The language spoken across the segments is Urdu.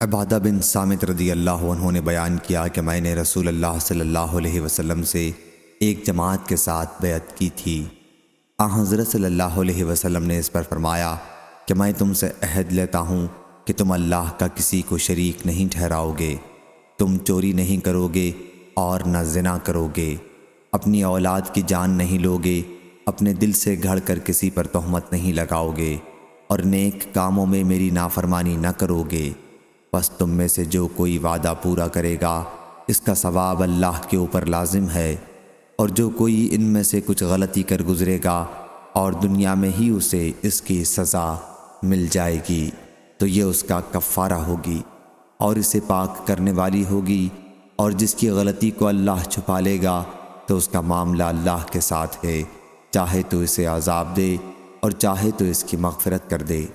عبادہ بن صامت رضی اللہ عنہ نے بیان کیا کہ میں نے رسول اللہ صلی اللہ علیہ وسلم سے ایک جماعت کے ساتھ بیعت کی تھی۔ حضرت صلی اللہ علیہ وسلم نے اس پر فرمایا کہ میں تم سے عہد لیتا ہوں کہ تم اللہ کا کسی کو شریک نہیں ٹھہراؤ گے، تم چوری نہیں کرو گے اور نہ زنا کرو گے، اپنی اولاد کی جان نہیں لوگے، اپنے دل سے گھڑ کر کسی پر تہمت نہیں لگاؤ گے، اور نیک کاموں میں میری نافرمانی نہ کرو گے۔ بس تم میں سے جو کوئی وعدہ پورا کرے گا اس کا ثواب اللہ کے اوپر لازم ہے، اور جو کوئی ان میں سے کچھ غلطی کر گزرے گا اور دنیا میں ہی اسے اس کی سزا مل جائے گی تو یہ اس کا کفارہ ہوگی اور اسے پاک کرنے والی ہوگی، اور جس کی غلطی کو اللہ چھپا لے گا تو اس کا معاملہ اللہ کے ساتھ ہے، چاہے تو اسے عذاب دے اور چاہے تو اس کی مغفرت کر دے۔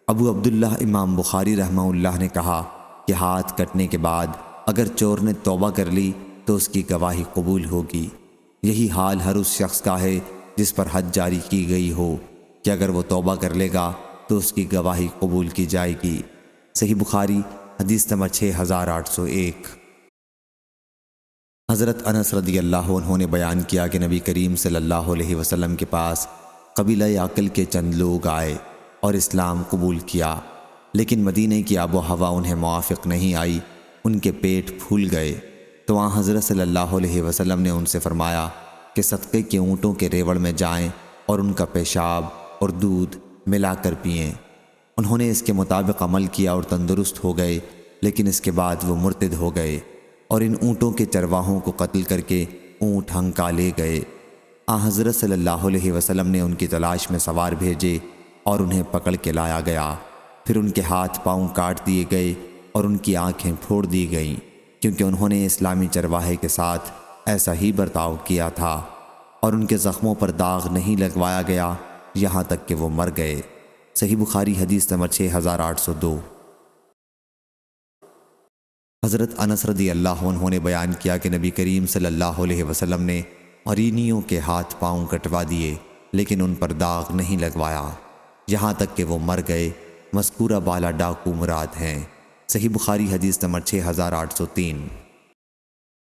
ابو عبداللہ امام بخاری رحمہ اللہ نے کہا کہ ہاتھ کٹنے کے بعد اگر چور نے توبہ کر لی تو اس کی گواہی قبول ہوگی۔ یہی حال ہر اس شخص کا ہے جس پر حد جاری کی گئی ہو کہ اگر وہ توبہ کر لے گا تو اس کی گواہی قبول کی جائے گی۔ صحیح بخاری حدیث نمبر 6801۔ حضرت انس رضی اللہ عنہ نے بیان کیا کہ نبی کریم صلی اللہ علیہ وسلم کے پاس قبیلہ عقل کے چند لوگ آئے اور اسلام قبول کیا، لیکن مدینہ کی آب و ہوا انہیں موافق نہیں آئی، ان کے پیٹ پھول گئے تو وہاں حضرت صلی اللہ علیہ وسلم نے ان سے فرمایا کہ صدقے کے اونٹوں کے ریوڑ میں جائیں اور ان کا پیشاب اور دودھ ملا کر پئیں۔ انہوں نے اس کے مطابق عمل کیا اور تندرست ہو گئے، لیکن اس کے بعد وہ مرتد ہو گئے اور ان اونٹوں کے چرواہوں کو قتل کر کے اونٹ ہنکا لے گئے۔ حضرت صلی اللہ علیہ وسلم نے ان کی تلاش میں سوار بھیجے اور انہیں پکڑ کے لایا گیا، پھر ان کے ہاتھ پاؤں کاٹ دیے گئے اور ان کی آنکھیں پھوڑ دی گئیں، کیونکہ انہوں نے اسلامی چرواہے کے ساتھ ایسا ہی برتاؤ کیا تھا، اور ان کے زخموں پر داغ نہیں لگوایا گیا یہاں تک کہ وہ مر گئے۔ صحیح بخاری حدیث نمبر 6802۔ حضرت انس رضی اللہ عنہ نے بیان کیا کہ نبی کریم صلی اللہ علیہ وسلم نے قرینیوں کے ہاتھ پاؤں کٹوا دیے لیکن ان پر داغ نہیں لگوایا یہاں تک کہ وہ مر گئے۔ مذکورہ بالا ڈاکو مراد ہیں۔ صحیح بخاری حدیث نمبر 6803۔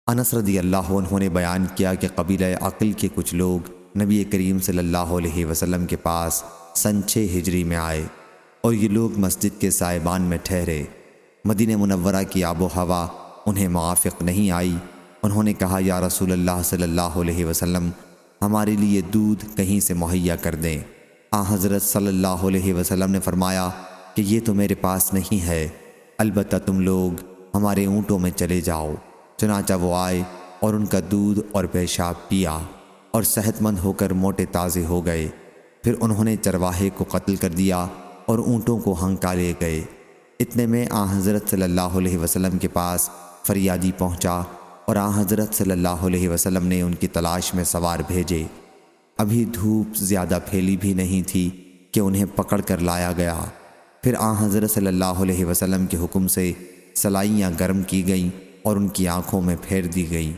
انس رضی اللہ عنہ نے بیان کیا کہ قبیلہ عقل کے کچھ لوگ نبی کریم صلی اللہ علیہ وسلم کے پاس سن 6 ہجری میں آئے اور یہ لوگ مسجد کے سائبان میں ٹھہرے۔ مدینہ منورہ کی آب و ہوا انہیں موافق نہیں آئی۔ انہوں نے کہا یا رسول اللہ صلی اللہ علیہ وسلم، ہمارے لیے دودھ کہیں سے مہیا کر دیں۔ حضرت صلی اللہ علیہ وسلم نے فرمایا کہ یہ تو میرے پاس نہیں ہے، البتہ تم لوگ ہمارے اونٹوں میں چلے جاؤ۔ چنانچہ وہ آئے اور ان کا دودھ اور پیشاب پیا اور صحت مند ہو کر موٹے تازے ہو گئے۔ پھر انہوں نے چرواہے کو قتل کر دیا اور اونٹوں کو ہنکا لے گئے۔ اتنے میں حضرت صلی اللہ علیہ وسلم کے پاس فریادی پہنچا اور حضرت صلی اللہ علیہ وسلم نے ان کی تلاش میں سوار بھیجے۔ ابھی دھوپ زیادہ پھیلی بھی نہیں تھی کہ انہیں پکڑ کر لایا گیا۔ پھر حضرت صلی اللہ علیہ وسلم کے حکم سے سلائیاں گرم کی گئیں اور ان کی آنکھوں میں پھیر دی گئیں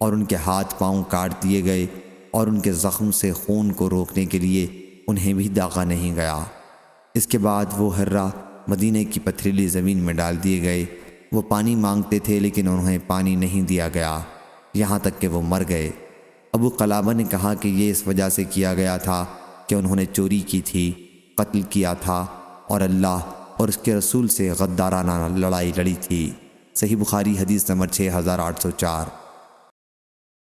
اور ان کے ہاتھ پاؤں کاٹ دیے گئے اور ان کے زخم سے خون کو روکنے کے لیے انہیں بھی داغا نہیں گیا۔ اس کے بعد وہ ہرہ مدینہ کی پتھریلی زمین میں ڈال دیے گئے۔ وہ پانی مانگتے تھے لیکن انہیں پانی نہیں دیا گیا یہاں تک کہ وہ مر گئے۔ ابو قلابہ نے کہا کہ یہ اس وجہ سے کیا گیا تھا کہ انہوں نے چوری کی تھی، قتل کیا تھا اور اللہ اور اس کے رسول سے غدارانہ لڑائی لڑی تھی۔ صحیح بخاری حدیث نمبر 6804۔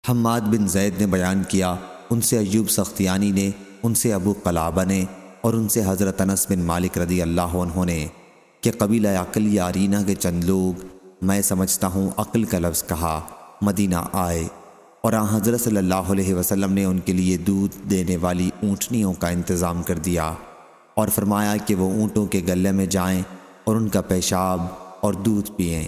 حماد بن زید نے بیان کیا، ان سے ایوب سختیانی نے، ان سے ابو قلابہ نے اور ان سے حضرت انس بن مالک رضی اللہ عنہ نے کہ قبیلہ عقل یا ارینہ کے چند لوگ، میں سمجھتا ہوں عقل کا لفظ کہا، مدینہ آئے اور حضرت صلی اللہ علیہ وسلم نے ان کے لیے دودھ دینے والی اونٹنیوں کا انتظام کر دیا اور فرمایا کہ وہ اونٹوں کے گلے میں جائیں اور ان کا پیشاب اور دودھ پئیں۔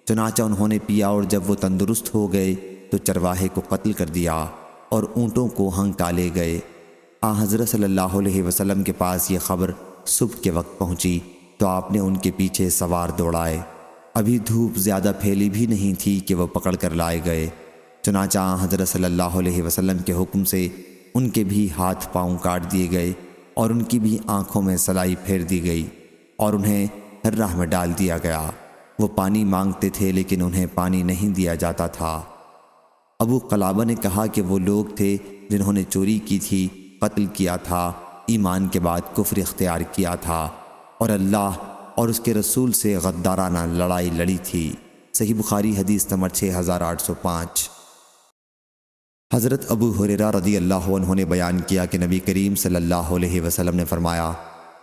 چنانچہ انہوں نے پیا اور جب وہ تندرست ہو گئے تو چرواہے کو قتل کر دیا اور اونٹوں کو ہنکا لے گئے۔ حضرت صلی اللہ علیہ وسلم کے پاس یہ خبر صبح کے وقت پہنچی تو آپ نے ان کے پیچھے سوار دوڑائے۔ ابھی دھوپ زیادہ پھیلی بھی نہیں تھی کہ وہ پکڑ کر لائے گئے۔ چنانچہ حضرت صلی اللہ علیہ وسلم کے حکم سے ان کے بھی ہاتھ پاؤں کاٹ دیے گئے اور ان کی بھی آنکھوں میں سلائی پھیر دی گئی اور انہیں ہرہ میں ڈال دیا گیا۔ وہ پانی مانگتے تھے لیکن انہیں پانی نہیں دیا جاتا تھا۔ ابو قلابہ نے کہا کہ وہ لوگ تھے جنہوں نے چوری کی تھی، قتل کیا تھا، ایمان کے بعد کفر اختیار کیا تھا اور اللہ اور اس کے رسول سے غدارانہ لڑائی لڑی تھی۔ صحیح بخاری حدیث نمبر 6805۔ حضرت ابو ہریرہ رضی اللہ عنہ نے بیان کیا کہ نبی کریم صلی اللہ علیہ وسلم نے فرمایا،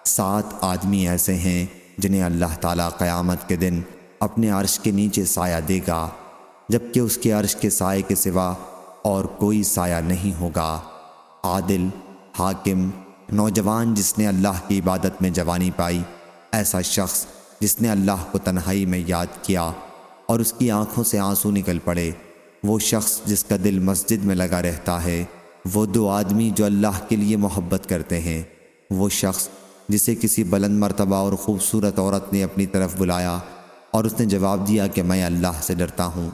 7 آدمی ایسے ہیں جنہیں اللہ تعالیٰ قیامت کے دن اپنے عرش کے نیچے سایہ دے گا، جبکہ اس کے عرش کے سائے کے سوا اور کوئی سایہ نہیں ہوگا۔ عادل، حاکم، نوجوان جس نے اللہ کی عبادت میں جوانی پائی، ایسا شخص جس نے اللہ کو تنہائی میں یاد کیا اور اس کی آنکھوں سے آنسو نکل پڑے، وہ شخص جس کا دل مسجد میں لگا رہتا ہے، وہ 2 آدمی جو اللہ کے لیے محبت کرتے ہیں، وہ شخص جسے کسی بلند مرتبہ اور خوبصورت عورت نے اپنی طرف بلایا اور اس نے جواب دیا کہ میں اللہ سے ڈرتا ہوں،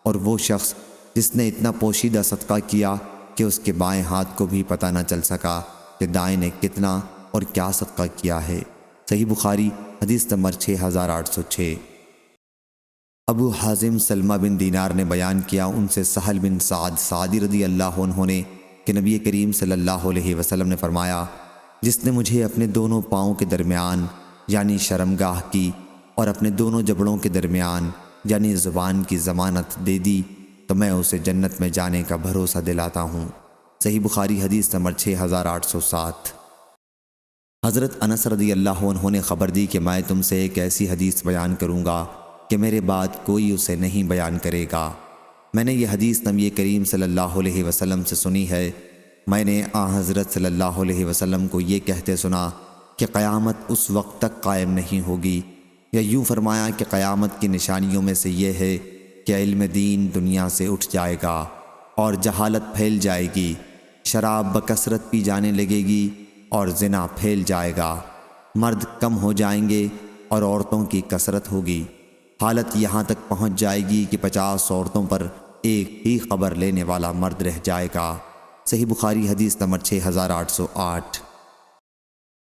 اور وہ شخص جس نے اتنا پوشیدہ صدقہ کیا کہ اس کے بائیں ہاتھ کو بھی پتہ نہ چل سکا کہ دائیں نے کتنا اور کیا صدقہ کیا ہے۔ صحیح بخاری حدیث نمبر 6806۔ ابو حازم سلمہ بن دینار نے بیان کیا، ان سے سہل بن سعد سعدی رضی اللہ عنہ نے کہ نبی کریم صلی اللہ علیہ وسلم نے فرمایا، جس نے مجھے اپنے دونوں پاؤں کے درمیان یعنی شرمگاہ کی اور اپنے دونوں جبڑوں کے درمیان یعنی زبان کی ضمانت دے دی تو میں اسے جنت میں جانے کا بھروسہ دلاتا ہوں۔ صحیح بخاری حدیث نمبر 6807۔ حضرت انس رضی اللہ عنہ نے خبر دی کہ میں تم سے ایک ایسی حدیث بیان کروں گا کہ میرے بعد کوئی اسے نہیں بیان کرے گا۔ میں نے یہ حدیث نبی کریم صلی اللہ علیہ وسلم سے سنی ہے۔ میں نے حضرت صلی اللہ علیہ وسلم کو یہ کہتے سنا کہ قیامت اس وقت تک قائم نہیں ہوگی، یا یوں فرمایا کہ قیامت کی نشانیوں میں سے یہ ہے کہ علم دین دنیا سے اٹھ جائے گا اور جہالت پھیل جائے گی، شراب بکثرت پی جانے لگے گی اور زنا پھیل جائے گا، مرد کم ہو جائیں گے اور عورتوں کی کثرت ہوگی، حالت یہاں تک پہنچ جائے گی کہ 50 عورتوں پر ایک ہی خبر لینے والا مرد رہ جائے گا۔ صحیح بخاری حدیث نمبر 6808۔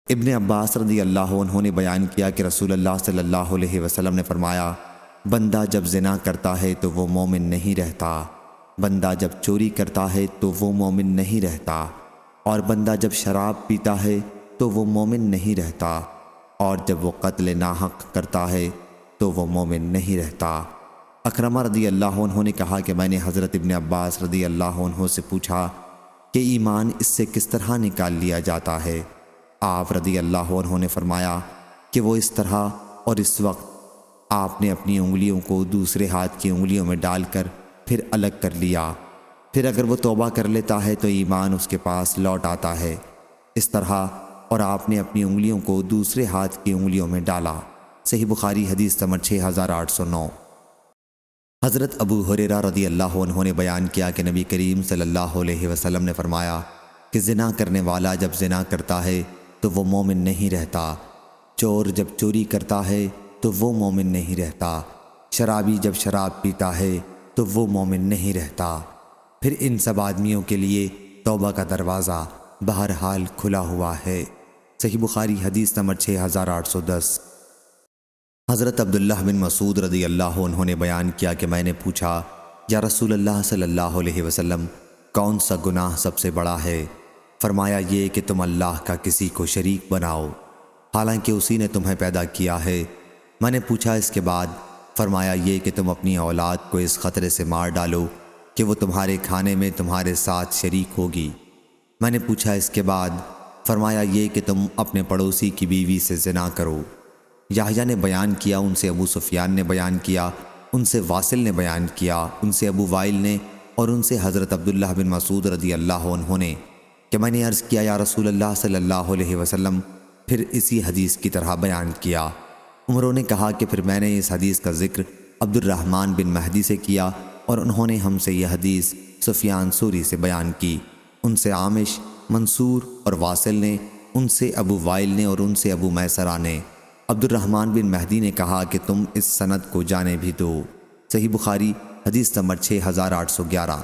ابن عباس رضی اللہ عنہ نے بیان کیا کہ رسول اللہ صلی اللہ علیہ وسلم نے فرمایا، بندہ جب زنا کرتا ہے تو وہ مومن نہیں رہتا، بندہ جب چوری کرتا ہے تو وہ مومن نہیں رہتا، اور بندہ جب شراب پیتا ہے تو وہ مومن نہیں رہتا، اور جب وہ قتل ناحق کرتا ہے تو وہ مومن نہیں رہتا۔ اکرمہ رضی اللہ عنہ نے کہا کہ میں نے حضرت ابن عباس رضی اللہ عنہ سے پوچھا کہ ایمان اس سے کس طرح نکال لیا جاتا ہے؟ آپ رضی اللہ عنہ نے فرمایا کہ وہ اس طرح اور اس وقت آپ نے اپنی انگلیوں کو دوسرے ہاتھ کی انگلیوں میں ڈال کر پھر الگ کر لیا، پھر اگر وہ توبہ کر لیتا ہے تو ایمان اس کے پاس لوٹ آتا ہے، اس طرح اور آپ نے اپنی انگلیوں کو دوسرے ہاتھ کی انگلیوں میں ڈالا۔ صحیح بخاری حدیث نمبر 6809۔ حضرت ابو ہریرہ رضی اللہ عنہ نے بیان کیا کہ نبی کریم صلی اللہ علیہ وسلم نے فرمایا کہ زنا کرنے والا جب زنا کرتا ہے تو وہ مومن نہیں رہتا، چور جب چوری کرتا ہے تو وہ مومن نہیں رہتا، شرابی جب شراب پیتا ہے تو وہ مومن نہیں رہتا۔ پھر ان سب آدمیوں کے لیے توبہ کا دروازہ بہرحال کھلا ہوا ہے۔ صحیح بخاری حدیث نمبر 6810۔ حضرت عبداللہ بن مسعود رضی اللہ عنہ نے بیان کیا کہ میں نے پوچھا، یا رسول اللہ صلی اللہ علیہ وسلم، کون سا گناہ سب سے بڑا ہے؟ فرمایا یہ کہ تم اللہ کا کسی کو شریک بناؤ حالانکہ اسی نے تمہیں پیدا کیا ہے۔ میں نے پوچھا اس کے بعد؟ فرمایا یہ کہ تم اپنی اولاد کو اس خطرے سے مار ڈالو کہ وہ تمہارے کھانے میں تمہارے ساتھ شریک ہوگی۔ میں نے پوچھا اس کے بعد؟ فرمایا یہ کہ تم اپنے پڑوسی کی بیوی سے زنا کرو۔ یحییٰ نے بیان کیا، ان سے ابو سفیان نے بیان کیا، ان سے واصل نے بیان کیا، ان سے ابو وائل نے، اور ان سے حضرت عبداللہ بن مسعود رضی اللہ عنہ نے کہ میں نے عرض کیا یا رسول اللہ صلی اللہ علیہ وسلم، پھر اسی حدیث کی طرح بیان کیا۔ عمروں نے کہا کہ پھر میں نے اس حدیث کا ذکر عبد الرحمن بن مہدی سے کیا اور انہوں نے ہم سے یہ حدیث سفیان ثوری سے بیان کی، ان سے عامش، منصور اور واصل نے، ان سے ابو وائل نے اور ان سے ابو میسرہ نے۔ عبد الرحمن بن مہدی نے کہا کہ تم اس سند کو جانے بھی دو۔ صحیح بخاری حدیث نمبر 6811۔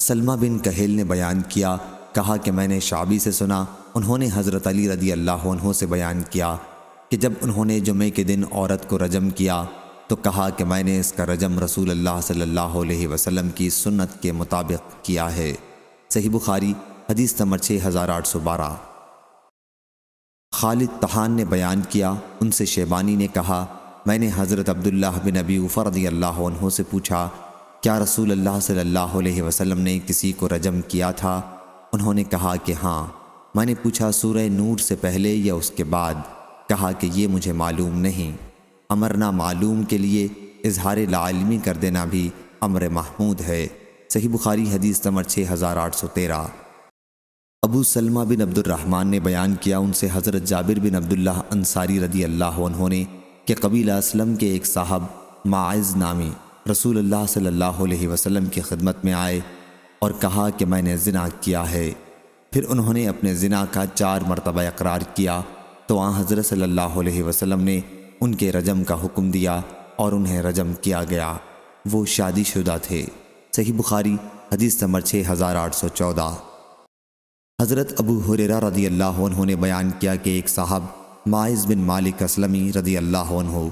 سلمہ بن کہیل نے بیان کیا، کہا کہ میں نے شعبی سے سنا، انہوں نے حضرت علی رضی اللہ عنہ سے بیان کیا کہ جب انہوں نے جمعے کے دن عورت کو رجم کیا تو کہا کہ میں نے اس کا رجم رسول اللہ صلی اللہ علیہ وسلم کی سنت کے مطابق کیا ہے۔ صحیح بخاری حدیث نمبر 6812۔ خالد طحان نے بیان کیا، ان سے شیبانی نے کہا میں نے حضرت عبداللہ بن ابی اوفا رضی اللہ عنہ سے پوچھا کیا رسول اللہ صلی اللہ علیہ وسلم نے کسی کو رجم کیا تھا؟ انہوں نے کہا کہ ہاں۔ میں نے پوچھا سورہ نور سے پہلے یا اس کے بعد؟ کہا کہ یہ مجھے معلوم نہیں۔ امر نامعلوم کے لیے اظہار لا علمی کر دینا بھی امر محمود ہے۔ صحیح بخاری حدیث نمبر 6813۔ ابو سلمہ بن عبد الرحمن نے بیان کیا، ان سے حضرت جابر بن عبداللہ انصاری رضی اللہ عنہ نے کہ قبیلہ اسلم کے ایک صاحب ماعز نامی رسول اللہ صلی اللہ علیہ وسلم کی خدمت میں آئے اور کہا کہ میں نے زنا کیا ہے۔ پھر انہوں نے اپنے زنا کا 4 مرتبہ اقرار کیا تو آن حضرت صلی اللہ علیہ وسلم نے ان کے رجم کا حکم دیا اور انہیں رجم کیا گیا۔ وہ شادی شدہ تھے۔ صحیح بخاری حدیث نمبر 6814۔ حضرت ابو ہریرہ رضی اللہ عنہ نے بیان کیا کہ ایک صاحب ماعز بن مالک اسلمی رضی اللہ عنہ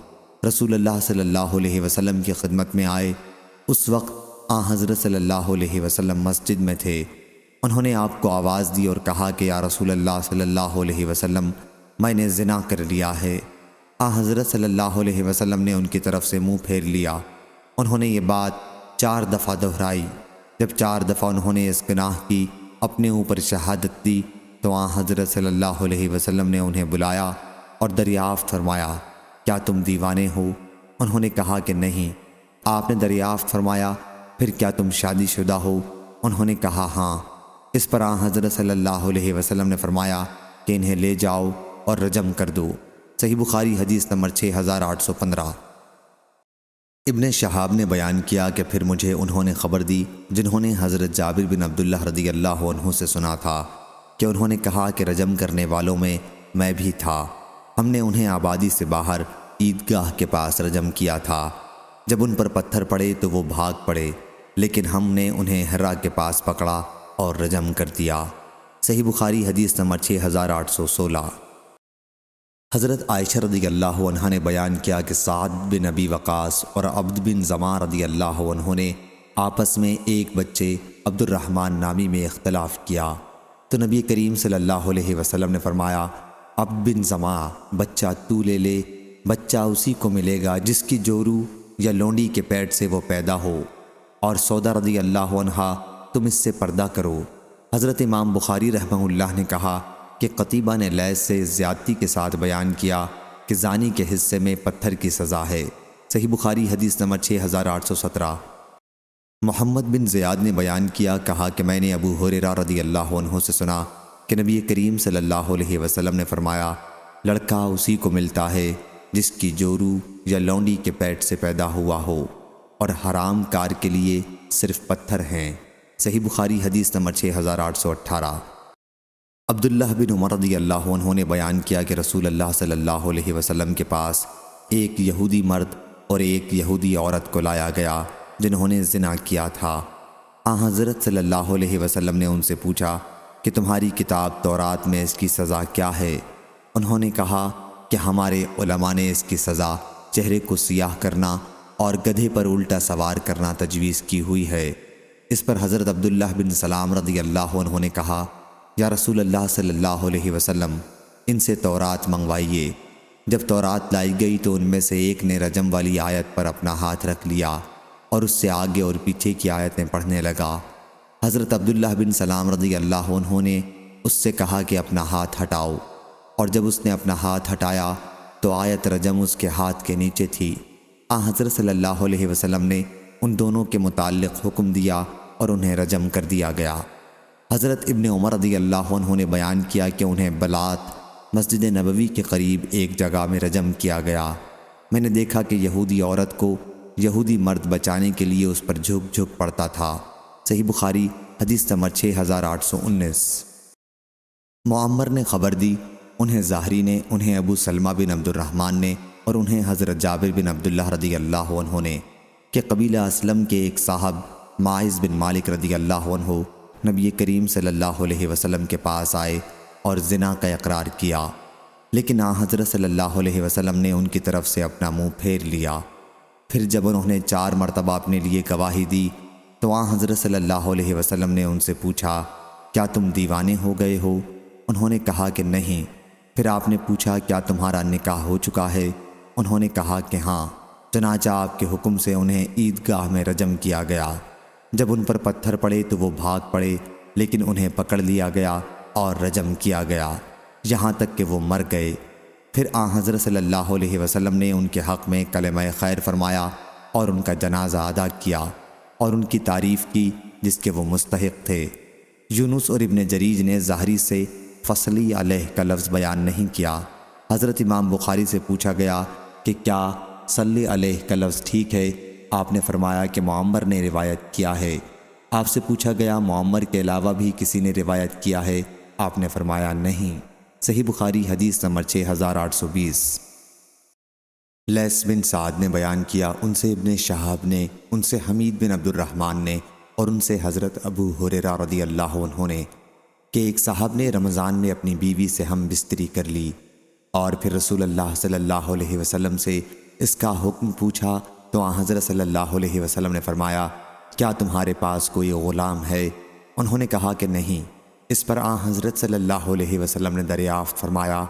رسول اللہ صلی اللہ علیہ وسلم کی خدمت میں آئے۔ اس وقت آن حضرت صلی اللہ علیہ وسلم مسجد میں تھے۔ انہوں نے آپ کو آواز دی اور کہا کہ یا رسول اللہ صلی اللہ علیہ وسلم میں نے زنا کر لیا ہے۔ آن حضرت صلی اللہ علیہ وسلم نے ان کی طرف سے منہ پھیر لیا۔ انہوں نے یہ بات 4 دفعہ دہرائی۔ جب 4 دفعہ انہوں نے اس گناہ کی اپنے اوپر شہادت دی تو آن حضرت صلی اللہ علیہ وسلم نے انہیں بلایا اور دریافت فرمایا کیا تم دیوانے ہو؟ انہوں نے کہا کہ نہیں۔ آپ نے دریافت فرمایا پھر کیا تم شادی شدہ ہو؟ انہوں نے کہا ہاں۔ اس پر آن حضرت صلی اللہ علیہ وسلم نے فرمایا کہ انہیں لے جاؤ اور رجم کر دو۔ صحیح بخاری حدیث نمبر 6815۔ ابن شہاب نے بیان کیا کہ پھر مجھے انہوں نے خبر دی جنہوں نے حضرت جابر بن عبداللہ رضی اللہ عنہ سے سنا تھا کہ انہوں نے کہا کہ رجم کرنے والوں میں بھی تھا۔ ہم نے انہیں آبادی سے باہر عیدگاہ کے پاس رجم کیا تھا۔ جب ان پر پتھر پڑے تو وہ بھاگ پڑے، لیکن ہم نے انہیں ہرا کے پاس پکڑا اور رجم کر دیا۔ صحیح بخاری حدیث نمبر 6816۔ حضرت عائشہ رضی اللہ عنہ نے بیان کیا کہ سعد بن ابی وقاص اور عبد بن زماں رضی اللہ عنہ نے آپس میں ایک بچے عبد الرحمن نامی میں اختلاف کیا تو نبی کریم صلی اللہ علیہ وسلم نے فرمایا عبد بن زماں بچہ تو لے لے، بچہ اسی کو ملے گا جس کی جورو یا لونڈی کے پیٹ سے وہ پیدا ہو، اور سودا رضی اللہ عنہ تم اس سے پردہ کرو۔ حضرت امام بخاری رحمہ اللہ نے کہا کہ قتیبہ نے لیث سے زیادتی کے ساتھ بیان کیا کہ زانی کے حصے میں پتھر کی سزا ہے۔ صحیح بخاری حدیث نمبر 6817۔ محمد بن زیاد نے بیان کیا، کہا کہ میں نے ابو ہریرہ رضی اللہ عنہ سے سنا کہ نبی کریم صلی اللہ علیہ وسلم نے فرمایا لڑکا اسی کو ملتا ہے جس کی جورو یا لونڈی کے پیٹ سے پیدا ہوا ہو، اور حرام کار کے لیے صرف پتھر ہیں۔ صحیح بخاری حدیث نمبر 6818۔ عبداللہ بن عمر رضی اللہ عنہ نے بیان کیا کہ رسول اللہ صلی اللہ علیہ وسلم کے پاس ایک یہودی مرد اور ایک یہودی عورت کو لایا گیا جنہوں نے زنا کیا تھا۔ آن حضرت صلی اللہ علیہ وسلم نے ان سے پوچھا کہ تمہاری کتاب تورات میں اس کی سزا کیا ہے؟ انہوں نے کہا کہ ہمارے علماء نے اس کی سزا چہرے کو سیاہ کرنا اور گدھے پر الٹا سوار کرنا تجویز کی ہوئی ہے۔ اس پر حضرت عبداللہ بن سلام رضی اللہ عنہ نے کہا یا رسول اللہ صلی اللہ علیہ وسلم ان سے تورات منگوائیے۔ جب تورات لائی گئی تو ان میں سے ایک نے رجم والی آیت پر اپنا ہاتھ رکھ لیا اور اس سے آگے اور پیچھے کی آیتیں پڑھنے لگا۔ حضرت عبداللہ بن سلام رضی اللہ عنہ نے اس سے کہا کہ اپنا ہاتھ ہٹاؤ، اور جب اس نے اپنا ہاتھ ہٹایا تو آیت رجم اس کے ہاتھ کے نیچے تھی۔ حضرت صلی اللہ علیہ وسلم نے ان دونوں کے متعلق حکم دیا اور انہیں رجم کر دیا گیا۔ حضرت ابن عمر رضی اللہ عنہ نے بیان کیا کہ انہیں بلات مسجد نبوی کے قریب ایک جگہ میں رجم کیا گیا۔ میں نے دیکھا کہ یہودی عورت کو یہودی مرد بچانے کے لیے اس پر جھک جھک پڑتا تھا۔ صحیح بخاری حدیث نمبر 6819۔ معمر نے خبر دی، انہیں ظاہری نے، انہیں ابو سلمہ بن عبد الرحمن نے اور انہیں حضرت جابر بن عبداللہ رضی اللہ عنہ نے کہ قبیلہ اسلم کے ایک صاحب ماعز بن مالک رضی اللہ عنہ نبی کریم صلی اللہ علیہ وسلم کے پاس آئے اور زنا کا اقرار کیا، لیکن حضرت صلی اللہ علیہ وسلم نے ان کی طرف سے اپنا منہ پھیر لیا۔ پھر جب انہوں نے 4 مرتبہ اپنے لیے گواہی دی تو آن حضرت صلی اللہ علیہ وسلم نے ان سے پوچھا، کیا تم دیوانے ہو گئے ہو؟ انہوں نے کہا کہ نہیں۔ پھر آپ نے پوچھا، کیا تمہارا نکاح ہو چکا ہے؟ انہوں نے کہا کہ ہاں۔ چنانچہ آپ کے حکم سے انہیں عیدگاہ میں رجم کیا گیا۔ جب ان پر پتھر پڑے تو وہ بھاگ پڑے، لیکن انہیں پکڑ لیا گیا اور رجم کیا گیا یہاں تک کہ وہ مر گئے۔ پھر آن حضرت صلی اللہ علیہ وسلم نے ان کے حق میں کلمہ خیر فرمایا اور ان کا جنازہ ادا کیا اور ان کی تعریف کی جس کے وہ مستحق تھے۔ یونس اور ابن جریج نے ظاہری سے فصلی علیہ کا لفظ بیان نہیں کیا۔ حضرت امام بخاری سے پوچھا گیا کہ کیا صلی علیہ کا لفظ ٹھیک ہے؟ آپ نے فرمایا کہ معمر نے روایت کیا ہے۔ آپ سے پوچھا گیا، معمر کے علاوہ بھی کسی نے روایت کیا ہے؟ آپ نے فرمایا نہیں۔ صحیح بخاری حدیث نمبر 6820۔ لیث بن سعد نے بیان کیا، ان سے ابن شہاب نے، ان سے حمید بن عبد الرحمن نے اور ان سے حضرت ابو ہریرہ رضی اللہ عنہ نے کہ ایک صاحب نے رمضان میں اپنی بیوی سے ہم بستری کر لی اور پھر رسول اللہ صلی اللہ علیہ وسلم سے اس کا حکم پوچھا تو آن حضرت صلی اللہ علیہ وسلم نے فرمایا، کیا تمہارے پاس کوئی غلام ہے؟ انہوں نے کہا کہ نہیں۔ اس پر آن حضرت صلی اللہ علیہ وسلم نے دریافت فرمایا،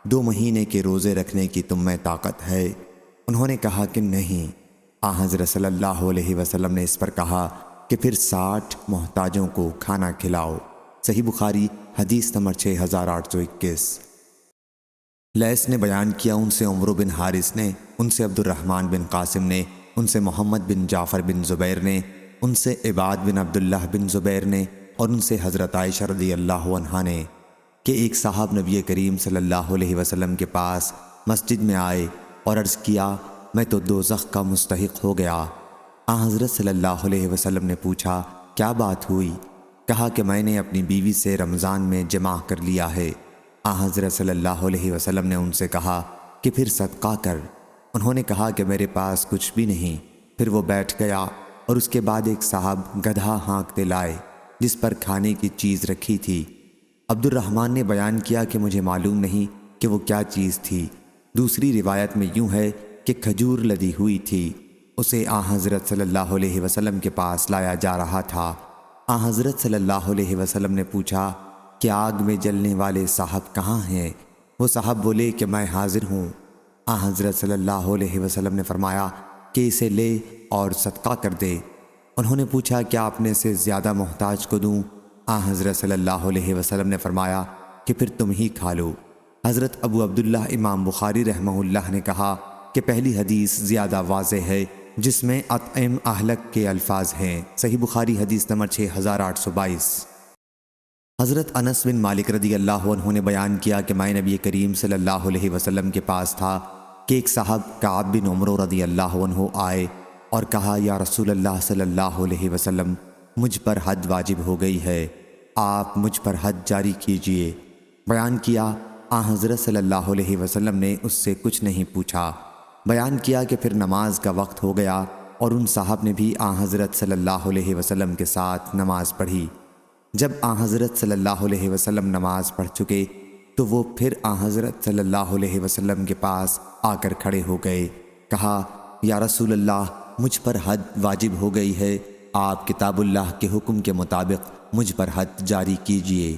2 مہینے کے روزے رکھنے کی تم میں طاقت ہے؟ انہوں نے کہا کہ نہیں۔ آن حضرت صلی اللہ علیہ وسلم نے اس پر کہا کہ پھر 60 محتاجوں کو کھانا کھلاؤ۔ صحیح بخاری حدیث نمبر 6821۔ لیث نے بیان کیا، ان سے عمرو بن حارث نے، ان سے عبد الرحمن بن قاسم نے، ان سے محمد بن جعفر بن زبیر نے، ان سے عباد بن عبداللہ بن زبیر نے اور ان سے حضرت عائشہ رضی اللہ عنہا نے کہ ایک صاحب نبی کریم صلی اللہ علیہ وسلم کے پاس مسجد میں آئے اور عرض کیا، میں تو دوزخ کا مستحق ہو گیا۔ آن حضرت صلی اللہ علیہ وسلم نے پوچھا، کیا بات ہوئی؟ کہا کہ میں نے اپنی بیوی سے رمضان میں جمع کر لیا ہے۔ آن حضرت صلی اللہ علیہ وسلم نے ان سے کہا کہ پھر صدقہ کر۔ انہوں نے کہا کہ میرے پاس کچھ بھی نہیں۔ پھر وہ بیٹھ گیا اور اس کے بعد ایک صاحب گدھا ہانکتے لائے جس پر کھانے کی چیز رکھی تھی۔ عبد الرحمن نے بیان کیا کہ مجھے معلوم نہیں کہ وہ کیا چیز تھی۔ دوسری روایت میں یوں ہے کہ کھجور لدی ہوئی تھی۔ اسے آن حضرت صلی اللہ علیہ وسلم کے پاس لایا جا رہا تھا۔ آن حضرت صلی اللہ علیہ وسلم نے پوچھا کہ آگ میں جلنے والے صاحب کہاں ہیں؟ وہ صاحب بولے کہ میں حاضر ہوں۔ آن حضرت صلی اللہ علیہ وسلم نے فرمایا کہ اسے لے اور صدقہ کر دے۔ انہوں نے پوچھا، کیا اپنے سے زیادہ محتاج کو دوں؟ آن حضرت صلی اللہ علیہ وسلم نے فرمایا کہ پھر تم ہی کھا لو۔ حضرت ابو عبداللہ امام بخاری رحمہ اللہ نے کہا کہ پہلی حدیث زیادہ واضح ہے جس میں اطعم اہلک کے الفاظ ہیں۔ صحیح بخاری حدیث نمبر 6822۔ حضرت انس بن مالک رضی اللہ عنہ نے بیان کیا کہ میں نبی کریم صلی اللہ علیہ وسلم کے پاس تھا کہ ایک صاحب کعب بن عمرو رضی اللہ عنہ آئے اور کہا، یا رسول اللہ صلی اللہ علیہ وسلم، مجھ پر حد واجب ہو گئی ہے، آپ مجھ پر حد جاری کیجئے۔ بیان کیا، آن حضرت صلی اللہ علیہ وسلم نے اس سے کچھ نہیں پوچھا۔ بیان کیا کہ پھر نماز کا وقت ہو گیا اور ان صاحب نے بھی آن حضرت صلی اللہ علیہ وسلم کے ساتھ نماز پڑھی۔ جب آن حضرت صلی اللہ علیہ وسلم نماز پڑھ چکے تو وہ پھر آن حضرت صلی اللہ علیہ وسلم کے پاس آ کر کھڑے ہو گئے۔ کہا، یا رسول اللہ، مجھ پر حد واجب ہو گئی ہے، آپ کتاب اللہ کے حکم کے مطابق مجھ پر حد جاری کیجئے۔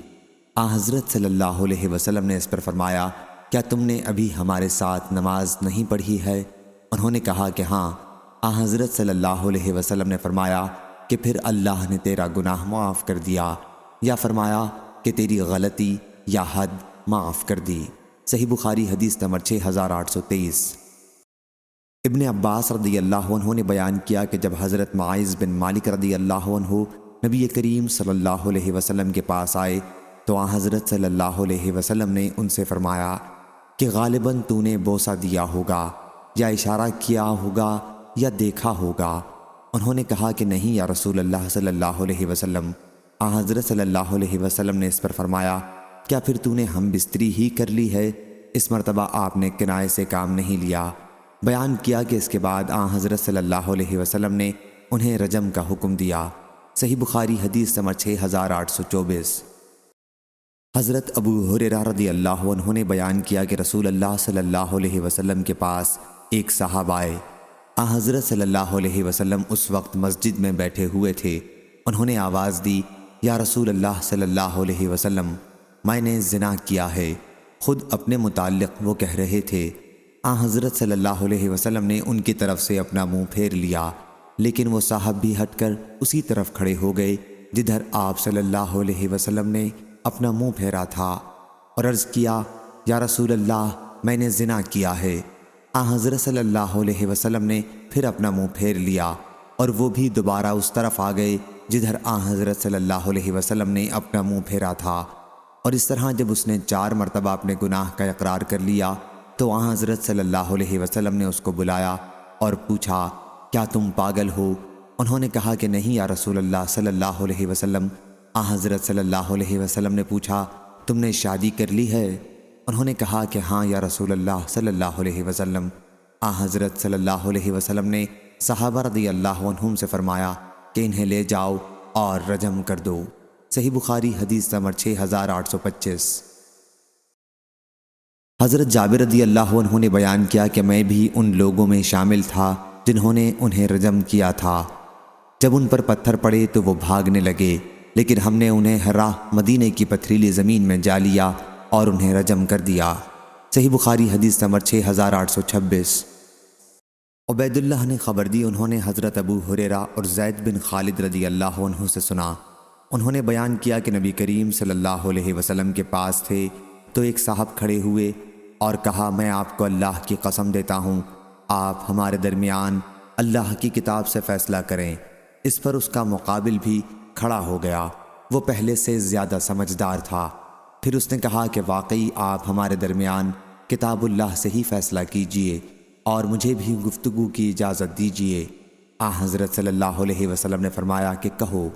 آن حضرت صلی اللہ علیہ وسلم نے اس پر فرمایا، کیا تم نے ابھی ہمارے ساتھ نماز نہیں پڑھی ہے؟ انہوں نے کہا کہ ہاں۔ آن حضرت صلی اللہ علیہ وسلم نے فرمایا کہ پھر اللہ نے تیرا گناہ معاف کر دیا، یا فرمایا کہ تیری غلطی یا حد معاف کر دی۔ صحیح بخاری حدیث نمبر 6823۔ ابن عباس رضی اللہ عنہ نے بیان کیا کہ جب حضرت معاذ بن مالک رضی اللہ عنہ نبی کریم صلی اللہ علیہ وسلم کے پاس آئے تو آن حضرت صلی اللہ علیہ وسلم نے ان سے فرمایا کہ غالباً تو نے بوسہ دیا ہوگا یا اشارہ کیا ہوگا یا دیکھا ہوگا۔ انہوں نے کہا کہ نہیں یا رسول اللہ صلی اللہ علیہ وسلم۔ آن حضرت صلی اللہ علیہ وسلم نے اس پر فرمایا، کیا پھر تو نے ہم بستری ہی کر لی ہے؟ اس مرتبہ آپ نے کنایے سے کام نہیں لیا۔ بیان کیا کہ اس کے بعد آن حضرت صلی اللہ علیہ وسلم نے انہیں رجم کا حکم دیا۔ صحیح بخاری حدیث نمبر 6824۔ حضرت ابو ہریرہ رضی اللہ عنہ نے بیان کیا کہ رسول اللہ صلی اللہ علیہ وسلم کے پاس ایک صاحب آئے حضرت صلی اللہ علیہ وسلم اس وقت مسجد میں بیٹھے ہوئے تھے۔ انہوں نے آواز دی، یا رسول اللہ صلی اللہ علیہ وسلم، میں نے زنا کیا ہے۔ خود اپنے متعلق وہ کہہ رہے تھے۔ حضرت صلی اللہ علیہ وسلم نے ان کی طرف سے اپنا منہ پھیر لیا، لیکن وہ صاحب بھی ہٹ کر اسی طرف کھڑے ہو گئے جدھر آپ صلی اللہ علیہ وسلم نے اپنا منہ پھیرا تھا، اور عرض کیا، یا رسول اللہ، میں نے زنا کیا ہے۔ حضرت صلی اللہ علیہ وسلم نے پھر اپنا منہ پھیر لیا، اور وہ بھی دوبارہ اس طرف آ گئے جدھر حضرت صلی اللہ علیہ وسلم نے اپنا منہ پھیرا تھا۔ اور اس طرح جب اس نے 4 مرتبہ اپنے گناہ کا اقرار کر لیا تو حضرت صلی اللہ علیہ وسلم نے اس کو بلایا اور پوچھا، کیا تم پاگل ہو؟ انہوں نے کہا کہ نہیں یا رسول اللہ صلی اللہ علیہ وسلم۔ حضرت صلی اللہ علیہ وسلم نے پوچھا، تم نے شادی کر لی ہے؟ انہوں نے کہا کہ ہاں یا رسول اللہ صلی اللہ علیہ وسلم۔ حضرت صلی اللہ علیہ وسلم نے صحابہ رضی اللہ عنہم سے فرمایا کہ انہیں لے جاؤ اور رجم کر دو۔ صحیح بخاری حدیث نمبر 6825۔ حضرت جابر رضی اللہ عنہ نے بیان کیا کہ میں بھی ان لوگوں میں شامل تھا جنہوں نے انہیں رجم کیا تھا۔ جب ان پر پتھر پڑے تو وہ بھاگنے لگے، لیکن ہم نے انہیں ہرا مدینے کی پتھریلی زمین میں جا لیا اور انہیں رجم کر دیا۔ صحیح بخاری حدیث نمبر 6826۔ عبید اللہ نے خبر دی، انہوں نے حضرت ابو ہریرہ اور زید بن خالد رضی اللہ عنہ سے سنا۔ انہوں نے بیان کیا کہ نبی کریم صلی اللہ علیہ وسلم کے پاس تھے تو ایک صاحب کھڑے ہوئے اور کہا، میں آپ کو اللہ کی قسم دیتا ہوں، آپ ہمارے درمیان اللہ کی کتاب سے فیصلہ کریں۔ اس پر اس کا مقابل بھی کھڑا ہو گیا، وہ پہلے سے زیادہ سمجھدار تھا۔ پھر اس نے کہا کہ واقعی آپ ہمارے درمیان کتاب اللہ سے ہی فیصلہ کیجئے اور مجھے بھی گفتگو کی اجازت دیجئے۔ حضرت صلی اللہ علیہ وسلم نے فرمایا کہ کہو۔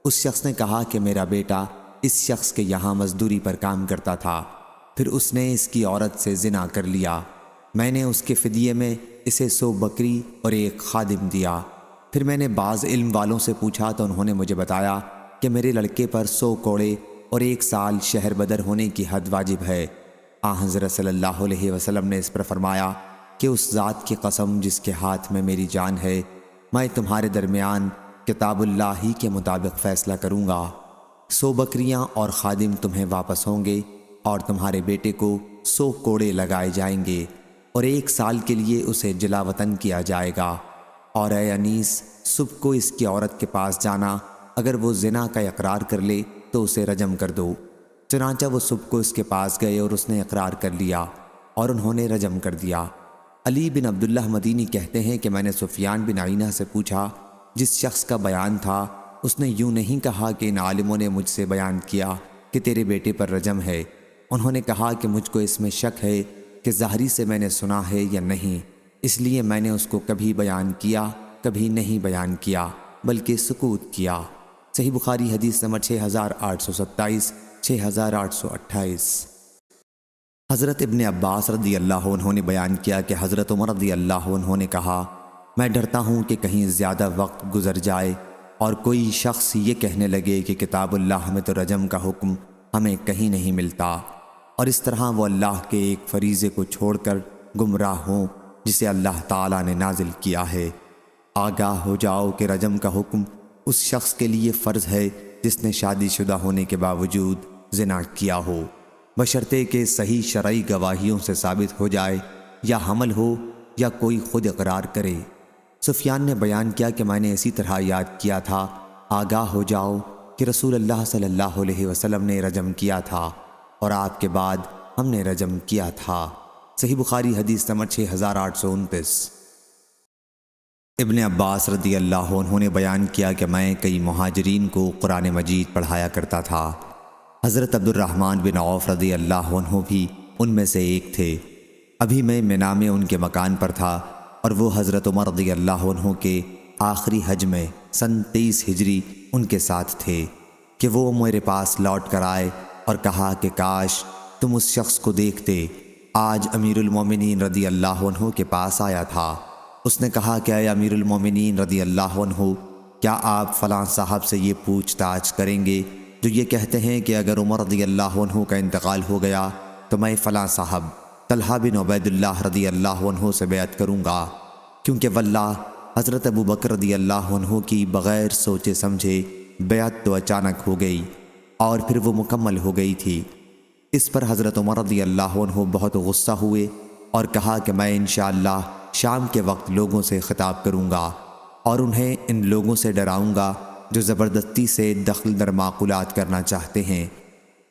اس شخص نے کہا کہ میرا بیٹا اس شخص کے یہاں مزدوری پر کام کرتا تھا، پھر اس نے اس کی عورت سے زنا کر لیا، میں نے اس کے فدیے میں اسے 100 بکری اور 1 خادم دیا۔ پھر میں نے بعض علم والوں سے پوچھا تو انہوں نے مجھے بتایا کہ میرے لڑکے پر 100 کوڑے اور 1 سال شہر بدر ہونے کی حد واجب ہے۔ حضرت صلی اللہ علیہ وسلم نے اس پر فرمایا کہ اس ذات کی قسم جس کے ہاتھ میں میری جان ہے، میں تمہارے درمیان کتاب اللہ ہی کے مطابق فیصلہ کروں گا۔ 100 بکریاں اور خادم تمہیں واپس ہوں گے اور تمہارے بیٹے کو 100 کوڑے لگائے جائیں گے اور 1 سال کے لیے اسے جلا وطن کیا جائے گا۔ اور اے انیس، صبح کو اس کی عورت کے پاس جانا، اگر وہ زنا کا اقرار کر لے تو اسے رجم کر دو۔ چنانچہ وہ صبح کو اس کے پاس گئے اور اس نے اقرار کر لیا اور انہوں نے رجم کر دیا۔ علی بن عبداللہ مدینی کہتے ہیں کہ میں نے سفیان بن عینہ سے پوچھا، جس شخص کا بیان تھا اس نے یوں نہیں کہا کہ ان عالموں نے مجھ سے بیان کیا کہ تیرے بیٹے پر رجم ہے، انہوں نے کہا کہ مجھ کو اس میں شک ہے کہ ظاہری سے میں نے سنا ہے یا نہیں، اس لیے میں نے اس کو کبھی بیان کیا کبھی نہیں بیان کیا بلکہ سکوت کیا۔ صحیح بخاری حدیث نمبر 6827 6828۔ حضرت ابن عباس رضی اللہ عنہ نے بیان کیا کہ حضرت عمر رضی اللہ عنہ نے کہا، میں ڈرتا ہوں کہ کہیں زیادہ وقت گزر جائے اور کوئی شخص یہ کہنے لگے کہ کتاب اللہ میں تو رجم کا حکم ہمیں کہیں نہیں ملتا، اور اس طرح وہ اللہ کے ایک فریضے کو چھوڑ کر گمراہ ہوں جسے اللہ تعالیٰ نے نازل کیا ہے۔ آگاہ ہو جاؤ کہ رجم کا حکم اس شخص کے لیے فرض ہے جس نے شادی شدہ ہونے کے باوجود زنا کیا ہو، بشرطے کہ صحیح شرعی گواہیوں سے ثابت ہو جائے، یا حمل ہو یا کوئی خود اقرار کرے۔ سفیان نے بیان کیا کہ میں نے اسی طرح یاد کیا تھا، آگاہ ہو جاؤ کہ رسول اللہ صلی اللہ علیہ وسلم نے رجم کیا تھا اور آپ کے بعد ہم نے رجم کیا تھا۔ صحیح بخاری حدیث نمبر 6829۔ ابن عباس رضی اللہ عنہ نے بیان کیا کہ میں کئی مہاجرین کو قرآن مجید پڑھایا کرتا تھا۔ حضرت عبد الرحمن بن عوف رضی اللہ عنہ بھی ان میں سے ایک تھے۔ ابھی میں مینا میں ان کے مکان پر تھا اور وہ حضرت عمر رضی اللہ عنہ کے آخری حج میں سن 23 ہجری ان کے ساتھ تھے کہ وہ میرے پاس لوٹ کر آئے اور کہا کہ کاش تم اس شخص کو دیکھتے، آج امیر المومنین رضی اللہ عنہ کے پاس آیا تھا۔ اس نے کہا کہ اے امیر المومنین رضی اللہ عنہ، کیا آپ فلاں صاحب سے یہ پوچھ تاچھ کریں گے جو یہ کہتے ہیں کہ اگر عمر رضی اللہ عنہ کا انتقال ہو گیا تو میں فلاں صاحب طلحہ بن عبید اللہ رضی اللہ عنہ سے بیعت کروں گا؟ کیونکہ واللہ حضرت ابو بکر رضی اللہ عنہ کی بغیر سوچے سمجھے بیعت تو اچانک ہو گئی اور پھر وہ مکمل ہو گئی تھی۔ اس پر حضرت عمر رضی اللہ عنہ بہت غصہ ہوئے اور کہا کہ میں انشاءاللہ شام کے وقت لوگوں سے خطاب کروں گا اور انہیں ان لوگوں سے ڈراؤں گا جو زبردستی سے دخل در معقولات کرنا چاہتے ہیں۔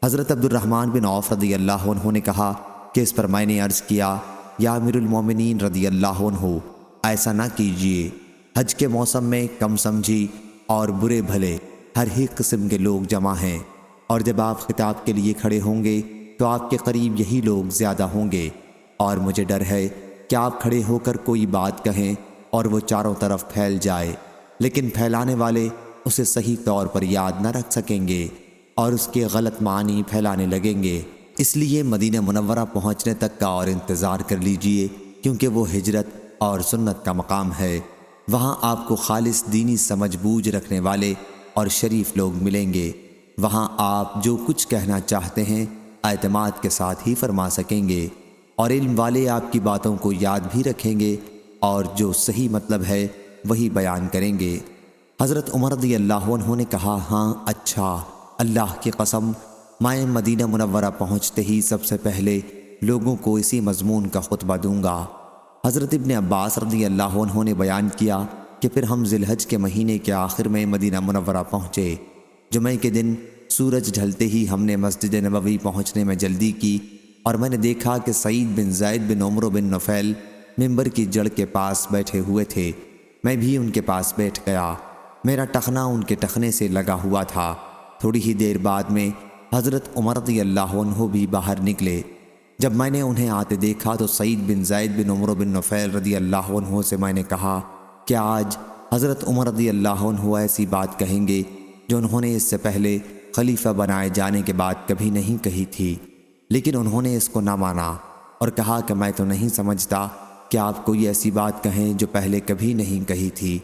حضرت عبد الرحمن بن عوف رضی اللہ عنہ نے کہا کہ اس پر میں نے عرض کیا، یا امیر المومنین رضی اللہ عنہ، ایسا نہ کیجیے۔ حج کے موسم میں کم سمجھی اور برے بھلے ہر ہی قسم کے لوگ جمع ہیں، اور جب آپ خطاب کے لیے کھڑے ہوں گے تو آپ کے قریب یہی لوگ زیادہ ہوں گے، اور مجھے ڈر ہے کہ آپ کھڑے ہو کر کوئی بات کہیں اور وہ چاروں طرف پھیل جائے، لیکن پھیلانے والے اسے صحیح طور پر یاد نہ رکھ سکیں گے اور اس کے غلط معنی پھیلانے لگیں گے۔ اس لیے مدینہ منورہ پہنچنے تک کا اور انتظار کر لیجئے، کیونکہ وہ ہجرت اور سنت کا مقام ہے۔ وہاں آپ کو خالص دینی سمجھ بوجھ رکھنے والے اور شریف لوگ ملیں گے۔ وہاں آپ جو کچھ کہنا چاہتے ہیں اعتماد کے ساتھ ہی فرما سکیں گے، اور علم والے آپ کی باتوں کو یاد بھی رکھیں گے اور جو صحیح مطلب ہے وہی بیان کریں گے۔ حضرت عمر رضی اللہ عنہ نے کہا، ہاں اچھا، اللہ کی قسم میں مدینہ منورہ پہنچتے ہی سب سے پہلے لوگوں کو اسی مضمون کا خطبہ دوں گا۔ حضرت ابن عباس رضی اللہ عنہ نے بیان کیا کہ پھر ہم ذی الحج کے مہینے کے آخر میں مدینہ منورہ پہنچے۔ جمعہ کے دن سورج ڈھلتے ہی ہم نے مسجد نبوی پہنچنے میں جلدی کی، اور میں نے دیکھا کہ سعید بن زید بن عمرو بن نفیل ممبر کی جڑ کے پاس بیٹھے ہوئے تھے۔ میں بھی ان کے پاس بیٹھ گیا، میرا ٹخنا ان کے ٹخنے سے لگا ہوا تھا۔ تھوڑی ہی دیر بعد میں حضرت عمر رضی اللہ عنہ بھی باہر نکلے۔ جب میں نے انہیں آتے دیکھا تو سعید بن زید بن عمرو بن نفیل رضی اللہ عنہ سے میں نے کہا کہ آج حضرت عمر رضی اللہ عنہ ایسی بات کہیں گے جو انہوں نے اس سے پہلے خلیفہ بنائے جانے کے بعد کبھی نہیں کہی تھی، لیکن انہوں نے اس کو نہ مانا اور کہا کہ میں تو نہیں سمجھتا کہ آپ کوئی ایسی بات کہیں جو پہلے کبھی نہیں کہی تھی۔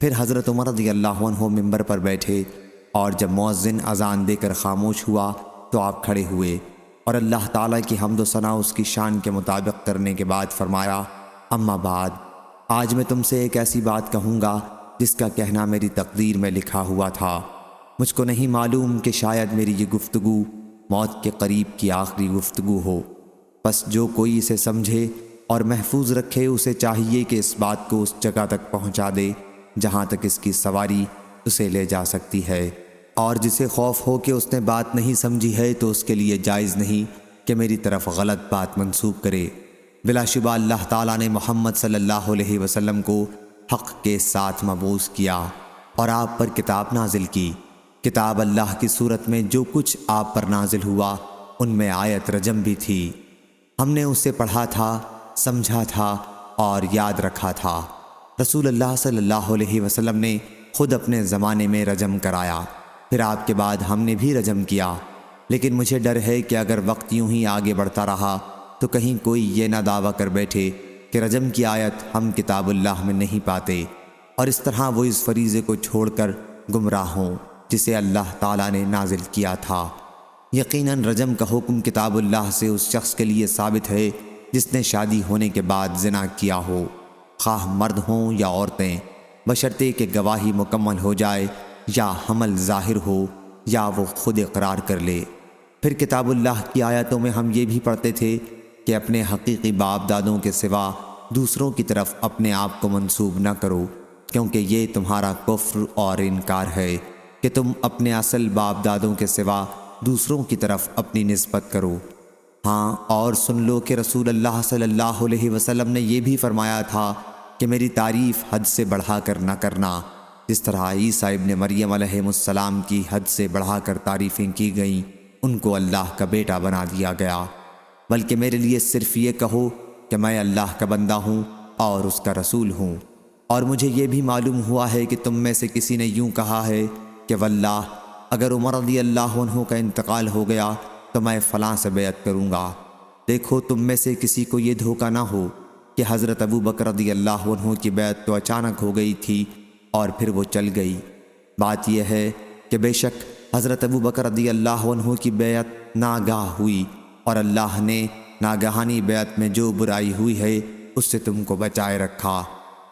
پھر حضرت عمر رضی اللہ عنہ ممبر پر بیٹھے، اور جب مؤذن اذان دے کر خاموش ہوا تو آپ کھڑے ہوئے اور اللہ تعالیٰ کی حمد و ثنا اس کی شان کے مطابق کرنے کے بعد فرمایا، اما بعد، آج میں تم سے ایک ایسی بات کہوں گا جس کا کہنا میری تقدیر میں لکھا ہوا تھا۔ مجھ کو نہیں معلوم کہ شاید میری یہ گفتگو موت کے قریب کی آخری گفتگو ہو، بس جو کوئی اسے سمجھے اور محفوظ رکھے اسے چاہیے کہ اس بات کو اس جگہ تک پہنچا دے جہاں تک اس کی سواری اسے لے جا سکتی ہے، اور جسے خوف ہو کہ اس نے بات نہیں سمجھی ہے تو اس کے لیے جائز نہیں کہ میری طرف غلط بات منسوب کرے۔ بلا شبہ اللہ تعالیٰ نے محمد صلی اللہ علیہ وسلم کو حق کے ساتھ مبعوث کیا اور آپ پر کتاب نازل کی۔ کتاب اللہ کی صورت میں جو کچھ آپ پر نازل ہوا ان میں آیت رجم بھی تھی۔ ہم نے اسے پڑھا تھا، سمجھا تھا اور یاد رکھا تھا۔ رسول اللہ صلی اللہ علیہ وسلم نے خود اپنے زمانے میں رجم کرایا، پھر آپ کے بعد ہم نے بھی رجم کیا، لیکن مجھے ڈر ہے کہ اگر وقت یوں ہی آگے بڑھتا رہا تو کہیں کوئی یہ نہ دعویٰ کر بیٹھے کہ رجم کی آیت ہم کتاب اللہ میں نہیں پاتے، اور اس طرح وہ اس فریضے کو چھوڑ کر گمراہ ہوں جسے اللہ تعالیٰ نے نازل کیا تھا۔ یقیناً رجم کا حکم کتاب اللہ سے اس شخص کے لیے ثابت ہے جس نے شادی ہونے کے بعد زنا کیا ہو، خواہ مرد ہوں یا عورتیں، بشرطے کہ گواہی مکمل ہو جائے یا حمل ظاہر ہو یا وہ خود اقرار کر لے۔ پھر کتاب اللہ کی آیتوں میں ہم یہ بھی پڑھتے تھے کہ اپنے حقیقی باپ دادوں کے سوا دوسروں کی طرف اپنے آپ کو منسوب نہ کرو، کیونکہ یہ تمہارا کفر اور انکار ہے کہ تم اپنے اصل باپ دادوں کے سوا دوسروں کی طرف اپنی نسبت کرو۔ ہاں، اور سن لو کہ رسول اللہ صلی اللہ علیہ وسلم نے یہ بھی فرمایا تھا کہ میری تعریف حد سے بڑھا کر نہ کرنا، جس طرح عیسیٰ ابن مریم علیہ السلام کی حد سے بڑھا کر تعریفیں کی گئیں، ان کو اللہ کا بیٹا بنا دیا گیا، بلکہ میرے لیے صرف یہ کہو کہ میں اللہ کا بندہ ہوں اور اس کا رسول ہوں۔ اور مجھے یہ بھی معلوم ہوا ہے کہ تم میں سے کسی نے یوں کہا ہے کہ واللہ اگر عمر رضی اللہ عنہ کا انتقال ہو گیا تو میں فلاں سے بیعت کروں گا۔ دیکھو تم میں سے کسی کو یہ دھوکہ نہ ہو کہ حضرت ابو بکر رضی اللہ عنہ کی بیعت تو اچانک ہو گئی تھی اور پھر وہ چل گئی۔ بات یہ ہے کہ بے شک حضرت ابو بکر رضی اللہ عنہ کی بیعت ناگاہ ہوئی، اور اللہ نے ناگہانی بیعت میں جو برائی ہوئی ہے اس سے تم کو بچائے رکھا۔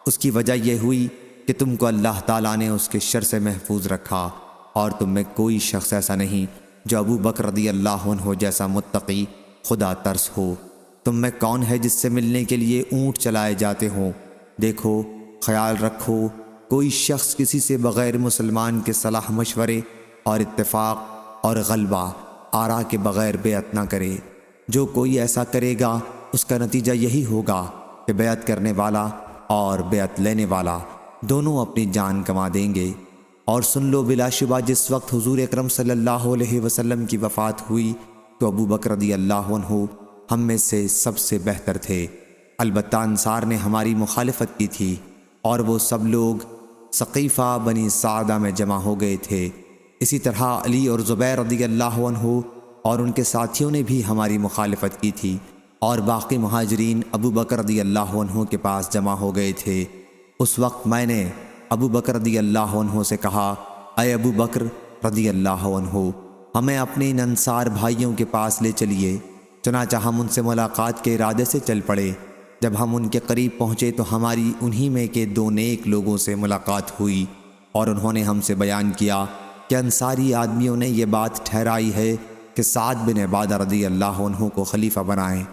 اس کی وجہ یہ ہوئی کہ تم کو اللہ تعالیٰ نے اس کے شر سے محفوظ رکھا، اور تم میں کوئی شخص ایسا نہیں جو ابو بکر رضی اللہ عنہ جیسا متقی خدا ترس ہو۔ تم میں کون ہے جس سے ملنے کے لیے اونٹ چلائے جاتے ہوں؟ دیکھو، خیال رکھو، کوئی شخص کسی سے بغیر مسلمان کے صلاح مشورے اور اتفاق اور غلبہ آرا کے بغیر بیعت نہ کرے۔ جو کوئی ایسا کرے گا اس کا نتیجہ یہی ہوگا کہ بیعت کرنے والا اور بیعت لینے والا دونوں اپنی جان گنوا دیں گے۔ اور سن لو، بلا شبہ جس وقت حضور اکرم صلی اللہ علیہ وسلم کی وفات ہوئی تو ابو بکر رضی اللہ عنہ ہم میں سے سب سے بہتر تھے۔ البتہ انصار نے ہماری مخالفت کی تھی، اور وہ سب لوگ ثقیفہ بنی سعدہ میں جمع ہو گئے تھے۔ اسی طرح علی اور زبیر رضی اللہ عنہ اور ان کے ساتھیوں نے بھی ہماری مخالفت کی تھی، اور باقی مہاجرین ابو بکر رضی اللہ عنہ کے پاس جمع ہو گئے تھے۔ اس وقت میں نے ابو بکر رضی اللہ عنہ سے کہا، اے ابو بکر رضی اللہ عنہ، ہمیں اپنے ان انصار بھائیوں کے پاس لے چلیے۔ چنانچہ ہم ان سے ملاقات کے ارادے سے چل پڑے۔ جب ہم ان کے قریب پہنچے تو ہماری انہی میں کے دو نیک لوگوں سے ملاقات ہوئی، اور انہوں نے ہم سے بیان کیا کہ انصاری آدمیوں نے یہ بات ٹھہرائی ہے کہ سعد بن عبادہ رضی اللہ عنہ کو خلیفہ بنائیں۔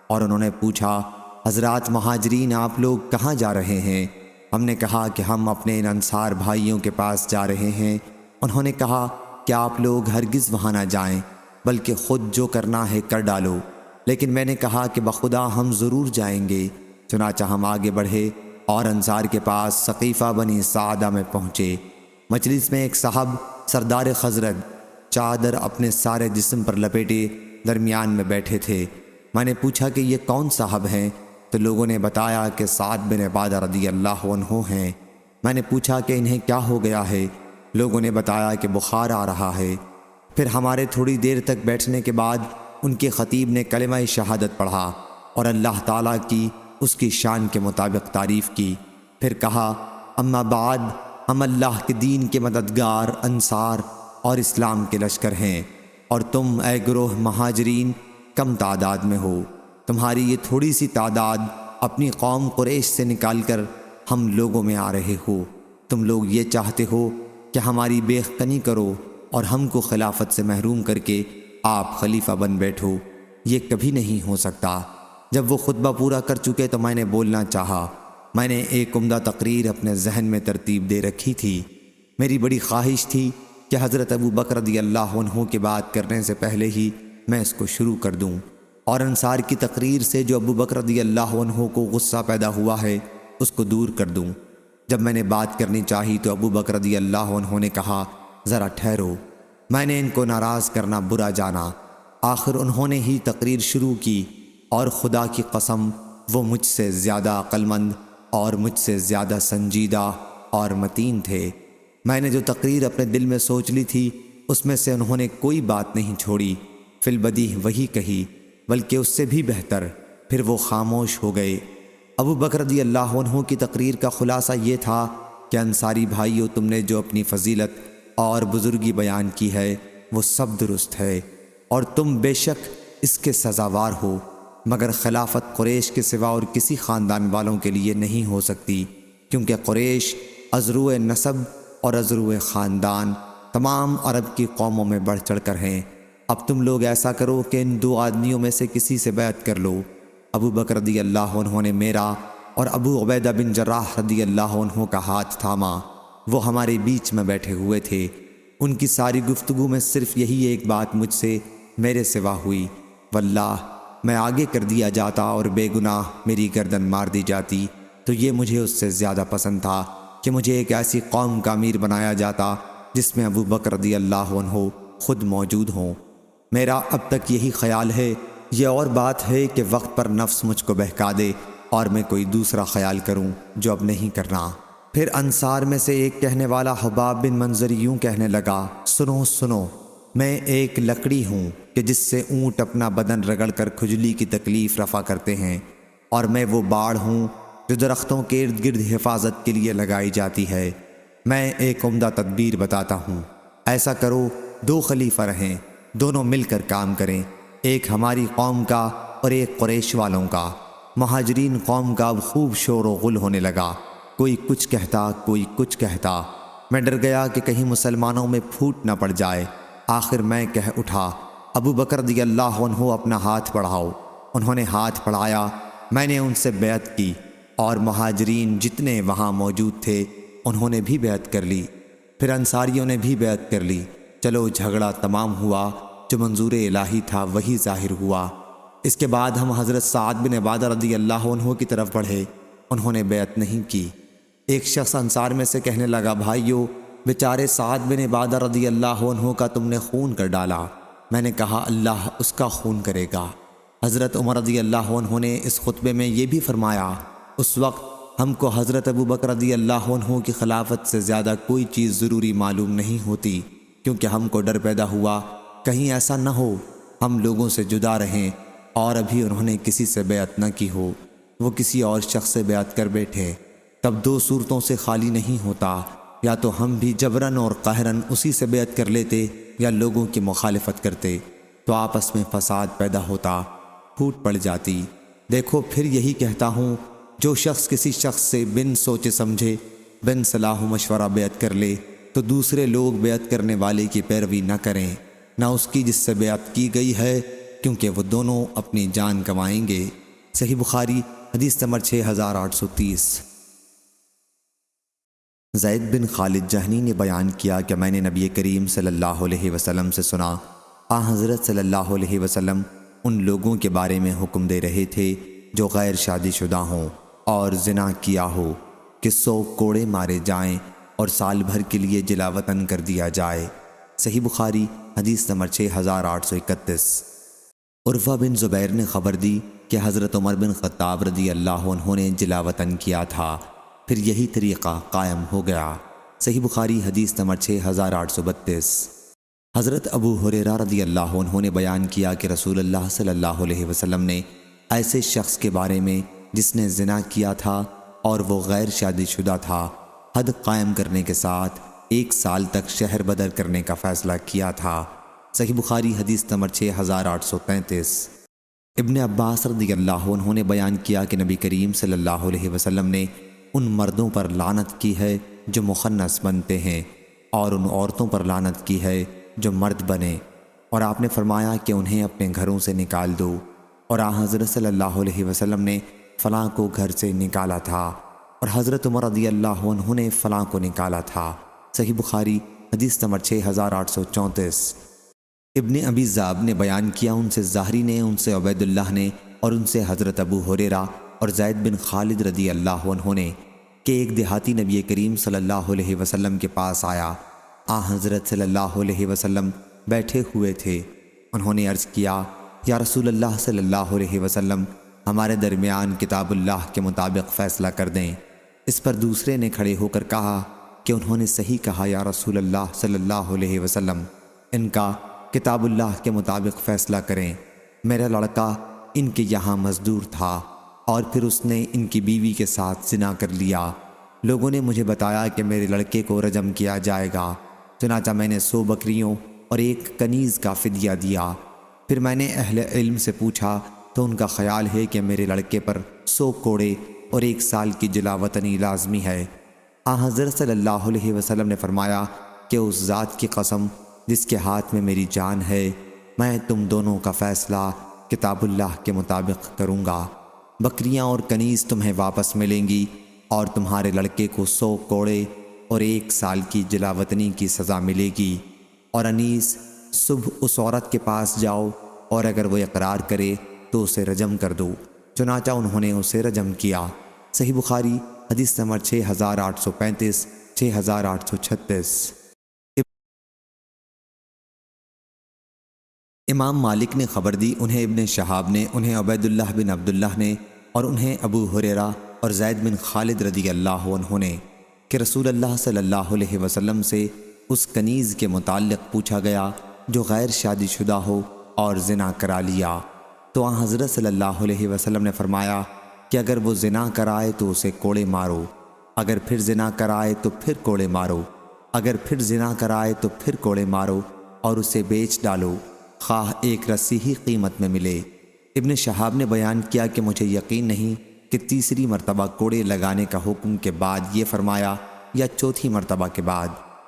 اور انہوں نے پوچھا، حضرات مہاجرین، آپ لوگ کہاں جا رہے ہیں؟ ہم نے کہا کہ ہم اپنے ان انصار بھائیوں کے پاس جا رہے ہیں۔ انہوں نے کہا کہ آپ لوگ ہرگز وہاں نہ جائیں، بلکہ خود جو کرنا ہے کر ڈالو۔ لیکن میں نے کہا کہ بخدا ہم ضرور جائیں گے۔ چنانچہ ہم آگے بڑھے اور انصار کے پاس ثقیفہ بنی سعدہ میں پہنچے۔ مجلس میں ایک صاحب سردار خزرج چادر اپنے سارے جسم پر لپیٹے درمیان میں بیٹھے تھے۔ میں نے پوچھا کہ یہ کون صاحب ہیں؟ تو لوگوں نے بتایا کہ سعد بن عبادہ رضی اللہ عنہ ہیں۔ میں نے پوچھا کہ انہیں کیا ہو گیا ہے؟ لوگوں نے بتایا کہ بخار آ رہا ہے۔ پھر ہمارے تھوڑی دیر تک بیٹھنے کے بعد ان کے خطیب نے کلمہ شہادت پڑھا اور اللہ تعالیٰ کی اس کی شان کے مطابق تعریف کی۔ پھر کہا، اما بعد، ہم اللہ کے دین کے مددگار انصار اور اسلام کے لشکر ہیں، اور تم اے گروہ مہاجرین کم تعداد میں ہو۔ تمہاری یہ تھوڑی سی تعداد اپنی قوم قریش سے نکال کر ہم لوگوں میں آ رہے ہو۔ تم لوگ یہ چاہتے ہو کہ ہماری بیخکنی کرو اور ہم کو خلافت سے محروم کر کے آپ خلیفہ بن بیٹھو۔ یہ کبھی نہیں ہو سکتا۔ جب وہ خطبہ پورا کر چکے تو میں نے بولنا چاہا۔ میں نے ایک عمدہ تقریر اپنے ذہن میں ترتیب دے رکھی تھی۔ میری بڑی خواہش تھی کہ حضرت ابو بکر رضی اللہ عنہ کی بات کرنے سے پہلے ہی میں اس کو شروع کر دوں، اور انصار کی تقریر سے جو ابو بکر رضی اللہ عنہ کو غصہ پیدا ہوا ہے اس کو دور کر دوں۔ جب میں نے بات کرنی چاہی تو ابو بکر رضی اللہ عنہ نے کہا، ذرا ٹھہرو۔ میں نے ان کو ناراض کرنا برا جانا۔ آخر انہوں نے ہی تقریر شروع کی، اور خدا کی قسم وہ مجھ سے زیادہ عقل مند اور مجھ سے زیادہ سنجیدہ اور متین تھے۔ میں نے جو تقریر اپنے دل میں سوچ لی تھی اس میں سے انہوں نے کوئی بات نہیں چھوڑی، فی البدیہہ وہی کہی، بلکہ اس سے بھی بہتر۔ پھر وہ خاموش ہو گئے۔ ابو بکر رضی اللہ عنہ کی تقریر کا خلاصہ یہ تھا کہ انصاری بھائیو، تم نے جو اپنی فضیلت اور بزرگی بیان کی ہے وہ سب درست ہے، اور تم بے شک اس کے سزاوار ہو، مگر خلافت قریش کے سوا اور کسی خاندان والوں کے لیے نہیں ہو سکتی، کیونکہ قریش ازرو نسب اور ازرو خاندان تمام عرب کی قوموں میں بڑھ چڑھ کر ہیں۔ اب تم لوگ ایسا کرو کہ ان دو آدمیوں میں سے کسی سے بیعت کر لو۔ ابو بکر رضی اللہ عنہ نے میرا اور ابو عبیدہ بن جراح رضی اللہ عنہ کا ہاتھ تھاما۔ وہ ہمارے بیچ میں بیٹھے ہوئے تھے۔ ان کی ساری گفتگو میں صرف یہی ایک بات مجھ سے میرے سوا ہوئی، واللہ میں آگے کر دیا جاتا اور بے گناہ میری گردن مار دی جاتی تو یہ مجھے اس سے زیادہ پسند تھا کہ مجھے ایک ایسی قوم کا امیر بنایا جاتا جس میں ابو بکر رضی اللہ عنہ خود موجود ہوں۔ میرا اب تک یہی خیال ہے۔ یہ اور بات ہے کہ وقت پر نفس مجھ کو بہکا دے اور میں کوئی دوسرا خیال کروں جو اب نہیں کرنا۔ پھر انصار میں سے ایک کہنے والا حباب بن منظر یوں کہنے لگا، سنو سنو، میں ایک لکڑی ہوں کہ جس سے اونٹ اپنا بدن رگڑ کر کھجلی کی تکلیف رفع کرتے ہیں، اور میں وہ باڑ ہوں جو درختوں کے ارد گرد حفاظت کے لیے لگائی جاتی ہے۔ میں ایک عمدہ تدبیر بتاتا ہوں۔ ایسا کرو، دو خلیفہ رہیں، دونوں مل کر کام کریں، ایک ہماری قوم کا اور ایک قریش والوں کا۔ مہاجرین قوم کا اب خوب شور و غل ہونے لگا۔ کوئی کچھ کہتا، کوئی کچھ کہتا۔ میں ڈر گیا کہ کہیں مسلمانوں میں پھوٹ نہ پڑ جائے۔ آخر میں کہہ اٹھا، ابو بکر رضی اللہ عنہ اپنا ہاتھ بڑھاؤ۔ انہوں نے ہاتھ بڑھایا، میں نے ان سے بیعت کی، اور مہاجرین جتنے وہاں موجود تھے انہوں نے بھی بیعت کر لی۔ پھر انصاریوں نے بھی بیعت کر لی۔ چلو جھگڑا تمام ہوا، جو منظور الہی تھا وہی ظاہر ہوا۔ اس کے بعد ہم حضرت سعد بن عبادہ رضی اللہ عنہ کی طرف بڑھے۔ انہوں نے بیعت نہیں کی۔ ایک شخص انصار میں سے کہنے لگا، بھائیو، بیچارے سعد بن عبادہ رضی اللہ عنہ کا تم نے خون کر ڈالا۔ میں نے کہا، اللہ اس کا خون کرے گا۔ حضرت عمر رضی اللہ عنہ نے اس خطبے میں یہ بھی فرمایا، اس وقت ہم کو حضرت ابو بکر رضی اللہ عنہ کی خلافت سے زیادہ کوئی چیز ضروری معلوم نہیں ہوتی، کیونکہ ہم کو ڈر پیدا ہوا کہیں ایسا نہ ہو ہم لوگوں سے جدا رہیں اور ابھی انہوں نے کسی سے بیعت نہ کی ہو، وہ کسی اور شخص سے بیعت کر بیٹھے۔ تب دو صورتوں سے خالی نہیں ہوتا، یا تو ہم بھی جبراً اور قہراً اسی سے بیعت کر لیتے یا لوگوں کی مخالفت کرتے، تو آپس میں فساد پیدا ہوتا، پھوٹ پڑ جاتی۔ دیکھو پھر یہی کہتا ہوں، جو شخص کسی شخص سے بن سوچے سمجھے، بن صلاح و مشورہ بیعت کر لے، تو دوسرے لوگ بیعت کرنے والے کی پیروی نہ کریں، نہ اس کی جس سے بیعت کی گئی ہے، کیونکہ وہ دونوں اپنی جان گنوائیں گے۔ صحیح بخاری حدیث نمبر 6830۔ زید بن خالد جہنی نے بیان کیا کہ میں نے نبی کریم صلی اللہ علیہ وسلم سے سنا، حضرت صلی اللہ علیہ وسلم ان لوگوں کے بارے میں حکم دے رہے تھے جو غیر شادی شدہ ہوں اور زنا کیا ہو کہ 100 کوڑے مارے جائیں اور سال بھر کے لیے جلا وطن کر دیا جائے۔ صحیح بخاری حدیث نمبر 6831۔ عروہ بن زبیر نے خبر دی کہ حضرت عمر بن خطاب رضی اللہ عنہ نے جلا وطن کیا تھا، پھر یہی طریقہ قائم ہو گیا۔ صحیح بخاری حدیث نمبر 6832۔ حضرت ابو ہریرہ رضی اللہ عنہ نے بیان کیا کہ رسول اللہ صلی اللہ علیہ وسلم نے ایسے شخص کے بارے میں جس نے زنا کیا تھا اور وہ غیر شادی شدہ تھا، حد قائم کرنے کے ساتھ 1 سال تک شہر بدر کرنے کا فیصلہ کیا تھا۔ صحیح بخاری حدیث نمبر 6833۔ ابن عباس رضی اللہ عنہ نے بیان کیا کہ نبی کریم صلی اللہ علیہ وسلم نے ان مردوں پر لعنت کی ہے جو مخنث بنتے ہیں، اور ان عورتوں پر لعنت کی ہے جو مرد بنے، اور آپ نے فرمایا کہ انہیں اپنے گھروں سے نکال دو، اور حضرت صلی اللہ علیہ وسلم نے فلاں کو گھر سے نکالا تھا، اور حضرت عمر رضی اللہ عنہ نے فلاں کو نکالا تھا۔ صحیح بخاری حدیث نمبر 6834۔ ابن ابی ذئب نے بیان کیا، ان سے زہری نے، ان سے عبید اللہ نے، اور ان سے حضرت ابو ہریرہ اور زید بن خالد رضی اللہ عنہ نے کہ ایک دیہاتی نبی کریم صلی اللہ علیہ وسلم کے پاس آیا۔ حضرت صلی اللہ علیہ وسلم بیٹھے ہوئے تھے۔ انہوں نے عرض کیا، یا رسول اللہ صلی اللہ علیہ وسلم، ہمارے درمیان کتاب اللہ کے مطابق فیصلہ کر دیں۔ اس پر دوسرے نے کھڑے ہو کر کہا کہ انہوں نے صحیح کہا یا رسول اللہ صلی اللہ علیہ وسلم، ان کا کتاب اللہ کے مطابق فیصلہ کریں۔ میرا لڑکا ان کے یہاں مزدور تھا اور پھر اس نے ان کی بیوی کے ساتھ زنا کر لیا۔ لوگوں نے مجھے بتایا کہ میرے لڑکے کو رجم کیا جائے گا، چنانچہ میں نے 100 بکریوں اور 1 کنیز کا فدیہ دیا۔ پھر میں نے اہل علم سے پوچھا تو ان کا خیال ہے کہ میرے لڑکے پر 100 کوڑے اور 1 سال کی جلا وطنی لازمی ہے۔ حضرت صلی اللہ علیہ وسلم نے فرمایا کہ اس ذات کی قسم جس کے ہاتھ میں میری جان ہے، میں تم دونوں کا فیصلہ کتاب اللہ کے مطابق کروں گا۔ بکریاں اور کنیز تمہیں واپس ملیں گی اور تمہارے لڑکے کو 100 کوڑے اور 1 سال کی جلا وطنی کی سزا ملے گی۔ اور انیس، صبح اس عورت کے پاس جاؤ اور اگر وہ اقرار کرے تو اسے رجم کر دو۔ چنانچہ انہوں نے اسے رجم کیا۔ صحیح بخاری حدیث نمبر 6835، 6836۔ امام مالک نے خبر دی، انہیں ابن شہاب نے، انہیں عبید اللہ بن عبداللہ نے، اور انہیں ابو ہریرہ اور زید بن خالد رضی اللہ عنہ نے کہ رسول اللہ صلی اللہ علیہ وسلم سے اس کنیز کے متعلق پوچھا گیا جو غیر شادی شدہ ہو اور زنا کرا لیا، تو حضرت صلی اللہ علیہ وسلم نے فرمایا کہ اگر وہ زنا کرائے تو اسے کوڑے مارو، اگر پھر زنا کرائے تو پھر کوڑے مارو، اگر پھر زنا کرائے تو پھر کوڑے مارو، اور اسے بیچ ڈالو، خواہ 1 رسی ہی قیمت میں ملے۔ ابن شہاب نے بیان کیا کہ مجھے یقین نہیں کہ تیسری مرتبہ کوڑے لگانے کا حکم کے بعد یہ فرمایا یا چوتھی مرتبہ کے بعد؟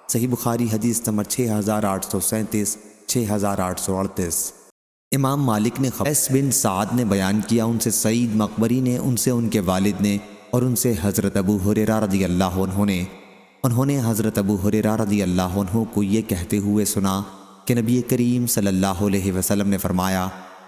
صحیح بخاری حدیث نمبر 6837 6838۔ امام مالک نے قیس بن سعد نے بیان کیا، ان سے سعید مقبری نے، ان سے ان کے والد نے، اور ان سے حضرت ابو ہریرہ رضی اللہ عنہ نے، انہوں نے حضرت ابو ہریرہ رضی اللہ عنہ کو یہ کہتے ہوئے سنا کہ نبی کریم صلی اللہ علیہ وسلم نے فرمایا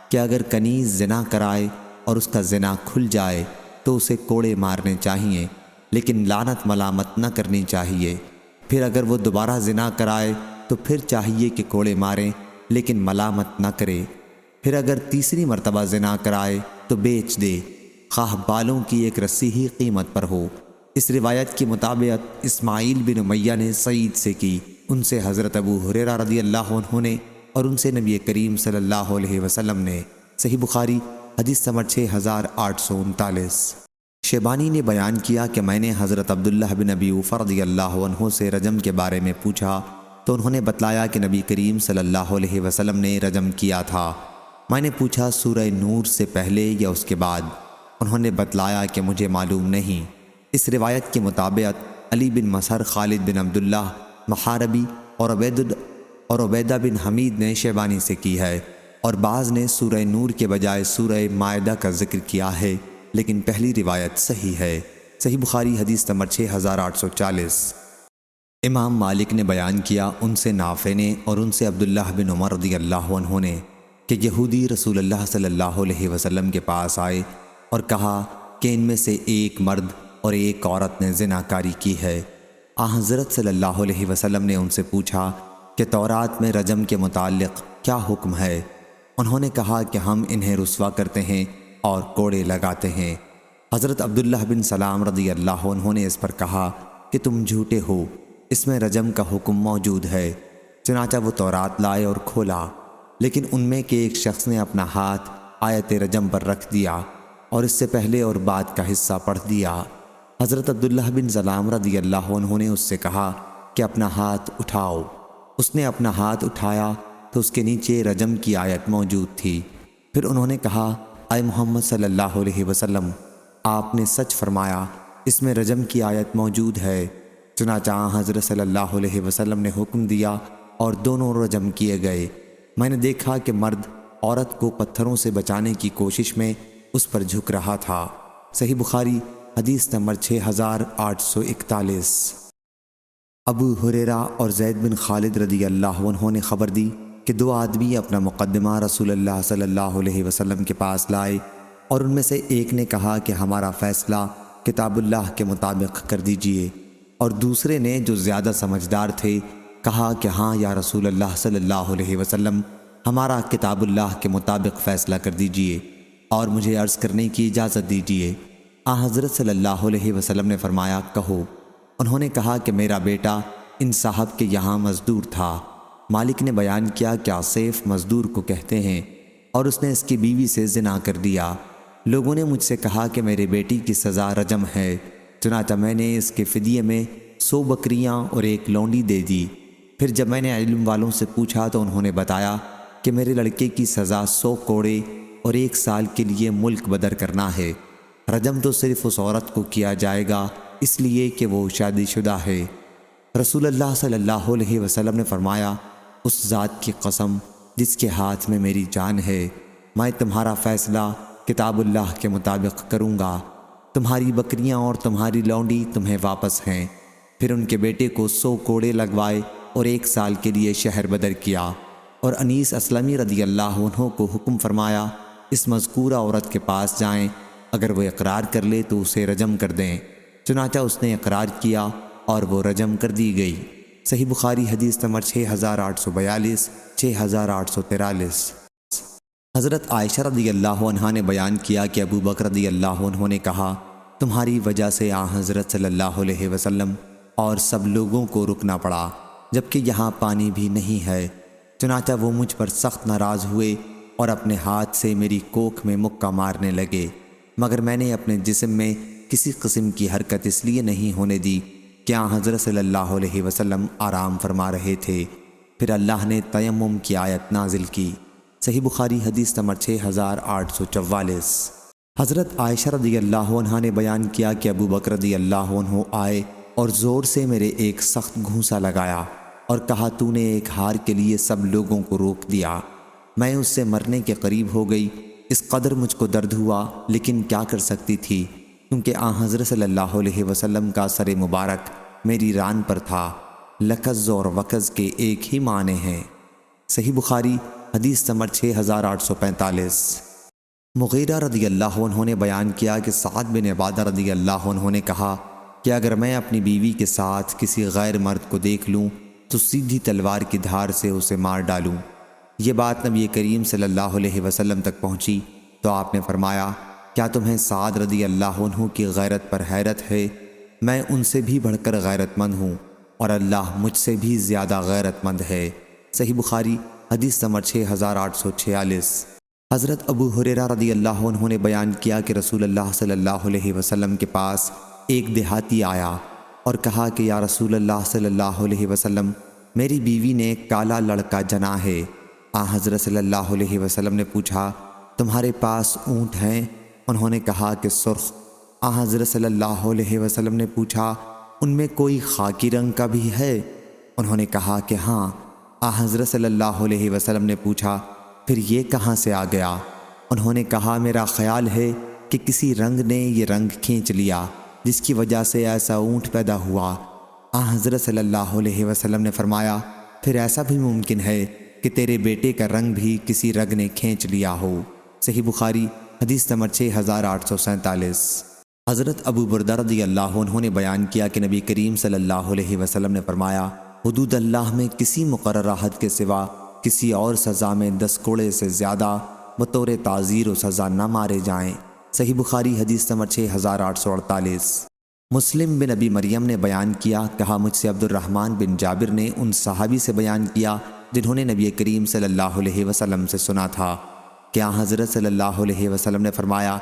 کہ اگر کنیز زنا کرائے اور اس کا زنا کھل جائے تو اسے کوڑے مارنے چاہیے، لیکن لعنت ملامت نہ کرنی چاہیے۔ پھر اگر وہ دوبارہ زنا کرائے تو پھر چاہیے کہ کوڑے ماریں، لیکن ملامت نہ کرے۔ پھر اگر تیسری مرتبہ زنا کرائے تو بیچ دے، خواہ بالوں کی ایک رسی ہی قیمت پر ہو۔ اس روایت کی مطابقت اسماعیل بن امیہ نے سعید سے کی، ان سے حضرت ابو ہریرہ رضی اللہ عنہ نے، اور ان سے نبی کریم صلی اللہ علیہ وسلم نے۔ صحیح بخاری حدیث نمبر 6839۔ شیبانی نے بیان کیا کہ میں نے حضرت عبداللہ بن ابی اوفا رضی اللہ عنہ سے رجم کے بارے میں پوچھا تو انہوں نے بتلایا کہ نبی کریم صلی اللہ علیہ وسلم نے رجم کیا تھا۔ میں نے پوچھا سورہ نور سے پہلے یا اس کے بعد؟ انہوں نے بتلایا کہ مجھے معلوم نہیں۔ اس روایت کے مطابق علی بن مسہر، خالد بن عبداللہ محاربی اور عبیدہ بن حمید نے شیبانی سے کی ہے، اور بعض نے سورہ نور کے بجائے سورہ مائدہ کا ذکر کیا ہے، لیکن پہلی روایت صحیح ہے۔ صحیح بخاری حدیث نمبر 6840۔ امام مالک نے بیان کیا، ان سے نافع نے اور ان سے عبداللہ بن عمر رضی اللہ عنہ نے، کہ یہودی رسول اللہ صلی اللہ علیہ وسلم کے پاس آئے اور کہا کہ ان میں سے ایک مرد اور ایک عورت نے زنا کاری کی ہے۔ حضرت صلی اللہ علیہ وسلم نے ان سے پوچھا کہ تورات میں رجم کے متعلق کیا حکم ہے؟ انہوں نے کہا کہ ہم انہیں رسوا کرتے ہیں اور کوڑے لگاتے ہیں۔ حضرت عبداللہ بن سلام رضی اللہ عنہ نے اس پر کہا کہ تم جھوٹے ہو، اس میں رجم کا حکم موجود ہے۔ چنانچہ وہ تورات لائے اور کھولا، لیکن ان میں کے ایک شخص نے اپنا ہاتھ آیت رجم پر رکھ دیا اور اس سے پہلے اور بعد کا حصہ پڑھ دیا۔ حضرت عبداللہ بن سلام رضی اللہ عنہ نے اس سے کہا کہ اپنا ہاتھ اٹھاؤ۔ اس نے اپنا ہاتھ اٹھایا تو اس کے نیچے رجم کی آیت موجود تھی۔ پھر انہوں نے کہا، اے محمد صلی اللہ علیہ وسلم، آپ نے سچ فرمایا، اس میں رجم کی آیت موجود ہے۔ چنانچہ حضرت صلی اللہ علیہ وسلم نے حکم دیا اور دونوں رجم کیے گئے۔ میں نے دیکھا کہ مرد عورت کو پتھروں سے بچانے کی کوشش میں اس پر جھک رہا تھا۔ صحیح بخاری حدیث نمبر 6841۔ ابو ہریرہ اور زید بن خالد رضی اللہ عنہ نے خبر دی کہ دو آدمی اپنا مقدمہ رسول اللہ صلی اللہ علیہ وسلم کے پاس لائے، اور ان میں سے ایک نے کہا کہ ہمارا فیصلہ کتاب اللہ کے مطابق کر دیجئے، اور دوسرے نے جو زیادہ سمجھدار تھے کہا کہ ہاں یا رسول اللہ صلی اللہ علیہ وسلم، ہمارا کتاب اللہ کے مطابق فیصلہ کر دیجئے اور مجھے عرض کرنے کی اجازت دیجئے۔ حضرت صلی اللہ علیہ وسلم نے فرمایا، کہو۔ انہوں نے کہا کہ میرا بیٹا ان صاحب کے یہاں مزدور تھا۔ مالک نے بیان کیا کہ عصیف مزدور کو کہتے ہیں، اور اس نے اس کی بیوی سے زنا کر دیا۔ لوگوں نے مجھ سے کہا کہ میرے بیٹی کی سزا رجم ہے، چنانچہ میں نے اس کے فدیے میں 100 بکریاں اور ایک لونڈی دے دی۔ پھر جب میں نے علم والوں سے پوچھا تو انہوں نے بتایا کہ میرے لڑکے کی سزا 100 کوڑے اور 1 سال کے لیے ملک بدر کرنا ہے۔ رجم تو صرف اس عورت کو کیا جائے گا اس لیے کہ وہ شادی شدہ ہے۔ رسول اللہ صلی اللہ علیہ وسلم نے فرمایا، اس ذات کی قسم جس کے ہاتھ میں میری جان ہے، میں تمہارا فیصلہ کتاب اللہ کے مطابق کروں گا۔ تمہاری بکریاں اور تمہاری لونڈی تمہیں واپس ہیں۔ پھر ان کے بیٹے کو 100 کوڑے لگوائے اور 1 سال کے لیے شہر بدر کیا، اور انیس اسلمی رضی اللہ عنہ کو حکم فرمایا، اس مذکورہ عورت کے پاس جائیں، اگر وہ اقرار کر لے تو اسے رجم کر دیں۔ چنانچہ اس نے اقرار کیا اور وہ رجم کر دی گئی۔ صحیح بخاری حدیث نمبر 6842 6843۔ حضرت عائشہ رضی اللہ عنہا نے بیان کیا کہ ابو بکر رضی اللہ عنہ نے کہا، تمہاری وجہ سے حضرت صلی اللہ علیہ وسلم اور سب لوگوں کو رکنا پڑا، جبکہ یہاں پانی بھی نہیں ہے۔ چنانچہ وہ مجھ پر سخت ناراض ہوئے اور اپنے ہاتھ سے میری کوکھ میں مکہ مارنے لگے، مگر میں نے اپنے جسم میں کسی قسم کی حرکت اس لیے نہیں ہونے دی کہ حضرت صلی اللہ علیہ وسلم آرام فرما رہے تھے۔ پھر اللہ نے تیمم کی آیت نازل کی۔ صحیح بخاری حدیث نمبر 6844۔ حضرت عائشہ رضی اللہ عنہا نے بیان کیا کہ ابو بکر رضی اللہ عنہ آئے اور زور سے میرے ایک سخت گھونسا لگایا اور کہا تو نے ایک ہار کے لیے سب لوگوں کو روک دیا۔ میں اس سے مرنے کے قریب ہو گئی، اس قدر مجھ کو درد ہوا، لیکن کیا کر سکتی تھی کیونکہ حضرت صلی اللہ علیہ وسلم کا سر مبارک میری ران پر تھا۔ لکظ اور وکظ کے ایک ہی معنی ہیں۔ صحیح بخاری حدیث نمبر 6845۔ مغیرہ رضی اللہ عنہ نے بیان کیا کہ سعد بن عبادہ رضی اللہ عنہ نے کہا کہ اگر میں اپنی بیوی کے ساتھ کسی غیر مرد کو دیکھ لوں تو سیدھی تلوار کی دھار سے اسے مار ڈالوں۔ یہ بات نبی کریم صلی اللہ علیہ وسلم تک پہنچی تو آپ نے فرمایا کیا تمہیں سعد رضی اللہ عنہ کی غیرت پر حیرت ہے؟ میں ان سے بھی بڑھ کر غیرت مند ہوں اور اللہ مجھ سے بھی زیادہ غیرت مند ہے۔ صحیح بخاری حدیث نمبر 6846۔ حضرت ابو ہریرہ رضی اللہ عنہ نے بیان کیا کہ رسول اللہ صلی اللہ علیہ وسلم کے پاس ایک دیہاتی آیا اور کہا کہ یا رسول اللہ صلی اللہ علیہ وسلم، میری بیوی نے کالا لڑکا جنا ہے۔ حضرت صلی اللہ علیہ وسلم نے پوچھا تمہارے پاس اونٹ ہیں؟ انہوں نے کہا کہ سرخ۔ حضرت صلی اللہ علیہ وسلم نے پوچھا ان میں کوئی خاکی رنگ کا بھی ہے؟ انہوں نے کہا کہ ہاں۔ حضرت صلی اللہ علیہ وسلم نے پوچھا پھر یہ کہاں سے آ گیا؟ انہوں نے کہا میرا خیال ہے کہ کسی رنگ نے یہ رنگ کھینچ لیا جس کی وجہ سے ایسا اونٹ پیدا ہوا۔ حضرت صلی اللہ علیہ وسلم نے فرمایا پھر ایسا بھی ممکن ہے کہ تیرے بیٹے کا رنگ بھی کسی رنگ نے کھینچ لیا ہو۔ صحیح بخاری حدیث نمبر 6847۔ حضرت ابو بردہ رضی اللہ عنہ نے بیان کیا کہ نبی کریم صلی اللہ علیہ وسلم نے فرمایا حدود اللہ میں کسی مقررہ حد کے سوا کسی اور سزا میں 10 کوڑے سے زیادہ بطور تعزیر و سزا نہ مارے جائیں۔ صحیح بخاری حدیث نمبر 6848۔ مسلم بن ابی مریم نے بیان کیا کہا مجھ سے عبد الرحمن بن جابر نے ان صحابی سے بیان کیا جنہوں نے نبی کریم صلی اللہ علیہ وسلم سے سنا تھا کہ حضرت صلی اللہ علیہ وسلم نے فرمایا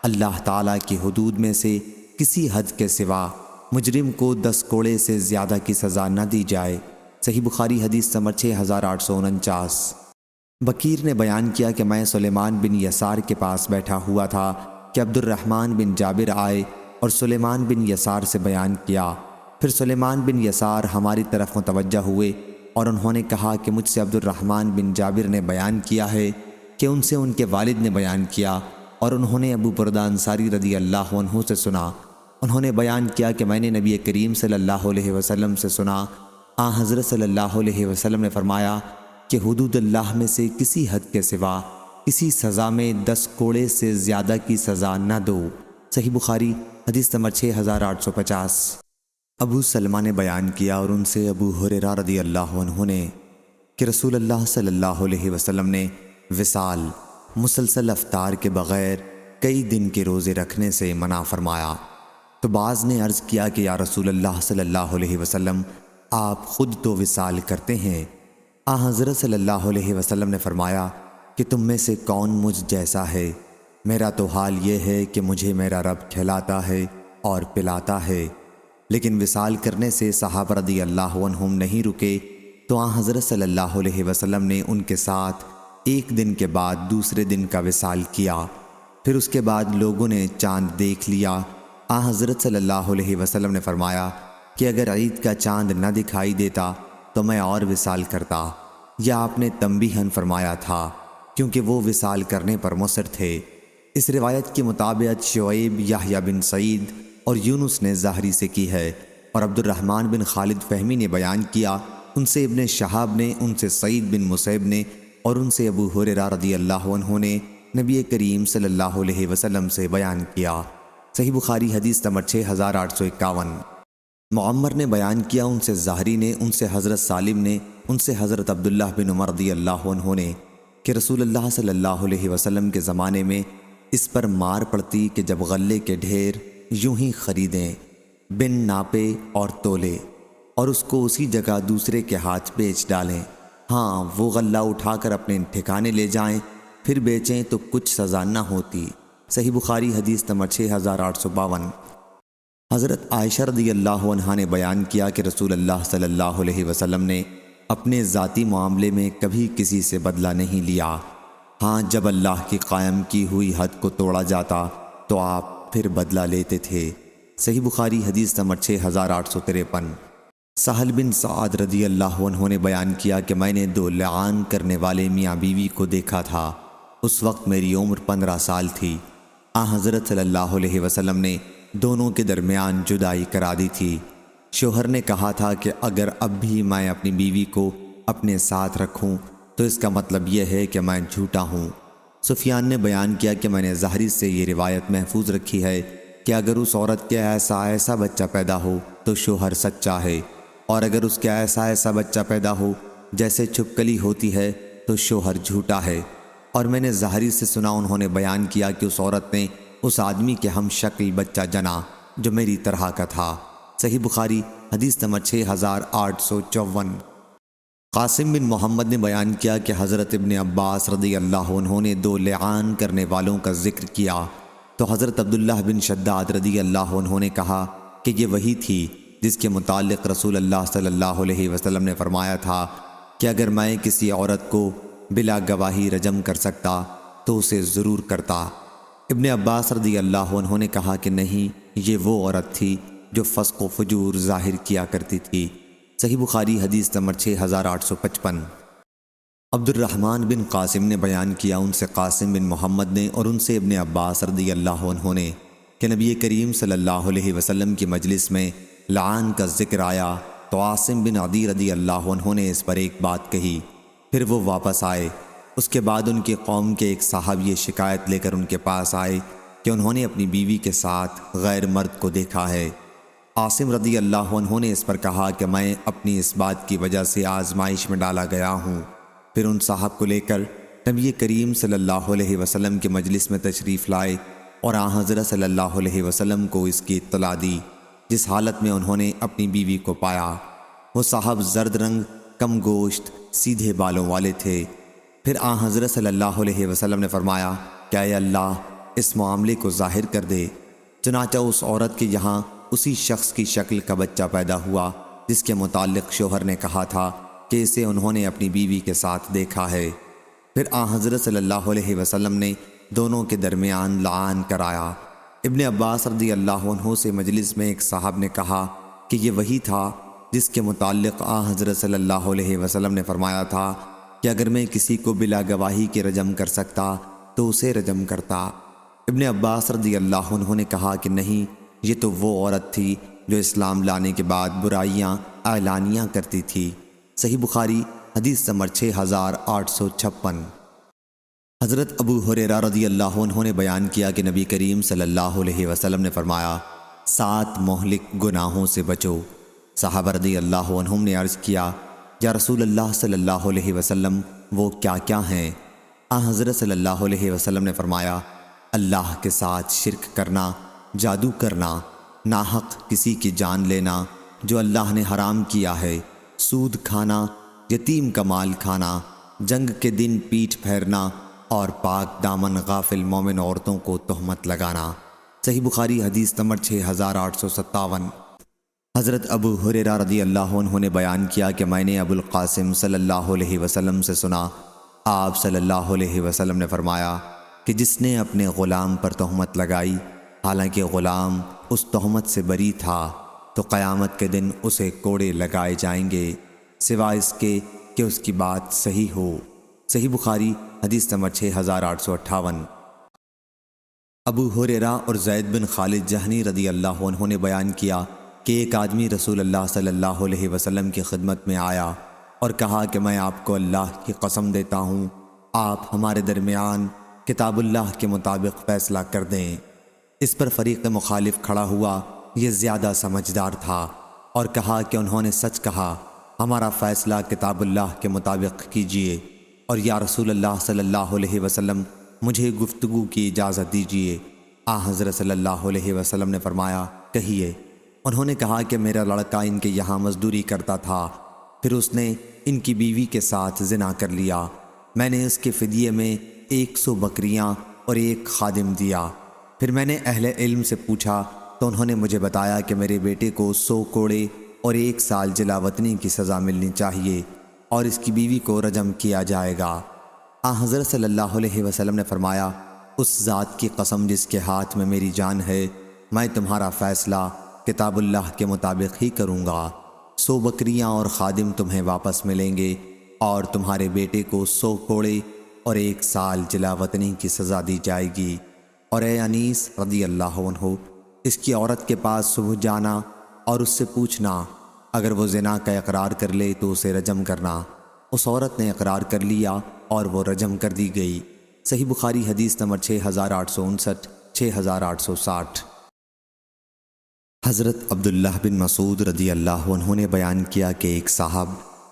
اللہ تعالیٰ کی حدود میں سے کسی حد کے سوا مجرم کو 10 کوڑے سے زیادہ کی سزا نہ دی جائے۔ صحیح بخاری حدیث نمبر 6849۔ بکیر نے بیان کیا کہ میں سلیمان بن یسار کے پاس بیٹھا ہوا تھا کہ عبد الرحمن بن جابر آئے اور سلیمان بن یسار سے بیان کیا۔ پھر سلیمان بن یسار ہماری طرف متوجہ ہوئے اور انہوں نے کہا کہ مجھ سے عبد الرحمن بن جابر نے بیان کیا ہے کہ ان سے ان کے والد نے بیان کیا اور انہوں نے ابو بردہ انصاری رضی اللہ عنہ سے سنا۔ انہوں نے بیان کیا کہ میں نے نبی کریم صلی اللہ علیہ وسلم سے سنا حضرت صلی اللہ علیہ وسلم نے فرمایا کہ حدود اللہ میں سے کسی حد کے سوا کسی سزا میں 10 کوڑے سے زیادہ کی سزا نہ دو۔ صحیح بخاری حدیث نمبر 6850۔ ابو سلمہ نے بیان کیا اور ان سے ابو ہریرہ رضی اللہ عنہ نے کہ رسول اللہ صلی اللہ علیہ وسلم نے وصال مسلسل افطار کے بغیر کئی دن کے روزے رکھنے سے منع فرمایا۔ تو بعض نے عرض کیا کہ یا رسول اللہ صلی اللہ علیہ وسلم آپ خود تو وصال کرتے ہیں۔ حضرت صلی اللہ علیہ وسلم نے فرمایا کہ تم میں سے کون مجھ جیسا ہے؟ میرا تو حال یہ ہے کہ مجھے میرا رب کھلاتا ہے اور پلاتا ہے۔ لیکن وصال کرنے سے صحابہ رضی اللہ عنہم نہیں رکے تو حضرت صلی اللہ علیہ وسلم نے ان کے ساتھ ایک دن کے بعد دوسرے دن کا وصال کیا۔ پھر اس کے بعد لوگوں نے چاند دیکھ لیا۔ حضرت صلی اللہ علیہ وسلم نے فرمایا کہ اگر عید کا چاند نہ دکھائی دیتا تو میں اور وصال کرتا، یا آپ نے تنبیہاً فرمایا تھا کیونکہ وہ وصال کرنے پر مصر تھے۔ اس روایت کی مطابقت شعیب، یحییٰ بن سعید اور یونس نے ظاہری سے کی ہے، اور عبد الرحمن بن خالد فہمی نے بیان کیا، ان سے ابن شہاب نے، ان سے سعید بن مسیب نے اور ان سے ابو ہریرہ رضی اللہ عنہ نے نبی کریم صلی اللہ علیہ وسلم سے بیان کیا۔ صحیح بخاری حدیث نمبر 6851۔ معمر نے بیان کیا، ان سے ظاہری نے، ان سے حضرت سالم نے، ان سے حضرت عبداللہ بن عمر رضی اللہ عنہ نے کہ رسول اللہ صلی اللہ علیہ وسلم کے زمانے میں اس پر مار پڑتی کہ جب غلے کے ڈھیر یوں ہی خریدیں بن ناپے اور تولے اور اس کو اسی جگہ دوسرے کے ہاتھ بیچ ڈالیں، ہاں وہ غلہ اٹھا کر اپنے ٹھکانے لے جائیں پھر بیچیں تو کچھ سزا نہ ہوتی۔ صحیح بخاری حدیث نمبر 6852۔ حضرت عائشہ رضی اللہ عنہا نے بیان کیا کہ رسول اللہ صلی اللہ علیہ وسلم نے اپنے ذاتی معاملے میں کبھی کسی سے بدلہ نہیں لیا، ہاں جب اللہ کی قائم کی ہوئی حد کو توڑا جاتا تو آپ پھر بدلہ لیتے تھے۔ صحیح بخاری حدیث نمبر 6853۔ سہل بن سعد رضی اللہ عنہ نے بیان کیا کہ میں نے 2 لعان کرنے والے میاں بیوی کو دیکھا تھا۔ اس وقت میری عمر 15 سال تھی۔ حضرت صلی اللہ علیہ وسلم نے دونوں کے درمیان جدائی کرا دی تھی۔ شوہر نے کہا تھا کہ اگر اب بھی میں اپنی بیوی کو اپنے ساتھ رکھوں تو اس کا مطلب یہ ہے کہ میں جھوٹا ہوں۔ سفیان نے بیان کیا کہ میں نے زہری سے یہ روایت محفوظ رکھی ہے کہ اگر اس عورت کے ایسا بچہ پیدا ہو تو شوہر سچا ہے، اور اگر اس کے ایسا بچہ پیدا ہو جیسے چھپکلی ہوتی ہے تو شوہر جھوٹا ہے۔ اور میں نے زہری سے سنا، انہوں نے بیان کیا کہ اس عورت نے اس آدمی کے ہم شکل بچہ جنا جو میری طرح کا تھا۔ صحیح بخاری حدیث نمبر 6854۔ قاسم بن محمد نے بیان کیا کہ حضرت ابن عباس رضی اللہ عنہ نے 2 لعان کرنے والوں کا ذکر کیا تو حضرت عبداللہ بن شداد رضی اللہ عنہ نے کہا کہ یہ وہی تھی جس کے متعلق رسول اللہ صلی اللہ علیہ وسلم نے فرمایا تھا کہ اگر میں کسی عورت کو بلا گواہی رجم کر سکتا تو اسے ضرور کرتا۔ ابن عباس رضی اللہ عنہ نے کہا کہ نہیں، یہ وہ عورت تھی جو فسق و فجور ظاہر کیا کرتی تھی۔ صحیح بخاری حدیث نمبر 6855۔ عبد الرحمن بن قاسم نے بیان کیا، ان سے قاسم بن محمد نے اور ان سے ابن عباس رضی اللہ عنہ نے کہ نبی کریم صلی اللہ علیہ وسلم کی مجلس میں لعان کا ذکر آیا تو عاصم بن عدی رضی اللہ عنہ نے اس پر ایک بات کہی، پھر وہ واپس آئے۔ اس کے بعد ان کی قوم کے ایک صاحب یہ شکایت لے کر ان کے پاس آئے کہ انہوں نے اپنی بیوی کے ساتھ غیر مرد کو دیکھا ہے۔ عاصم رضی اللہ عنہ نے اس پر کہا کہ میں اپنی اس بات کی وجہ سے آزمائش میں ڈالا گیا ہوں۔ پھر ان صاحب کو لے کر نبی کریم صلی اللہ علیہ وسلم کی مجلس میں تشریف لائے اور حضرت صلی اللہ علیہ وسلم کو اس کی اطلاع دی، جس حالت میں انہوں نے اپنی بیوی کو پایا۔ وہ صاحب زرد رنگ، کم گوشت، سیدھے بالوں والے تھے۔ پھر حضرت صلی اللہ علیہ وسلم نے فرمایا کہ اے اللہ، اس معاملے کو ظاہر کر دے۔ چنانچہ اس عورت کے یہاں اسی شخص کی شکل کا بچہ پیدا ہوا جس کے متعلق شوہر نے کہا تھا کہ اسے انہوں نے اپنی بیوی کے ساتھ دیکھا ہے۔ پھر حضرت صلی اللہ علیہ وسلم نے دونوں کے درمیان لعان کرایا۔ ابن عباس رضی اللہ عنہ سے مجلس میں ایک صاحب نے کہا کہ یہ وہی تھا جس کے متعلق حضرت صلی اللہ علیہ وسلم نے فرمایا تھا کہ اگر میں کسی کو بلا گواہی کے رجم کر سکتا تو اسے رجم کرتا۔ ابن عباس رضی اللہ عنہ نے کہا کہ نہیں، یہ تو وہ عورت تھی جو اسلام لانے کے بعد برائیاں اعلانیہ کرتی تھی۔ صحیح بخاری حدیث نمبر 6856۔ حضرت ابو ہریرہ رضی اللہ عنہ نے بیان کیا کہ نبی کریم صلی اللہ علیہ وسلم نے فرمایا 7 مہلک گناہوں سے بچو۔ صحابہ رضی اللہ عنہم نے عرض کیا یا رسول اللہ صلی اللہ علیہ وسلم وہ کیا کیا ہیں؟ حضرت صلی اللہ علیہ وسلم نے فرمایا اللہ کے ساتھ شرک کرنا، جادو کرنا، ناحق کسی کی جان لینا جو اللہ نے حرام کیا ہے، سود کھانا، یتیم کا مال کھانا، جنگ کے دن پیٹھ پھیرنا اور پاک دامن غافل مومن عورتوں کو تہمت لگانا۔ صحیح بخاری حدیث نمبر 6857۔ حضرت ابو ہریرہ رضی اللہ عنہ نے بیان کیا کہ میں نے ابو القاسم صلی اللہ علیہ وسلم سے سنا، آپ صلی اللہ علیہ وسلم نے فرمایا کہ جس نے اپنے غلام پر تہمت لگائی حالانکہ غلام اس تہمت سے بری تھا تو قیامت کے دن اسے کوڑے لگائے جائیں گے سوائے اس کے کہ اس کی بات صحیح ہو۔ صحیح بخاری حدیث نمبر 6858۔ ابو ہریرہ اور زید بن خالد جہنی رضی اللہ عنہ نے بیان کیا کہ ایک آدمی رسول اللہ صلی اللہ علیہ وسلم کی خدمت میں آیا اور کہا کہ میں آپ کو اللہ کی قسم دیتا ہوں، آپ ہمارے درمیان کتاب اللہ کے مطابق فیصلہ کر دیں۔ اس پر فریق مخالف کھڑا ہوا، یہ زیادہ سمجھدار تھا اور کہا کہ انہوں نے سچ کہا، ہمارا فیصلہ کتاب اللہ کے مطابق کیجیے، اور یا رسول اللہ صلی اللہ علیہ وسلم مجھے گفتگو کی اجازت دیجیے۔ حضرت صلی اللہ علیہ وسلم نے فرمایا کہیے۔ انہوں نے کہا کہ میرا لڑکا ان کے یہاں مزدوری کرتا تھا، پھر اس نے ان کی بیوی کے ساتھ زنا کر لیا، میں نے اس کے فدیے میں 100 بکریاں اور 1 خادم دیا۔ پھر میں نے اہل علم سے پوچھا تو انہوں نے مجھے بتایا کہ میرے بیٹے کو 100 کوڑے اور 1 سال جلا وطنی کی سزا ملنی چاہیے اور اس کی بیوی کو رجم کیا جائے گا۔ حضرت صلی اللہ علیہ وسلم نے فرمایا اس ذات کی قسم جس کے ہاتھ میں میری جان ہے، میں تمہارا فیصلہ کتاب اللہ کے مطابق ہی کروں گا۔ 100 بکریاں اور خادم تمہیں واپس ملیں گے، اور تمہارے بیٹے کو 100 کوڑے اور 1 سال جلا وطنی کی سزا دی جائے گی۔ اور اے انیس رضی اللہ عنہ، اس کی عورت کے پاس صبح جانا اور اس سے پوچھنا، اگر وہ زنا کا اقرار کر لے تو اسے رجم کرنا۔ اس عورت نے اقرار کر لیا اور وہ رجم کر دی گئی۔ صحیح بخاری حدیث نمبر 6859، 6860۔ حضرت عبداللہ بن مسعود رضی اللہ عنہ نے بیان کیا کہ ایک صاحب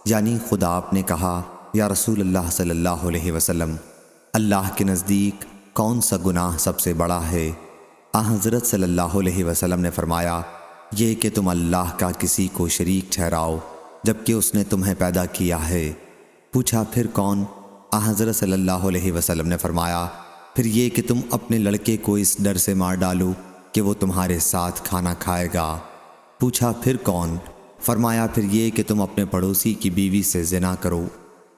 یعنی خدا آپ نے کہا، یا رسول اللہ صلی اللہ علیہ وسلم، اللہ کے نزدیک کون سا گناہ سب سے بڑا ہے؟ حضرت صلی اللہ علیہ وسلم نے فرمایا، یہ کہ تم اللہ کا کسی کو شریک ٹھہراؤ جبکہ اس نے تمہیں پیدا کیا ہے۔ پوچھا پھر کون؟ حضرت صلی اللہ علیہ وسلم نے فرمایا، پھر یہ کہ تم اپنے لڑکے کو اس ڈر سے مار ڈالو کہ وہ تمہارے ساتھ کھانا کھائے گا۔ پوچھا پھر کون؟ فرمایا پھر یہ کہ تم اپنے پڑوسی کی بیوی سے زنا کرو۔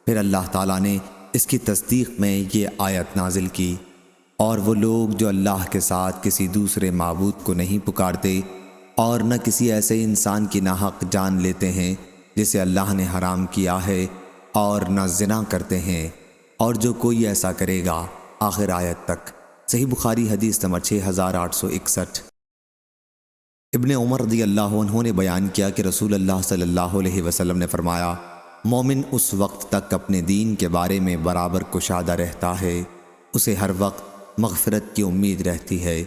پھر اللہ تعالیٰ نے اس کی تصدیق میں یہ آیت نازل کی، اور وہ لوگ جو اللہ کے ساتھ کسی دوسرے معبود کو نہیں پکارتے اور نہ کسی ایسے انسان کی ناحق جان لیتے ہیں جسے اللہ نے حرام کیا ہے، اور نہ زنا کرتے ہیں، اور جو کوئی ایسا کرے گا، آخر آیت تک۔ صحیح بخاری حدیث نمبر 6861۔ ابن عمر رضی اللہ عنہ نے بیان کیا کہ رسول اللہ صلی اللہ علیہ وسلم نے فرمایا، مومن اس وقت تک اپنے دین کے بارے میں برابر کشادہ رہتا ہے، اسے ہر وقت مغفرت کی امید رہتی ہے،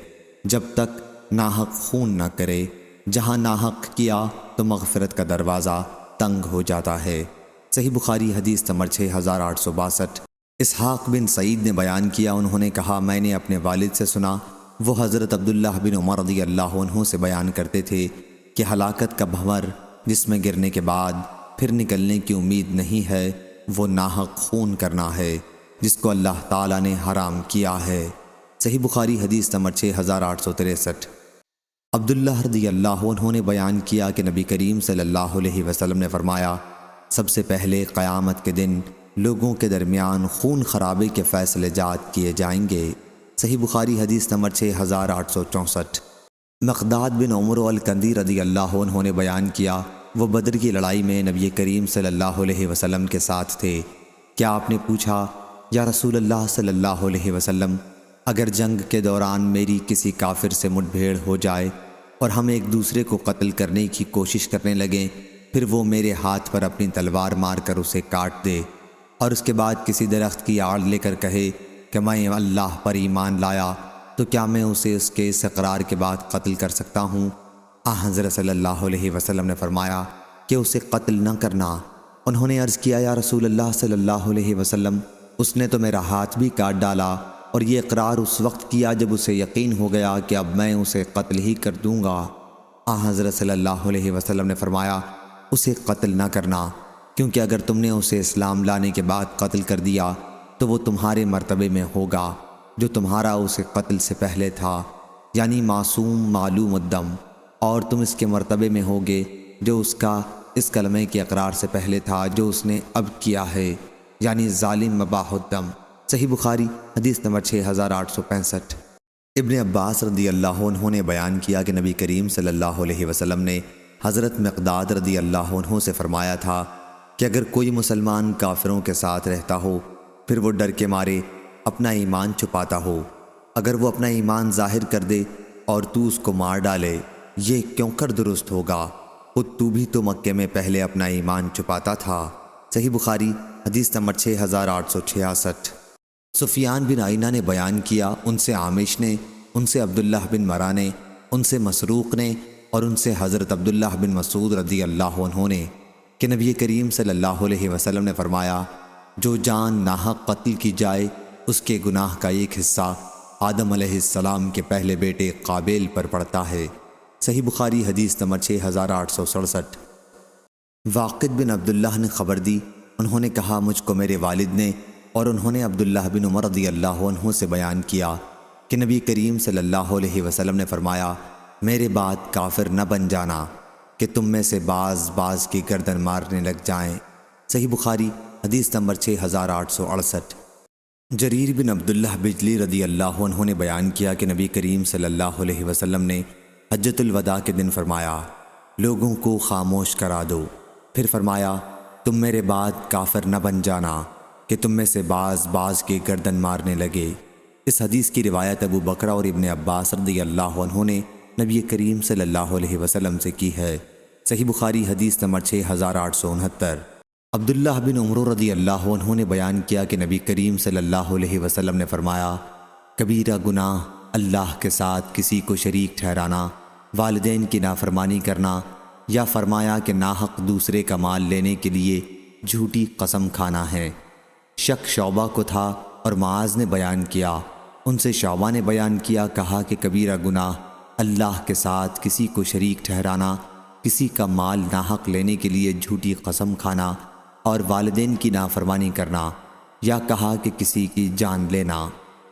جب تک ناحق خون نہ کرے۔ جہاں ناحق کیا تو مغفرت کا دروازہ تنگ ہو جاتا ہے۔ صحیح بخاری حدیث نمبر 6862۔ اسحاق بن سعید نے بیان کیا، انہوں نے کہا، میں نے اپنے والد سے سنا، وہ حضرت عبداللہ بن عمر رضی اللہ عنہ سے بیان کرتے تھے کہ ہلاکت کا بھنور جس میں گرنے کے بعد پھر نکلنے کی امید نہیں ہے، وہ ناحق خون کرنا ہے جس کو اللہ تعالیٰ نے حرام کیا ہے۔ صحیح بخاری حدیث نمبر 6863۔ عبداللہ رضی اللہ عنہ نے بیان کیا کہ نبی کریم صلی اللہ علیہ وسلم نے فرمایا، سب سے پہلے قیامت کے دن لوگوں کے درمیان خون خرابے کے فیصلے جات کیے جائیں گے۔ صحیح بخاری حدیث نمبر 6864۔ مقداد بن عمر الکندی رضی اللہ عنہ نے بیان کیا، وہ بدر کی لڑائی میں نبی کریم صلی اللہ علیہ وسلم کے ساتھ تھے۔ کیا آپ نے پوچھا، یا رسول اللہ صلی اللہ علیہ وسلم، اگر جنگ کے دوران میری کسی کافر سے مٹ بھیڑ ہو جائے اور ہم ایک دوسرے کو قتل کرنے کی کوشش کرنے لگیں، پھر وہ میرے ہاتھ پر اپنی تلوار مار کر اسے کاٹ دے، اور اس کے بعد کسی درخت کی آڑ لے کر کہے کہ میں اللہ پر ایمان لایا، تو کیا میں اسے اس کے اس اقرار کے بعد قتل کر سکتا ہوں؟ حضرت صلی اللہ علیہ وسلم نے فرمایا کہ اسے قتل نہ کرنا۔ انہوں نے عرض کیا، یا رسول اللہ صلی اللہ علیہ وسلم، اس نے تو میرا ہاتھ بھی کاٹ ڈالا، اور یہ اقرار اس وقت کیا جب اسے یقین ہو گیا کہ اب میں اسے قتل ہی کر دوں گا۔ حضرت صلی اللہ علیہ وسلم نے فرمایا، اسے قتل نہ کرنا، کیونکہ اگر تم نے اسے اسلام لانے کے بعد قتل کر دیا تو وہ تمہارے مرتبے میں ہوگا جو تمہارا اسے قتل سے پہلے تھا، یعنی معصوم معلوم الدم، اور تم اس کے مرتبے میں ہوگے جو اس کا اس کلمے کے اقرار سے پہلے تھا جو اس نے اب کیا ہے، یعنی ظالم مباح الدم۔ صحیح بخاری حدیث نمبر 6865۔ ابن عباس رضی اللہ عنہ نے بیان کیا کہ نبی کریم صلی اللہ علیہ وسلم نے حضرت مقداد رضی اللہ عنہ سے فرمایا تھا کہ اگر کوئی مسلمان کافروں کے ساتھ رہتا ہو، پھر وہ ڈر کے مارے اپنا ایمان چھپاتا ہو، اگر وہ اپنا ایمان ظاہر کر دے اور تو اس کو مار ڈالے، یہ کیوں کر درست ہوگا؟ خود تو بھی تو مکے میں پہلے اپنا ایمان چھپاتا تھا۔ صحیح بخاری حدیث نمبر 6866۔ سفیان بن عینہ نے بیان کیا، ان سے عامش نے، ان سے عبداللہ بن مرہ نے، ان سے مسروق نے، اور ان سے حضرت عبداللہ بن مسعود رضی اللہ عنہ نے کہ نبی کریم صلی اللہ علیہ وسلم نے فرمایا، جو جان ناحق قتل کی جائے اس کے گناہ کا ایک حصہ آدم علیہ السلام کے پہلے بیٹے قابیل پر پڑتا ہے۔ صحیح بخاری حدیث نمبر 6867۔ واقد بن عبداللہ نے خبر دی، انہوں نے کہا، مجھ کو میرے والد نے اور انہوں نے عبداللہ بن عمر رضی اللہ عنہ سے بیان کیا کہ نبی کریم صلی اللہ علیہ وسلم نے فرمایا، میرے بعد کافر نہ بن جانا کہ تم میں سے بعض کی گردن مارنے لگ جائیں۔ صحیح بخاری حدیث نمبر 6868۔ جریر بن عبداللہ بجلی رضی اللہ عنہ نے بیان کیا کہ نبی کریم صلی اللہ علیہ وسلم نے حجۃ الوداع کے دن فرمایا، لوگوں کو خاموش کرا دو۔ پھر فرمایا، تم میرے بعد کافر نہ بن جانا کہ تم میں سے بعض کے گردن مارنے لگے۔ اس حدیث کی روایت ابو بکرہ اور ابن عباس رضی اللہ عنہ نے نبی کریم صلی اللہ علیہ وسلم سے کی ہے۔ صحیح بخاری حدیث نمبر 6869۔ عبداللہ بن عمر رضی اللہ عنہ نے بیان کیا کہ نبی کریم صلی اللہ علیہ وسلم نے فرمایا، کبیرہ گناہ اللہ کے ساتھ کسی کو شریک ٹھہرانا، والدین کی نافرمانی کرنا، یا فرمایا کہ ناحق دوسرے کا مال لینے کے لیے جھوٹی قسم کھانا ہے۔ شک شعبہ کو تھا اور معاذ نے بیان کیا، ان سے شعبہ نے بیان کیا، کہا کہ کبیرہ گناہ اللہ کے ساتھ کسی کو شریک ٹھہرانا، کسی کا مال ناحق لینے کے لیے جھوٹی قسم کھانا اور والدین کی نافرمانی کرنا، یا کہا کہ کسی کی جان لینا۔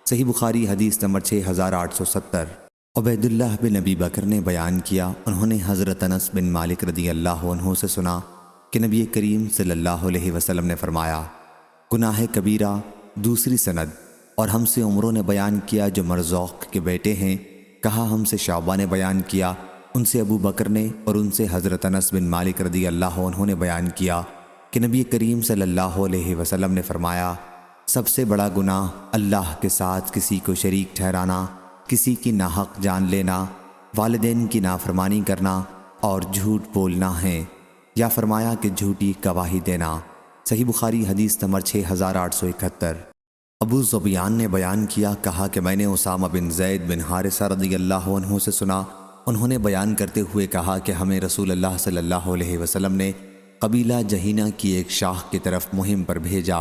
صحیح بخاری حدیث نمبر 6870۔ عبید اللہ بن ابی بکر نے بیان کیا، انہوں نے حضرت انس بن مالک رضی اللہ عنہ سے سنا کہ نبی کریم صلی اللہ علیہ وسلم نے فرمایا، گناہ کبیرہ۔ دوسری سند، اور ہم سے عمروں نے بیان کیا جو مرزوق کے بیٹے ہیں، کہا ہم سے شعبہ نے بیان کیا، ان سے ابو بکر نے، اور ان سے حضرت انس بن مالک رضی اللہ عنہ نے بیان کیا کہ نبی کریم صلی اللہ علیہ وسلم نے فرمایا، سب سے بڑا گناہ اللہ کے ساتھ کسی کو شریک ٹھہرانا، کسی کی ناحق جان لینا، والدین کی نافرمانی کرنا اور جھوٹ بولنا ہے، یا فرمایا کہ جھوٹی گواہی دینا۔ صحیح بخاری حدیث نمبر 6871۔ ابو ظبیان نے بیان کیا، کہا کہ میں نے اسامہ بن زید بن حارثہ رضی اللہ عنہ سے سنا، انہوں نے بیان کرتے ہوئے کہا کہ ہمیں رسول اللہ صلی اللہ علیہ وسلم نے قبیلہ جہینہ کی ایک شاخ کی طرف مہم پر بھیجا۔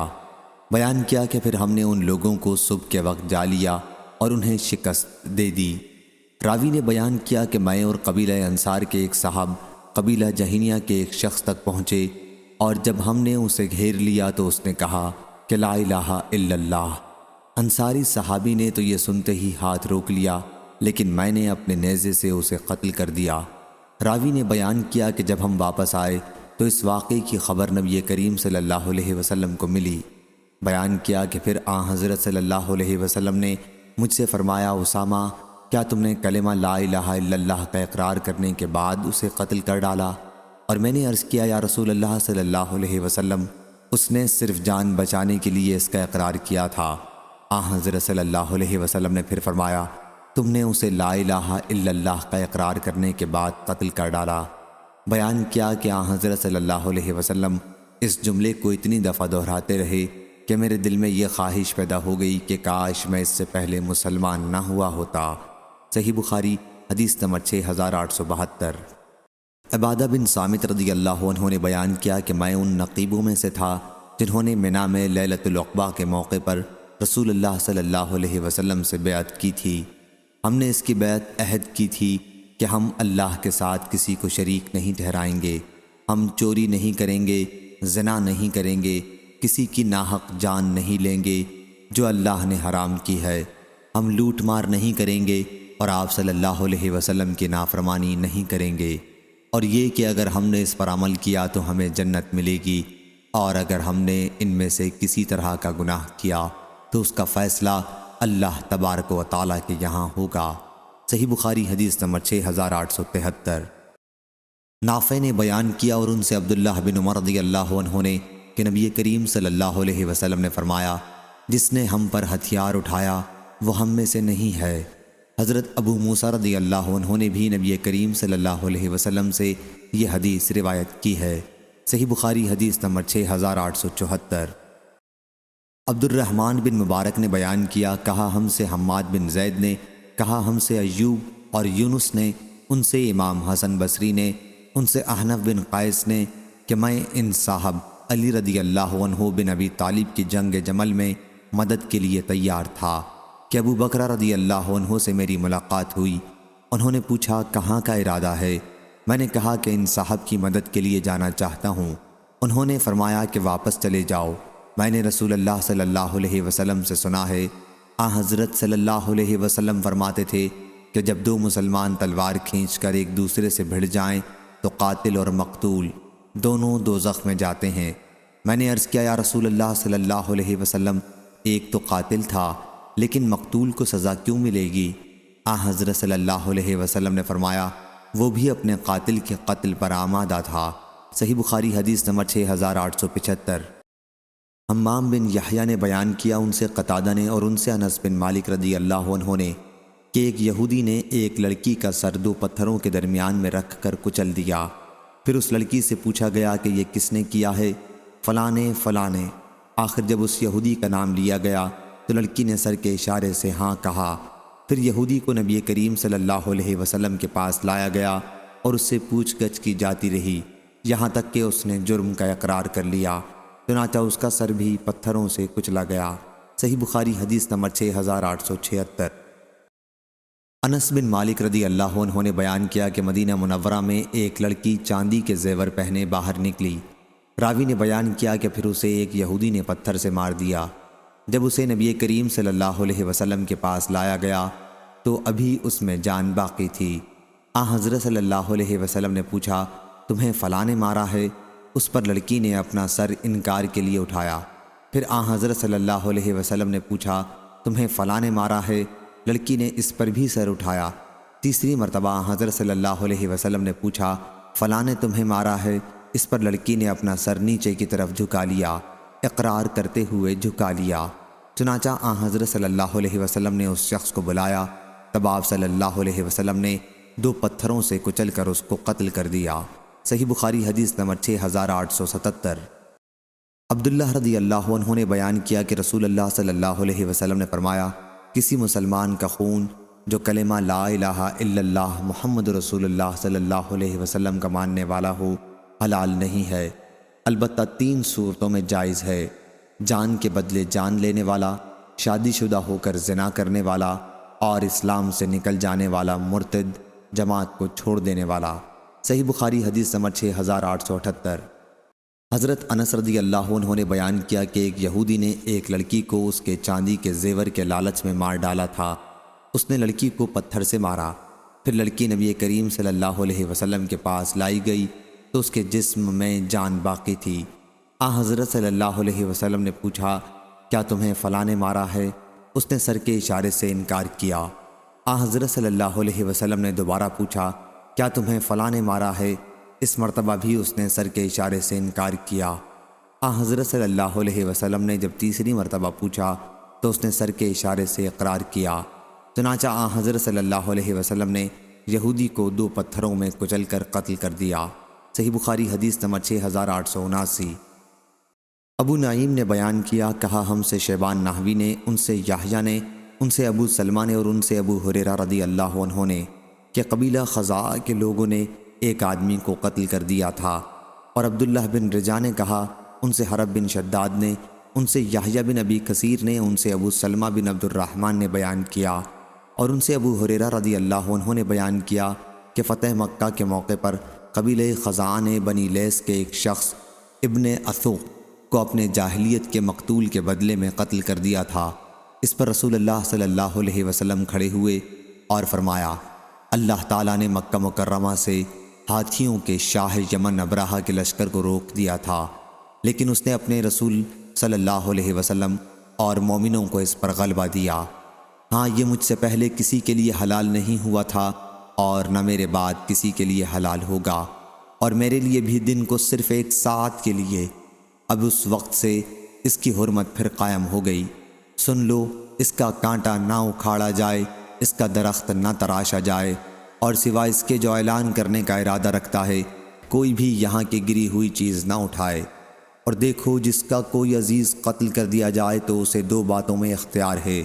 بیان کیا کہ پھر ہم نے ان لوگوں کو صبح کے وقت جا لیا اور انہیں شکست دے دی۔ راوی نے بیان کیا کہ میں اور قبیلہ انصار کے ایک صاحب قبیلہ جہینیہ کے ایک شخص تک پہنچے، اور جب ہم نے اسے گھیر لیا تو اس نے کہا کہ لا الہ الا اللہ۔ انصاری صحابی نے تو یہ سنتے ہی ہاتھ روک لیا، لیکن میں نے اپنے نیزے سے اسے قتل کر دیا۔ راوی نے بیان کیا کہ جب ہم واپس آئے تو اس واقعے کی خبر نبی کریم صلی اللہ علیہ وسلم کو ملی۔ بیان کیا کہ پھر حضرت صلی اللہ علیہ وسلم نے مجھ سے فرمایا، اسامہ، کیا تم نے کلمہ لا الہ الا اللہ کا اقرار کرنے کے بعد اسے قتل کر ڈالا؟ اور میں نے عرض کیا، یا رسول اللہ صلی اللہ علیہ وسلم، اس نے صرف جان بچانے کے لیے اس کا اقرار کیا تھا۔ حضرت صلی اللہ علیہ وسلم نے پھر فرمایا، تم نے اسے لا الہ الا اللہ کا اقرار کرنے کے بعد قتل کر ڈالا۔ بیان کیا کہ حضرت صلی اللہ علیہ وسلم اس جملے کو اتنی دفعہ دہراتے رہے کہ میرے دل میں یہ خواہش پیدا ہو گئی کہ کاش میں اس سے پہلے مسلمان نہ ہوا ہوتا۔ صحیح بخاری حدیث نمبر 6872۔ عبادہ بن صامت رضی اللہ عنہ نے بیان کیا کہ میں ان نقیبوں میں سے تھا جنہوں نے منا میں لیلۃ العقبہ کے موقع پر رسول اللہ صلی اللہ علیہ وسلم سے بیعت کی تھی۔ ہم نے اس کی بیعت عہد کی تھی کہ ہم اللہ کے ساتھ کسی کو شریک نہیں ٹھہرائیں گے، ہم چوری نہیں کریں گے، زنا نہیں کریں گے، کسی کی ناحق جان نہیں لیں گے جو اللہ نے حرام کی ہے، ہم لوٹ مار نہیں کریں گے، اور آپ صلی اللہ علیہ وسلم کی نافرمانی نہیں کریں گے، اور یہ کہ اگر ہم نے اس پر عمل کیا تو ہمیں جنت ملے گی، اور اگر ہم نے ان میں سے کسی طرح کا گناہ کیا تو اس کا فیصلہ اللہ تبارک و تعالیٰ کے یہاں ہوگا۔ صحیح بخاری حدیث نمبر 6873۔ نافع نے بیان کیا، اور ان سے عبداللہ بن عمر رضی اللہ عنہ نے، کہ نبی کریم صلی اللہ علیہ وسلم نے فرمایا، جس نے ہم پر ہتھیار اٹھایا وہ ہم میں سے نہیں ہے۔ حضرت ابو موسیٰ رضی اللہ عنہ نے بھی نبی کریم صلی اللہ علیہ وسلم سے یہ حدیث روایت کی ہے۔ صحیح بخاری حدیث نمبر 6874۔ عبد الرحمن بن مبارک نے بیان کیا، کہا ہم سے حماد بن زید نے، کہا ہم سے ایوب اور یونس نے، ان سے امام حسن بصری نے، ان سے احنف بن قیس نے، کہ میں ان صاحب علی رضی اللہ عنہ بن ابی طالب کی جنگ جمل میں مدد کے لیے تیار تھا کہ ابو بکر رضی اللہ عنہ سے میری ملاقات ہوئی۔ انہوں نے پوچھا کہاں کا ارادہ ہے؟ میں نے کہا کہ ان صاحب کی مدد کے لیے جانا چاہتا ہوں۔ انہوں نے فرمایا کہ واپس چلے جاؤ، میں نے رسول اللہ صلی اللہ علیہ وسلم سے سنا ہے، حضرت صلی اللہ علیہ وسلم فرماتے تھے کہ جب دو مسلمان تلوار کھینچ کر ایک دوسرے سے بھڑ جائیں تو قاتل اور مقتول دونوں دوزخ میں جاتے ہیں۔ میں نے عرض کیا، یا رسول اللہ صلی اللہ علیہ وسلم، ایک تو قاتل تھا، لیکن مقتول کو سزا کیوں ملے گی؟ حضرت صلی اللہ علیہ وسلم نے فرمایا، وہ بھی اپنے قاتل کے قتل پر آمادہ تھا۔ صحیح بخاری حدیث نمبر 6875۔ حمام بن یحییٰ نے بیان کیا، ان سے قتادہ نے اور ان سے انس بن مالک رضی اللہ عنہ نے، کہ ایک یہودی نے ایک لڑکی کا سر دو پتھروں کے درمیان میں رکھ کر کچل دیا۔ پھر اس لڑکی سے پوچھا گیا کہ یہ کس نے کیا ہے؟ فلاں نے فلاں نے۔ آخر جب اس یہودی کا نام لیا گیا تو لڑکی نے سر کے اشارے سے ہاں کہا۔ پھر یہودی کو نبی کریم صلی اللہ علیہ وسلم کے پاس لایا گیا اور اس سے پوچھ گچھ کی جاتی رہی، یہاں تک کہ اس نے جرم کا اقرار کر لیا، چنانچہ اس کا سر بھی پتھروں سے کچلا گیا۔ صحیح بخاری حدیث نمبر 6876۔ انس بن مالک رضی اللہ عنہ نے بیان کیا کہ مدینہ منورہ میں ایک لڑکی چاندی کے زیور پہنے باہر نکلی۔ راوی نے بیان کیا کہ پھر اسے ایک یہودی نے پتھر سے مار دیا۔ جب اسے نبی کریم صلی اللہ علیہ وسلم کے پاس لایا گیا تو ابھی اس میں جان باقی تھی۔ حضرت صلی اللہ علیہ وسلم نے پوچھا، تمہیں فلاں نے مارا ہے؟ اس پر لڑکی نے اپنا سر انکار کے لیے اٹھایا۔ پھر حضرت صلی اللہ علیہ وسلم نے پوچھا، تمہیں فلاں نے مارا ہے؟ لڑکی نے اس پر بھی سر اٹھایا۔ تیسری مرتبہ حضرت صلی اللہ علیہ وسلم نے پوچھا، فلاں نے تمہیں مارا ہے؟ اس پر لڑکی نے اپنا سر نیچے کی طرف جھکا لیا، اقرار کرتے ہوئے جھکا لیا۔ چنانچہ حضرت صلی اللہ علیہ وسلم نے اس شخص کو بلایا، تب آپ صلی اللہ علیہ وسلم نے دو پتھروں سے کچل کر اس کو قتل کر دیا۔ صحیح بخاری حدیث نمبر 6877۔ عبداللہ رضی اللہ عنہ نے بیان کیا کہ رسول اللہ صلی اللہ علیہ وسلم نے فرمایا، کسی مسلمان کا خون جو کلمہ لا الہ الا اللہ محمد رسول اللہ صلی اللہ علیہ وسلم کا ماننے والا ہو، حلال نہیں ہے، البتہ 3 صورتوں میں جائز ہے: جان کے بدلے جان لینے والا، شادی شدہ ہو کر زنا کرنے والا، اور اسلام سے نکل جانے والا مرتد، جماعت کو چھوڑ دینے والا۔ صحیح بخاری حدیث نمبر 6878۔ حضرت انس رضی اللہ عنہ نے بیان کیا کہ ایک یہودی نے ایک لڑکی کو اس کے چاندی کے زیور کے لالچ میں مار ڈالا تھا۔ اس نے لڑکی کو پتھر سے مارا۔ پھر لڑکی نبی کریم صلی اللہ علیہ وسلم کے پاس لائی گئی تو اس کے جسم میں جان باقی تھی۔ حضرت صلی اللہ علیہ وسلم نے پوچھا، کیا تمہیں فلاں نے مارا ہے؟ اس نے سر کے اشارے سے انکار کیا۔ حضرت صلی اللہ علیہ وسلم نے دوبارہ پوچھا، کیا تمہیں فلاں نے مارا ہے؟ اس مرتبہ بھی اس نے سر کے اشارے سے انکار کیا۔ حضرت صلی اللہ علیہ وسلم نے جب تیسری مرتبہ پوچھا تو اس نے سر کے اشارے سے اقرار کیا۔ چنانچہ حضرت صلی اللہ علیہ وسلم نے یہودی کو 2 پتھروں میں کچل کر قتل کر دیا۔ صحیح بخاری حدیث نمبر 6879۔ ابو نعیم نے بیان کیا، کہا ہم سے شیبان نحوی نے، ان سے یحییٰ نے، ان سے ابو سلمہ نے اور ان سے ابو ہریرہ رضی اللہ عنہ نے کہ قبیلہ خزاعہ کے لوگوں نے ایک آدمی کو قتل کر دیا تھا۔ اور عبداللہ بن رجا نے کہا، ان سے حرب بن شداد نے، ان سے یحییٰ بن ابی کثیر نے، ان سے ابو سلمہ بن عبد الرحمن نے بیان کیا، اور ان سے ابو ہریرہ رضی اللہ عنہ نے بیان کیا کہ فتح مکہ کے موقع پر قبیلہ خزاعہ نے بنی لیس کے ایک شخص ابن اثوق کو اپنے جاہلیت کے مقتول کے بدلے میں قتل کر دیا تھا۔ اس پر رسول اللہ صلی اللہ علیہ وسلم کھڑے ہوئے اور فرمایا، اللہ تعالیٰ نے مکہ مکرمہ سے ہاتھیوں کے شاہ یمن ابرہہ کے لشکر کو روک دیا تھا، لیکن اس نے اپنے رسول صلی اللہ علیہ وسلم اور مومنوں کو اس پر غلبہ دیا۔ ہاں، یہ مجھ سے پہلے کسی کے لیے حلال نہیں ہوا تھا اور نہ میرے بعد کسی کے لیے حلال ہوگا، اور میرے لیے بھی دن کو صرف 1 ساعت کے لیے۔ اب اس وقت سے اس کی حرمت پھر قائم ہو گئی۔ سن لو، اس کا کانٹا نہ اکھاڑا جائے، اس کا درخت نہ تراشا جائے، اور سوائے اس کے جو اعلان کرنے کا ارادہ رکھتا ہے کوئی بھی یہاں کی گری ہوئی چیز نہ اٹھائے۔ اور دیکھو، جس کا کوئی عزیز قتل کر دیا جائے تو اسے 2 باتوں میں اختیار ہے،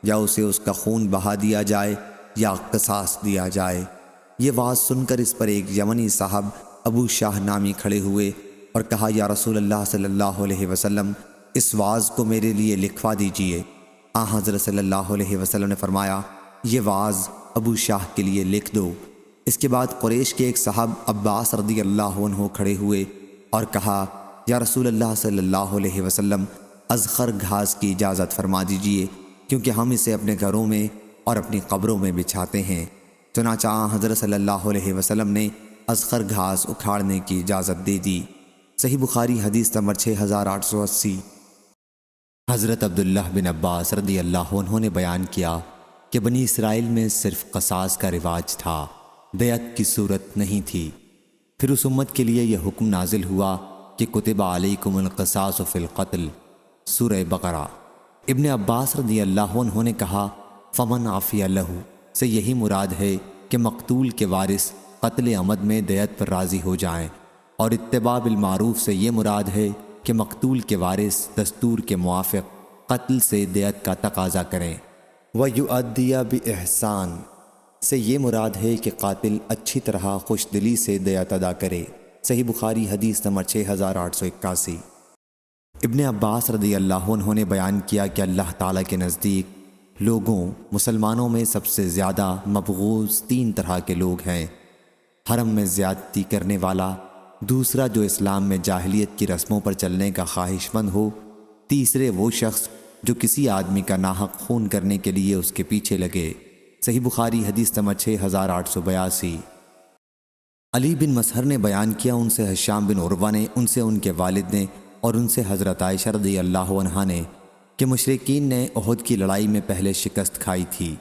یا اسے اس کا خون بہا دیا جائے یا قصاص دیا جائے۔ یہ واز سن کر اس پر ایک یمنی صاحب ابو شاہ نامی کھڑے ہوئے اور کہا، یا رسول اللہ صلی اللہ علیہ وسلم، اس واز کو میرے لیے لکھوا دیجئے۔ حضرت صلی اللہ علیہ وسلم نے فرمایا، یہ واز ابو شاہ کے لیے لکھ دو۔ اس کے بعد قریش کے ایک صاحب عباس رضی اللہ عنہ کھڑے ہوئے اور کہا، یا رسول اللہ صلی اللہ علیہ وسلم، اذخر گھاس کی اجازت فرما دیجئے، کیونکہ ہم اسے اپنے گھروں میں اور اپنی قبروں میں بچھاتے ہیں۔ چنانچہ حضرت صلی اللہ علیہ وسلم نے اذخر گھاس اکھاڑنے کی اجازت دے دی۔ صحیح بخاری حدیث نمبر 6880۔ حضرت عبداللہ بن عباس رضی اللہ عنہ نے بیان کیا کہ بنی اسرائیل میں صرف قصاص کا رواج تھا، دیت کی صورت نہیں تھی۔ پھر اس امت کے لیے یہ حکم نازل ہوا کہ کتب علیکم القصاص فی القتل، سورہ بقرہ۔ ابن عباس رضی اللہ عنہ نے کہا فمن عفی لہ سے یہی مراد ہے کہ مقتول کے وارث قتل عمد میں دیت پر راضی ہو جائیں، اور اتباع بالمعروف سے یہ مراد ہے کہ مقتول کے وارث دستور کے موافق قتل سے دیت کا تقاضا کریں۔ وَيُؤَدِّيَ بِإِحْسَانٍ سے یہ مراد ہے کہ قاتل اچھی طرح خوش دلی سے دیت ادا کرے۔ صحیح بخاری حدیث نمبر 6881۔ ابن عباس رضی اللہ عنہ نے بیان کیا کہ اللہ تعالیٰ کے نزدیک لوگوں مسلمانوں میں سب سے زیادہ مبغوض 3 طرح کے لوگ ہیں: حرم میں زیادتی کرنے والا، دوسرا جو اسلام میں جاہلیت کی رسموں پر چلنے کا خواہش مند ہو، تیسرے وہ شخص جو کسی آدمی کا ناحق خون کرنے کے لیے اس کے پیچھے لگے۔ صحیح بخاری حدیث نمبر 6882۔ علی بن مسہر نے بیان کیا، ان سے ہشام بن عروہ نے، ان سے ان کے والد نے، اور ان سے حضرت عائشہ رضی اللہ عنہا نے کہ مشرکین نے احد کی لڑائی میں پہلے شکست کھائی تھی۔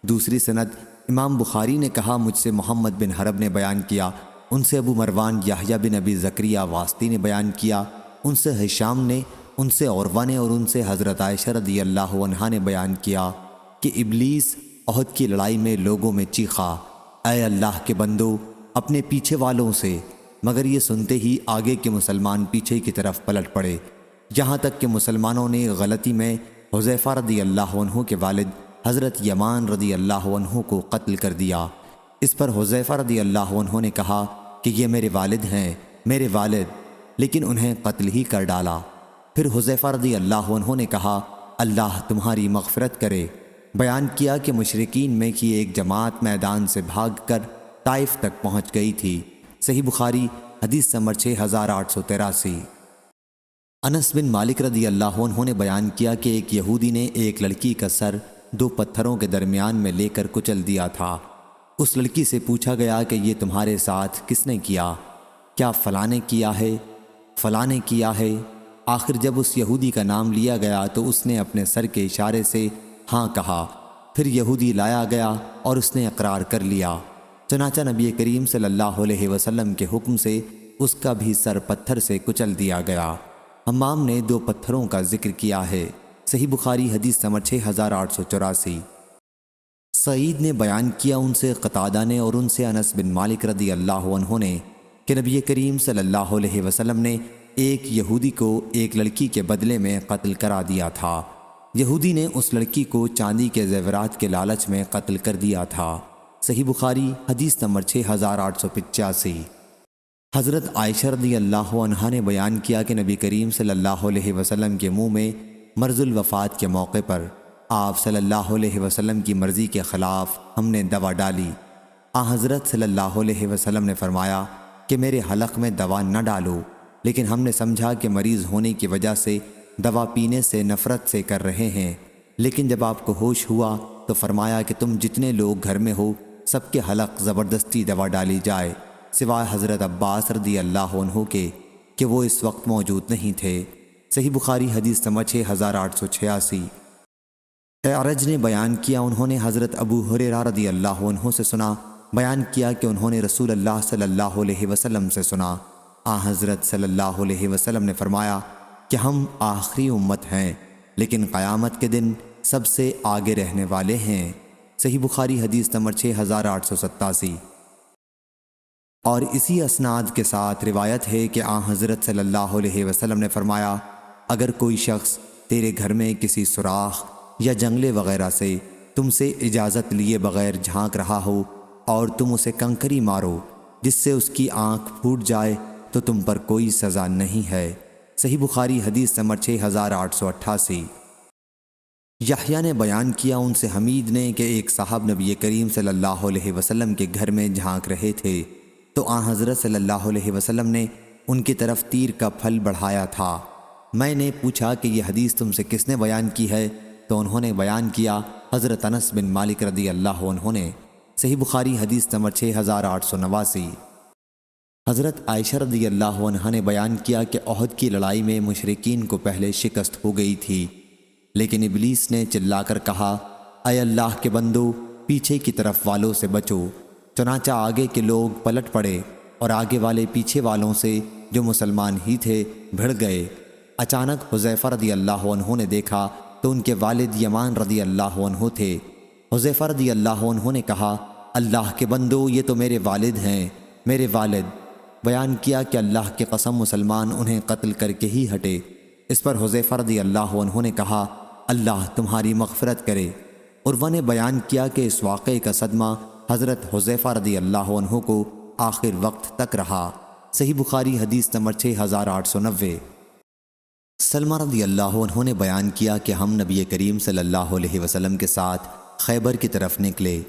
دوسری سند امام بخاری نے کہا مجھ سے محمد بن حرب نے بیان کیا، ان سے ابو مروان یحییٰ بن ابی زکریہ واسطی نے بیان کیا، ان سے ہشام نے، ان سے عروہ نے، اور ان سے حضرت عائشہ رضی اللہ عنہا نے بیان کیا کہ ابلیس احد کی لڑائی میں لوگوں میں چیخا، اے اللہ کے بندو اپنے پیچھے والوں سے، مگر یہ سنتے ہی آگے کے مسلمان پیچھے کی طرف پلٹ پڑے، یہاں تک کہ مسلمانوں نے غلطی میں حذیفہ رضی اللہ عنہ کے والد حضرت یمان رضی اللہ عنہ کو قتل کر دیا۔ اس پر حذیفہ رضی اللہ عنہ نے کہا کہ یہ میرے والد ہیں، میرے والد، لیکن انہیں قتل ہی کر ڈالا۔ پھر حذیفہ رضی اللہ عنہ نے کہا اللہ تمہاری مغفرت کرے۔ بیان کیا کہ مشرکین میں کی ایک جماعت میدان سے بھاگ کر طائف تک پہنچ گئی تھی۔ صحیح بخاری حدیث نمبر 6883۔ انس بن مالک رضی اللہ عنہ نے بیان کیا کہ ایک یہودی نے ایک لڑکی کا سر 2 پتھروں کے درمیان میں لے کر کچل دیا تھا۔ اس لڑکی سے پوچھا گیا کہ یہ تمہارے ساتھ کس نے کیا؟ کیا فلاں نے کیا ہے؟ فلاں نے کیا ہے؟ آخر جب اس یہودی کا نام لیا گیا تو اس نے اپنے سر کے اشارے سے ہاں کہا۔ پھر یہودی لایا گیا اور اس نے اقرار کر لیا۔ چنانچہ نبی کریم صلی اللہ علیہ وسلم کے حکم سے اس کا بھی سر پتھر سے کچل دیا گیا۔ حمام نے 2 پتھروں کا ذکر کیا ہے۔ صحیح بخاری حدیث نمبر 6884۔ سعید نے بیان کیا، ان سے قتادہ نے اور ان سے انس بن مالک رضی اللہ عنہ نے کہ نبی کریم صلی اللہ علیہ وسلم نے ایک یہودی کو ایک لڑکی کے بدلے میں قتل کرا دیا تھا۔ یہودی نے اس لڑکی کو چاندی کے زیورات کے لالچ میں قتل کر دیا تھا۔ صحیح بخاری حدیث نمبر 6885۔ حضرت عائشہ رضی اللہ عنہا نے بیان کیا کہ نبی کریم صلی اللہ علیہ وسلم کے منہ میں مرض الوفات کے موقع پر آپ صلی اللہ علیہ وسلم کی مرضی کے خلاف ہم نے دوا ڈالی۔ حضرت صلی اللہ علیہ وسلم نے فرمایا کہ میرے حلق میں دوا نہ ڈالو، لیکن ہم نے سمجھا کہ مریض ہونے کی وجہ سے دوا پینے سے نفرت سے کر رہے ہیں۔ لیکن جب آپ کو ہوش ہوا تو فرمایا کہ تم جتنے لوگ گھر میں ہو سب کے حلق زبردستی دوا ڈالی جائے، سوائے حضرت عباس رضی اللہ عنہ کے کہ وہ اس وقت موجود نہیں تھے۔ صحیح بخاری حدیث نمبر 6886۔ اعرج نے بیان کیا، انہوں نے حضرت ابو ہریرہ رضی اللہ عنہ سے سنا، بیان کیا کہ انہوں نے رسول اللہ صلی اللہ علیہ وسلم سے سنا، حضرت صلی اللہ علیہ وسلم نے فرمایا کہ ہم آخری امت ہیں لیکن قیامت کے دن سب سے آگے رہنے والے ہیں۔ صحیح بخاری حدیث نمبر 6887۔ اور اسی اسناد کے ساتھ روایت ہے کہ حضرت صلی اللہ علیہ وسلم نے فرمایا اگر کوئی شخص تیرے گھر میں کسی سوراخ یا جنگلے وغیرہ سے تم سے اجازت لیے بغیر جھانک رہا ہو اور تم اسے کنکری مارو جس سے اس کی آنکھ پھوٹ جائے تو تم پر کوئی سزا نہیں ہے۔ صحیح بخاری حدیث نمبر 6888۔ یحییٰ نے بیان کیا، ان سے حمید نے کہ ایک صاحب نبی کریم صلی اللہ علیہ وسلم کے گھر میں جھانک رہے تھے تو حضرت صلی اللہ علیہ وسلم نے ان کی طرف تیر کا پھل بڑھایا تھا۔ میں نے پوچھا کہ یہ حدیث تم سے کس نے بیان کی ہے تو انہوں نے بیان کیا حضرت انس بن مالک رضی اللہ عنہ نے۔ صحیح بخاری حدیث نمبر 6889۔ حضرت عائشہ رضی اللہ عنہا نے بیان کیا کہ احد کی لڑائی میں مشرکین کو پہلے شکست ہو گئی تھی لیکن ابلیس نے چلا کر کہا، اے اللہ کے بندو، پیچھے کی طرف والوں سے بچو۔ چنانچہ آگے کے لوگ پلٹ پڑے اور آگے والے پیچھے والوں سے جو مسلمان ہی تھے بھڑ گئے۔ اچانک حذیفہ رضی اللہ عنہ نے دیکھا تو ان کے والد یمان رضی اللہ عنہ تھے۔ حذیفہ رضی اللہ عنہ نے کہا، اللہ کے بندو، یہ تو میرے والد ہیں، میرے والد۔ بیان کیا کہ اللہ کی قسم مسلمان انہیں قتل کر کے ہی ہٹے۔ اس پر حذیفہ رضی اللہ عنہ نے کہا، اللہ تمہاری مغفرت کرے۔ عروہ نے بیان کیا کہ اس واقعے کا صدمہ حضرت حذیفہ رضی اللہ عنہ کو آخر وقت تک رہا۔ صحیح بخاری حدیث نمبر 6890۔ سلمہ رضی اللہ عنہ نے بیان کیا کہ ہم نبی کریم صلی اللہ علیہ وسلم کے ساتھ خیبر کی طرف نکلے۔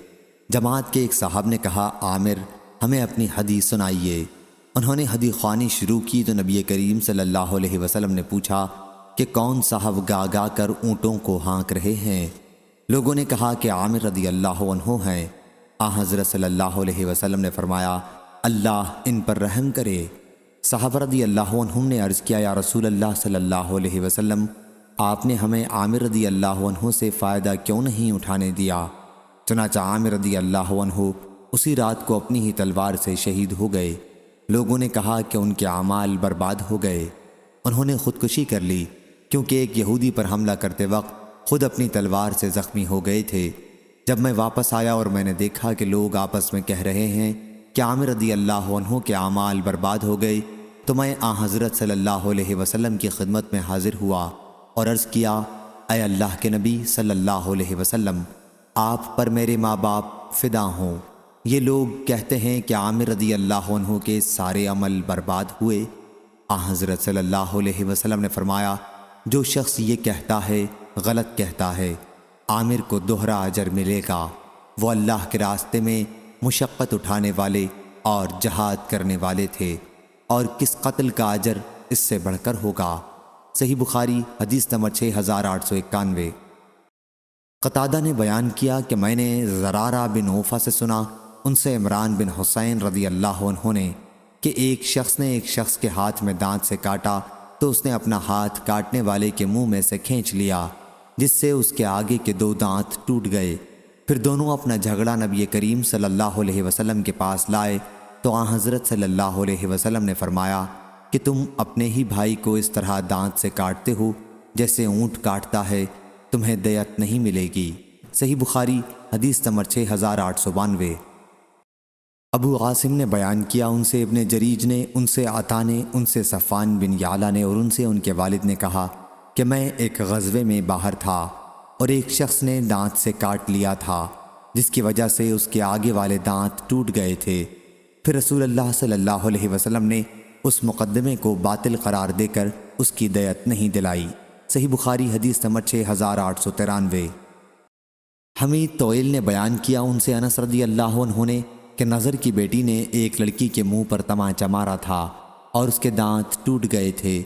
جماعت کے ایک صاحب نے کہا، عامر ہمیں اپنی حدیث سنائیے۔ انہوں نے حدیث خوانی شروع کی تو نبی کریم صلی اللہ علیہ وسلم نے پوچھا کہ کون صاحب گا گا کر اونٹوں کو ہانک رہے ہیں؟ لوگوں نے کہا کہ عامر رضی اللہ عنہ ہیں۔ حضرت صلی اللہ علیہ وسلم نے فرمایا، اللہ ان پر رحم کرے۔ صحابہ رضی اللہ عنہم نے عرض کیا، یا رسول اللہ صلی اللہ علیہ وسلم، آپ نے ہمیں عامر رضی اللہ عنہ سے فائدہ کیوں نہیں اٹھانے دیا؟ چنانچہ عامر رضی اللہ عنہ اسی رات کو اپنی ہی تلوار سے شہید ہو گئے۔ لوگوں نے کہا کہ ان کے اعمال برباد ہو گئے، انہوں نے خودکشی کر لی، کیونکہ ایک یہودی پر حملہ کرتے وقت خود اپنی تلوار سے زخمی ہو گئے تھے۔ جب میں واپس آیا اور میں نے دیکھا کہ لوگ آپس میں کہہ رہے ہیں کہ عامر رضی اللہ عنہ کے اعمال برباد ہو گئے، تو میں حضرت صلی اللہ علیہ وسلم کی خدمت میں حاضر ہوا اور عرض کیا، اے اللہ کے نبی صلی اللہ علیہ وسلم، آپ پر میرے ماں باپ فدا ہوں۔ یہ لوگ کہتے ہیں کہ عامر رضی اللہ عنہ کے سارے عمل برباد ہوئے۔ حضرت صلی اللہ علیہ وسلم نے فرمایا، جو شخص یہ کہتا ہے غلط کہتا ہے، عامر کو دوہرا اجر ملے گا۔ وہ اللہ کے راستے میں مشقت اٹھانے والے اور جہاد کرنے والے تھے، اور کس قتل کا اجر اس سے بڑھ کر ہوگا؟ صحیح بخاری حدیث نمبر 6891۔ قتادہ نے بیان کیا کہ میں نے زرارہ بن عوفہ سے سنا، ان سے عمران بن حسین رضی اللہ عنہ نے، کہ ایک شخص نے ایک شخص کے ہاتھ میں دانت سے کاٹا تو اس نے اپنا ہاتھ کاٹنے والے کے منہ میں سے کھینچ لیا، جس سے اس کے آگے کے 2 دانت ٹوٹ گئے۔ پھر دونوں اپنا جھگڑا نبی کریم صلی اللہ علیہ وسلم کے پاس لائے تو حضرت صلی اللہ علیہ وسلم نے فرمایا کہ تم اپنے ہی بھائی کو اس طرح دانت سے کاٹتے ہو جیسے اونٹ کاٹتا ہے، تمہیں دیت نہیں ملے گی۔ صحیح بخاری حدیث نمبر 6892۔ ابو عاصم نے بیان کیا، ان سے ابن جریج نے، ان سے عطا نے، ان سے صفوان بن یعلا نے اور ان سے ان کے والد نے کہا کہ میں ایک غزوے میں باہر تھا اور ایک شخص نے دانت سے کاٹ لیا تھا، جس کی وجہ سے اس کے آگے والے دانت ٹوٹ گئے تھے۔ پھر رسول اللہ صلی اللہ علیہ وسلم نے اس مقدمے کو باطل قرار دے کر اس کی دیت نہیں دلائی۔ صحیح بخاری حدیث نمبر 6893۔ حمید طویل نے بیان کیا، ان سے انس رضی اللہ عنہ نے، کہ نظر کی بیٹی نے ایک لڑکی کے منہ پر تمانچہ مارا تھا اور اس کے دانت ٹوٹ گئے تھے۔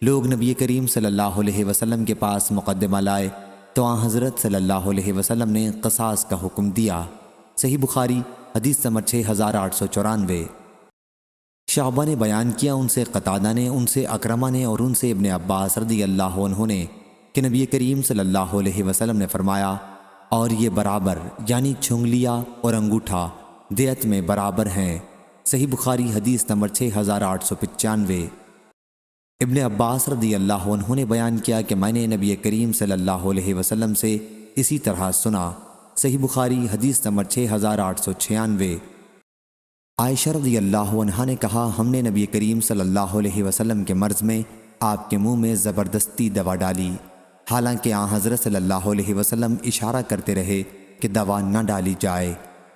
لوگ نبی کریم صلی اللہ علیہ وسلم کے پاس مقدمہ لائے تو حضرت صلی اللہ علیہ وسلم نے قصاص کا حکم دیا۔ صحیح بخاری حدیث نمبر 6894۔ شعبہ نے بیان کیا، ان سے قتادہ نے، ان سے اکرمہ نے اور ان سے ابن عباس رضی اللہ عنہ نے، کہ نبی کریم صلی اللہ علیہ وسلم نے فرمایا، اور یہ برابر یعنی چھنگلیا اور انگوٹھا دیت میں برابر ہیں۔ صحیح بخاری حدیث نمبر 6895۔ ابن عباس رضی اللہ عنہ نے بیان کیا کہ میں نے نبی کریم صلی اللہ علیہ وسلم سے اسی طرح سنا۔ صحیح بخاری حدیث نمبر 6896۔ عائشہ رضی اللہ عنہا نے کہا، ہم نے نبی کریم صلی اللہ علیہ وسلم کے مرض میں آپ کے منہ میں زبردستی دوا ڈالی، حالانکہ حضرت صلی اللہ علیہ وسلم اشارہ کرتے رہے کہ دوا نہ ڈالی جائے،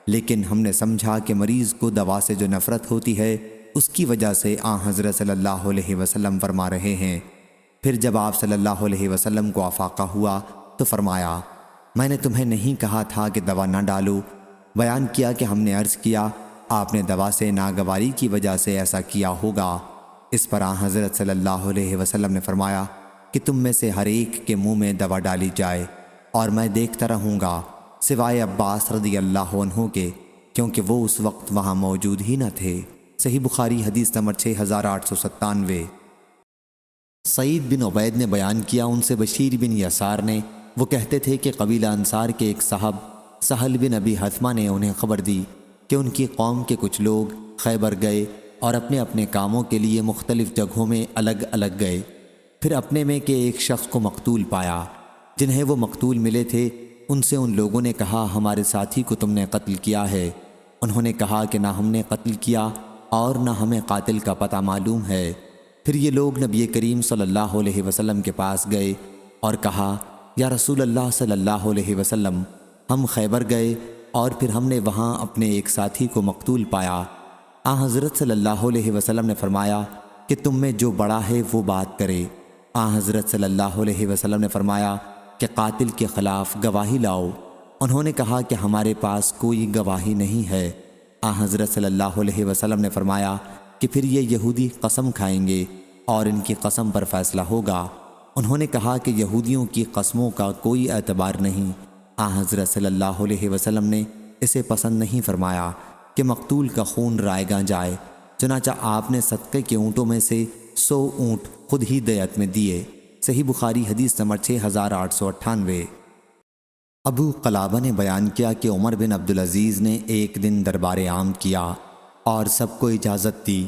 لیکن ہم نے سمجھا کہ مریض کو دوا سے جو نفرت ہوتی ہے اس کی وجہ سے حضرت صلی اللہ علیہ وسلم فرما رہے ہیں۔ پھر جب آپ صلی اللہ علیہ وسلم کو افاقہ ہوا تو فرمایا، میں نے تمہیں نہیں کہا تھا کہ دوا نہ ڈالو؟ بیان کیا کہ ہم نے عرض کیا، آپ نے دوا سے ناگواری کی وجہ سے ایسا کیا ہوگا۔ اس پر حضرت صلی اللہ علیہ وسلم نے فرمایا کہ تم میں سے ہر ایک کے منہ میں دوا ڈالی جائے اور میں دیکھتا رہوں گا، سوائے عباس رضی اللہ عنہ کے، کیونکہ وہ اس وقت وہاں موجود ہی نہ تھے۔ صحیح بخاری حدیث نمبر 6897۔ سعید بن عبید نے بیان کیا ان سے بشیر بن یسار نے، وہ کہتے تھے کہ قبیلہ انصار کے ایک صاحب سہل بن ابی حتمہ نے انہیں خبر دی کہ ان کی قوم کے کچھ لوگ خیبر گئے اور اپنے اپنے کاموں کے لیے مختلف جگہوں میں الگ الگ گئے۔ پھر اپنے میں کے ایک شخص کو مقتول پایا۔ جنہیں وہ مقتول ملے تھے ان سے ان لوگوں نے کہا ہمارے ساتھی کو تم نے قتل کیا ہے؟ انہوں نے کہا کہ نہ ہم نے قتل کیا اور نہ ہمیں قاتل کا پتہ معلوم ہے۔ پھر یہ لوگ نبی کریم صلی اللہ علیہ وسلم کے پاس گئے اور کہا یا رسول اللہ صلی اللہ علیہ وسلم، ہم خیبر گئے اور پھر ہم نے وہاں اپنے ایک ساتھی کو مقتول پایا۔ حضرت صلی اللہ علیہ وسلم نے فرمایا کہ تم میں جو بڑا ہے وہ بات کرے۔ حضرت صلی اللہ علیہ وسلم نے فرمایا کہ قاتل کے خلاف گواہی لاؤ۔ انہوں نے کہا کہ ہمارے پاس کوئی گواہی نہیں ہے۔ حضرت صلی اللہ علیہ وسلم نے فرمایا کہ پھر یہ یہودی قسم کھائیں گے اور ان کی قسم پر فیصلہ ہوگا۔ انہوں نے کہا کہ یہودیوں کی قسموں کا کوئی اعتبار نہیں۔ حضرت صلی اللہ علیہ وسلم نے اسے پسند نہیں فرمایا کہ مقتول کا خون رائیگاں جائے، چنانچہ آپ نے صدقے کے اونٹوں میں سے 100 اونٹ خود ہی دیت میں دیے۔ صحیح بخاری حدیث نمبر 6898۔ ابو قلابہ نے بیان کیا کہ عمر بن عبدالعزیز نے ایک دن دربار عام کیا اور سب کو اجازت دی۔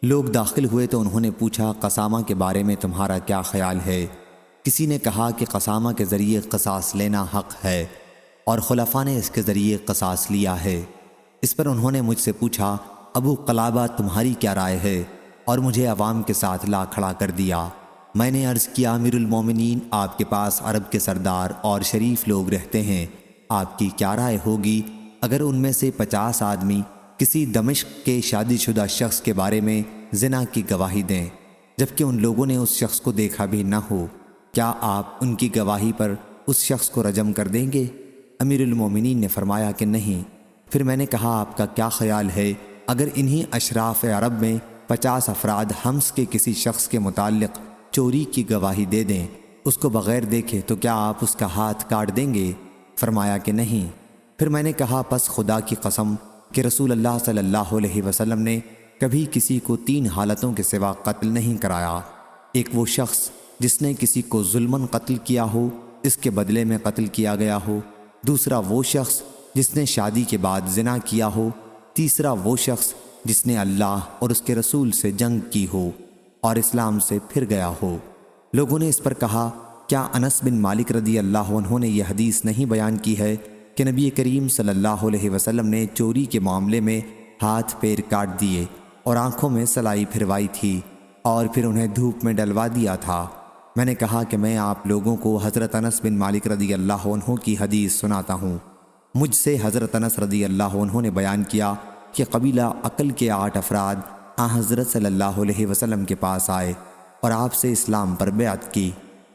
لوگ داخل ہوئے تو انہوں نے پوچھا قسامہ کے بارے میں تمہارا کیا خیال ہے؟ کسی نے کہا کہ قسامہ کے ذریعے قصاص لینا حق ہے اور خلفاء نے اس کے ذریعے قصاص لیا ہے۔ اس پر انہوں نے مجھ سے پوچھا ابو قلابہ تمہاری کیا رائے ہے؟ اور مجھے عوام کے ساتھ لا کھڑا کر دیا۔ میں نے عرض کیا امیر المومنین، آپ کے پاس عرب کے سردار اور شریف لوگ رہتے ہیں، آپ کی کیا رائے ہوگی اگر ان میں سے 50 آدمی کسی دمشق کے شادی شدہ شخص کے بارے میں زنا کی گواہی دیں جبکہ ان لوگوں نے اس شخص کو دیکھا بھی نہ ہو؟ کیا آپ ان کی گواہی پر اس شخص کو رجم کر دیں گے؟ امیر المومنین نے فرمایا کہ نہیں۔ پھر میں نے کہا آپ کا کیا خیال ہے اگر انہی اشراف عرب میں 50 افراد حمس کے کسی شخص کے متعلق چوری کی گواہی دے دیں، اس کو بغیر دیکھے، تو کیا آپ اس کا ہاتھ کاٹ دیں گے؟ فرمایا کہ نہیں۔ پھر میں نے کہا پس خدا کی قسم کہ رسول اللہ صلی اللہ علیہ وسلم نے کبھی کسی کو 3 حالتوں کے سوا قتل نہیں کرایا۔ ایک وہ شخص جس نے کسی کو ظلماً قتل کیا ہو، اس کے بدلے میں قتل کیا گیا ہو۔ دوسرا وہ شخص جس نے شادی کے بعد زنا کیا ہو۔ تیسرا وہ شخص جس نے اللہ اور اس کے رسول سے جنگ کی ہو اور اسلام سے پھر گیا ہو۔ لوگوں نے اس پر کہا کیا انس بن مالک رضی اللہ عنہ نے یہ حدیث نہیں بیان کی ہے کہ نبی کریم صلی اللہ علیہ وسلم نے چوری کے معاملے میں ہاتھ پیر کاٹ دیے اور آنکھوں میں سلائی پھروائی تھی اور پھر انہیں دھوپ میں ڈلوا دیا تھا؟ میں نے کہا کہ میں آپ لوگوں کو حضرت انس بن مالک رضی اللہ عنہ کی حدیث سناتا ہوں۔ مجھ سے حضرت انس رضی اللہ عنہ نے بیان کیا کہ قبیلہ عقل کے 8 افراد حضرت صلی اللہ علیہ وسلم کے پاس آئے اور آپ سے اسلام پر بیعت کی۔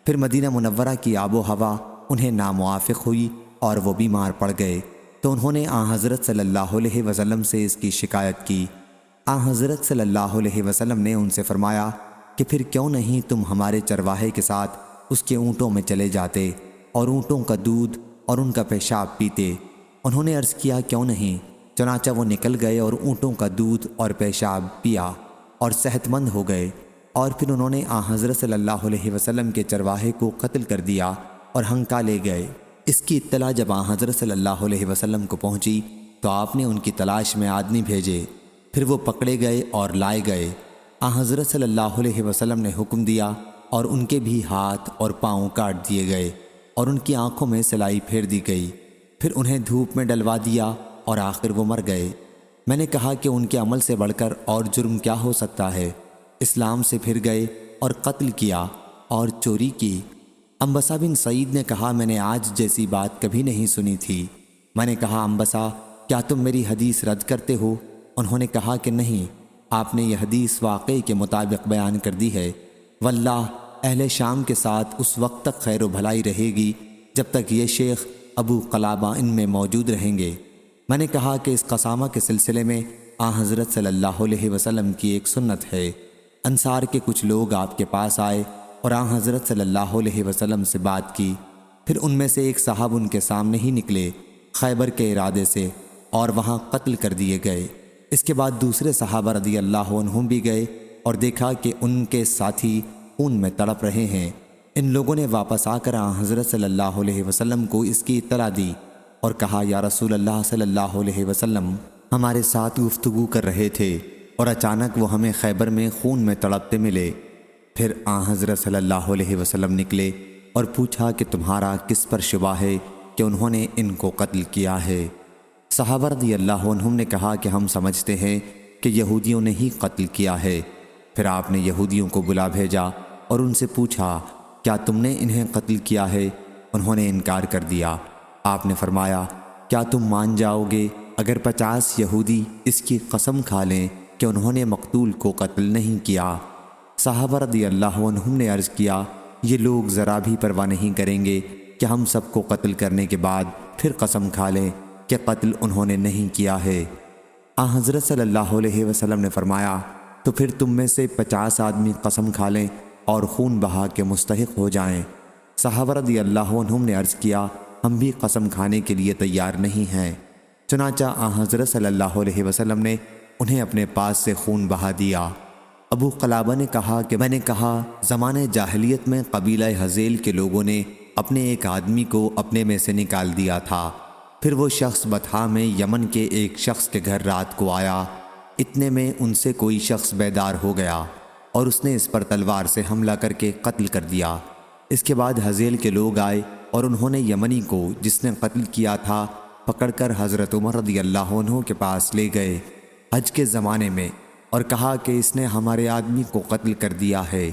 پھر مدینہ منورہ کی آب و ہوا انہیں ناموافق ہوئی اور وہ بیمار پڑ گئے تو انہوں نے حضرت صلی اللہ علیہ وسلم سے اس کی شکایت کی۔ حضرت صلی اللہ علیہ وسلم نے ان سے فرمایا کہ پھر کیوں نہیں تم ہمارے چرواہے کے ساتھ اس کے اونٹوں میں چلے جاتے اور اونٹوں کا دودھ اور ان کا پیشاب پیتے؟ انہوں نے عرض کیا کیوں نہیں؟ چنانچہ وہ نکل گئے اور اونٹوں کا دودھ اور پیشاب پیا اور صحت مند ہو گئے، اور پھر انہوں نے حضرت صلی اللہ علیہ وسلم کے چرواہے کو قتل کر دیا اور ہنکا لے گئے۔ اس کی اطلاع جب حضرت صلی اللہ علیہ وسلم کو پہنچی تو آپ نے ان کی تلاش میں آدمی بھیجے، پھر وہ پکڑے گئے اور لائے گئے۔ حضرت صلی اللہ علیہ وسلم نے حکم دیا اور ان کے بھی ہاتھ اور پاؤں کاٹ دیے گئے اور ان کی آنکھوں میں سلائی پھیر دی گئی، پھر انہیں دھوپ میں ڈلوا دیا اور آخر وہ مر گئے۔ میں نے کہا کہ ان کے عمل سے بڑھ کر اور جرم کیا ہو سکتا ہے؟ اسلام سے پھر گئے اور قتل کیا اور چوری کی۔ انبسا بن سعید نے کہا میں نے آج جیسی بات کبھی نہیں سنی تھی۔ میں نے کہا انبسا کیا تم میری حدیث رد کرتے ہو؟ انہوں نے کہا کہ نہیں، آپ نے یہ حدیث واقعے کے مطابق بیان کر دی ہے۔ واللہ اہل شام کے ساتھ اس وقت تک خیر و بھلائی رہے گی جب تک یہ شیخ ابو قلابہ ان میں موجود رہیں گے۔ میں نے کہا کہ اس قسامہ کے سلسلے میں حضرت صلی اللہ علیہ وسلم کی ایک سنت ہے۔ انصار کے کچھ لوگ آپ کے پاس آئے اور حضرت صلی اللہ علیہ وسلم سے بات کی۔ پھر ان میں سے ایک صاحب ان کے سامنے ہی نکلے خیبر کے ارادے سے اور وہاں قتل کر دیے گئے۔ اس کے بعد دوسرے صحابہ رضی اللہ عنہم بھی گئے اور دیکھا کہ ان کے ساتھی خون میں تڑپ رہے ہیں۔ ان لوگوں نے واپس آ کر حضرت صلی اللہ علیہ وسلم کو اس کی اطلاع دی اور کہا یا رسول اللہ صلی اللہ علیہ وسلم ہمارے ساتھ گفتگو کر رہے تھے اور اچانک وہ ہمیں خیبر میں خون میں تڑپتے ملے۔ پھر حضرت صلی اللہ علیہ وسلم نکلے اور پوچھا کہ تمہارا کس پر شبہ ہے کہ انہوں نے ان کو قتل کیا ہے؟ صحابہ رضی اللہ عنہم نے کہا کہ ہم سمجھتے ہیں کہ یہودیوں نے ہی قتل کیا ہے۔ پھر آپ نے یہودیوں کو بلا بھیجا اور ان سے پوچھا کیا تم نے انہیں قتل کیا ہے؟ انہوں نے انکار کر دیا۔ آپ نے فرمایا کیا تم مان جاؤ گے اگر 50 یہودی اس کی قسم کھا لیں کہ انہوں نے مقتول کو قتل نہیں کیا؟ صحابہ رضی اللہ عنہم نے عرض کیا یہ لوگ ذرا بھی پرواہ نہیں کریں گے کہ ہم سب کو قتل کرنے کے بعد پھر قسم کھا لیں کہ قتل انہوں نے نہیں کیا ہے۔ حضرت صلی اللہ علیہ وسلم نے فرمایا تو پھر تم میں سے 50 آدمی قسم کھا لیں اور خون بہا کے مستحق ہو جائیں۔ صحابہ رضی اللہ عنہم نے عرض کیا ہم بھی قسم کھانے کے لیے تیار نہیں ہیں۔ چنانچہ حضرت صلی اللہ علیہ وسلم نے انہیں اپنے پاس سے خون بہا دیا۔ ابو قلابہ نے کہا کہ میں نے کہا زمانے جاہلیت میں قبیلہ ہذیل کے لوگوں نے اپنے ایک آدمی کو اپنے میں سے نکال دیا تھا۔ پھر وہ شخص بطحا میں یمن کے ایک شخص کے گھر رات کو آیا۔ اتنے میں ان سے کوئی شخص بیدار ہو گیا اور اس نے اس پر تلوار سے حملہ کر کے قتل کر دیا۔ اس کے بعد ہذیل کے لوگ آئے اور انہوں نے یمنی کو جس نے قتل کیا تھا پکڑ کر حضرت عمر رضی اللہ عنہ کے پاس لے گئے حج کے زمانے میں اور کہا کہ اس نے ہمارے آدمی کو قتل کر دیا ہے۔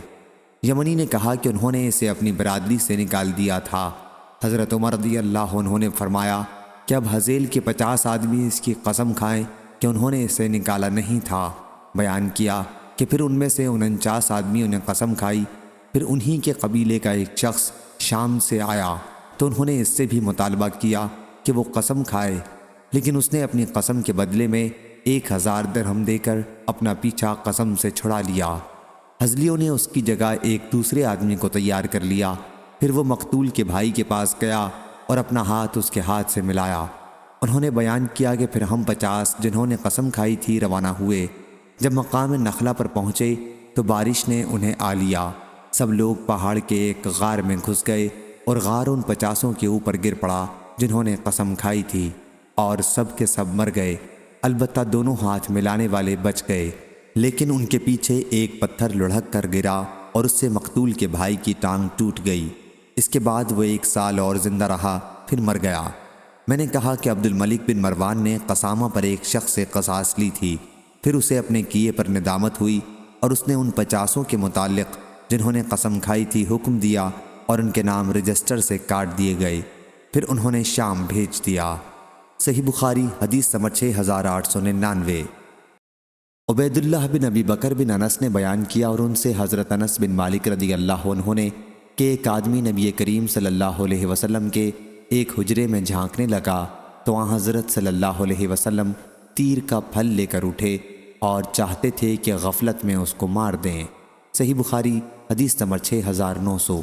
یمنی نے کہا کہ انہوں نے اسے اپنی برادری سے نکال دیا تھا۔ حضرت عمر رضی اللہ عنہ نے فرمایا کہ اب ہذیل کے 50 آدمی اس کی قسم کھائیں کہ انہوں نے اسے نکالا نہیں تھا۔ بیان کیا کہ پھر ان میں سے 49 آدمیوں نے قسم کھائی۔ پھر انہی کے قبیلے کا ایک شخص شام سے آیا تو انہوں نے اس سے بھی مطالبہ کیا کہ وہ قسم کھائے، لیکن اس نے اپنی قسم کے بدلے میں 1000 درہم دے کر اپنا پیچھا قسم سے چھڑا لیا۔ ہذلیوں نے اس کی جگہ ایک دوسرے آدمی کو تیار کر لیا۔ پھر وہ مقتول کے بھائی کے پاس گیا اور اپنا ہاتھ اس کے ہاتھ سے ملایا۔ انہوں نے بیان کیا کہ پھر ہم 50 جنہوں نے قسم کھائی تھی روانہ ہوئے۔ جب مقام نخلا پر پہنچے تو بارش نے انہیں آ لیا۔ سب لوگ پہاڑ کے ایک غار میں گھس گئے اور غار ان 50 کے اوپر گر پڑا جنہوں نے قسم کھائی تھی، اور سب کے سب مر گئے، البتہ دونوں ہاتھ ملانے والے بچ گئے۔ لیکن ان کے پیچھے ایک پتھر لڑھک کر گرا اور اس سے مقتول کے بھائی کی ٹانگ ٹوٹ گئی۔ اس کے بعد وہ 1 سال اور زندہ رہا، پھر مر گیا۔ میں نے کہا کہ عبد الملک بن مروان نے قسامہ پر ایک شخص سے قصاص لی تھی، پھر اسے اپنے کیے پر ندامت ہوئی اور اس نے ان 50 کے متعلق جنہوں نے قسم کھائی تھی حکم دیا اور ان کے نام رجسٹر سے کاٹ دیے گئے۔ پھر انہوں نے شام بھیج دیا۔ صحیح بخاری حدیث نمبر 6899۔ عبید اللہ بن ابی بکر بن انس نے بیان کیا اور ان سے حضرت انس بن مالک رضی اللہ عنہ نے کہ ایک آدمی نبی کریم صلی اللہ علیہ وسلم کے ایک حجرے میں جھانکنے لگا تو وہاں حضرت صلی اللہ علیہ وسلم تیر کا پھل لے کر اٹھے اور چاہتے تھے کہ غفلت میں اس کو مار دیں۔ صحیح بخاری حدیث نمبر 6900۔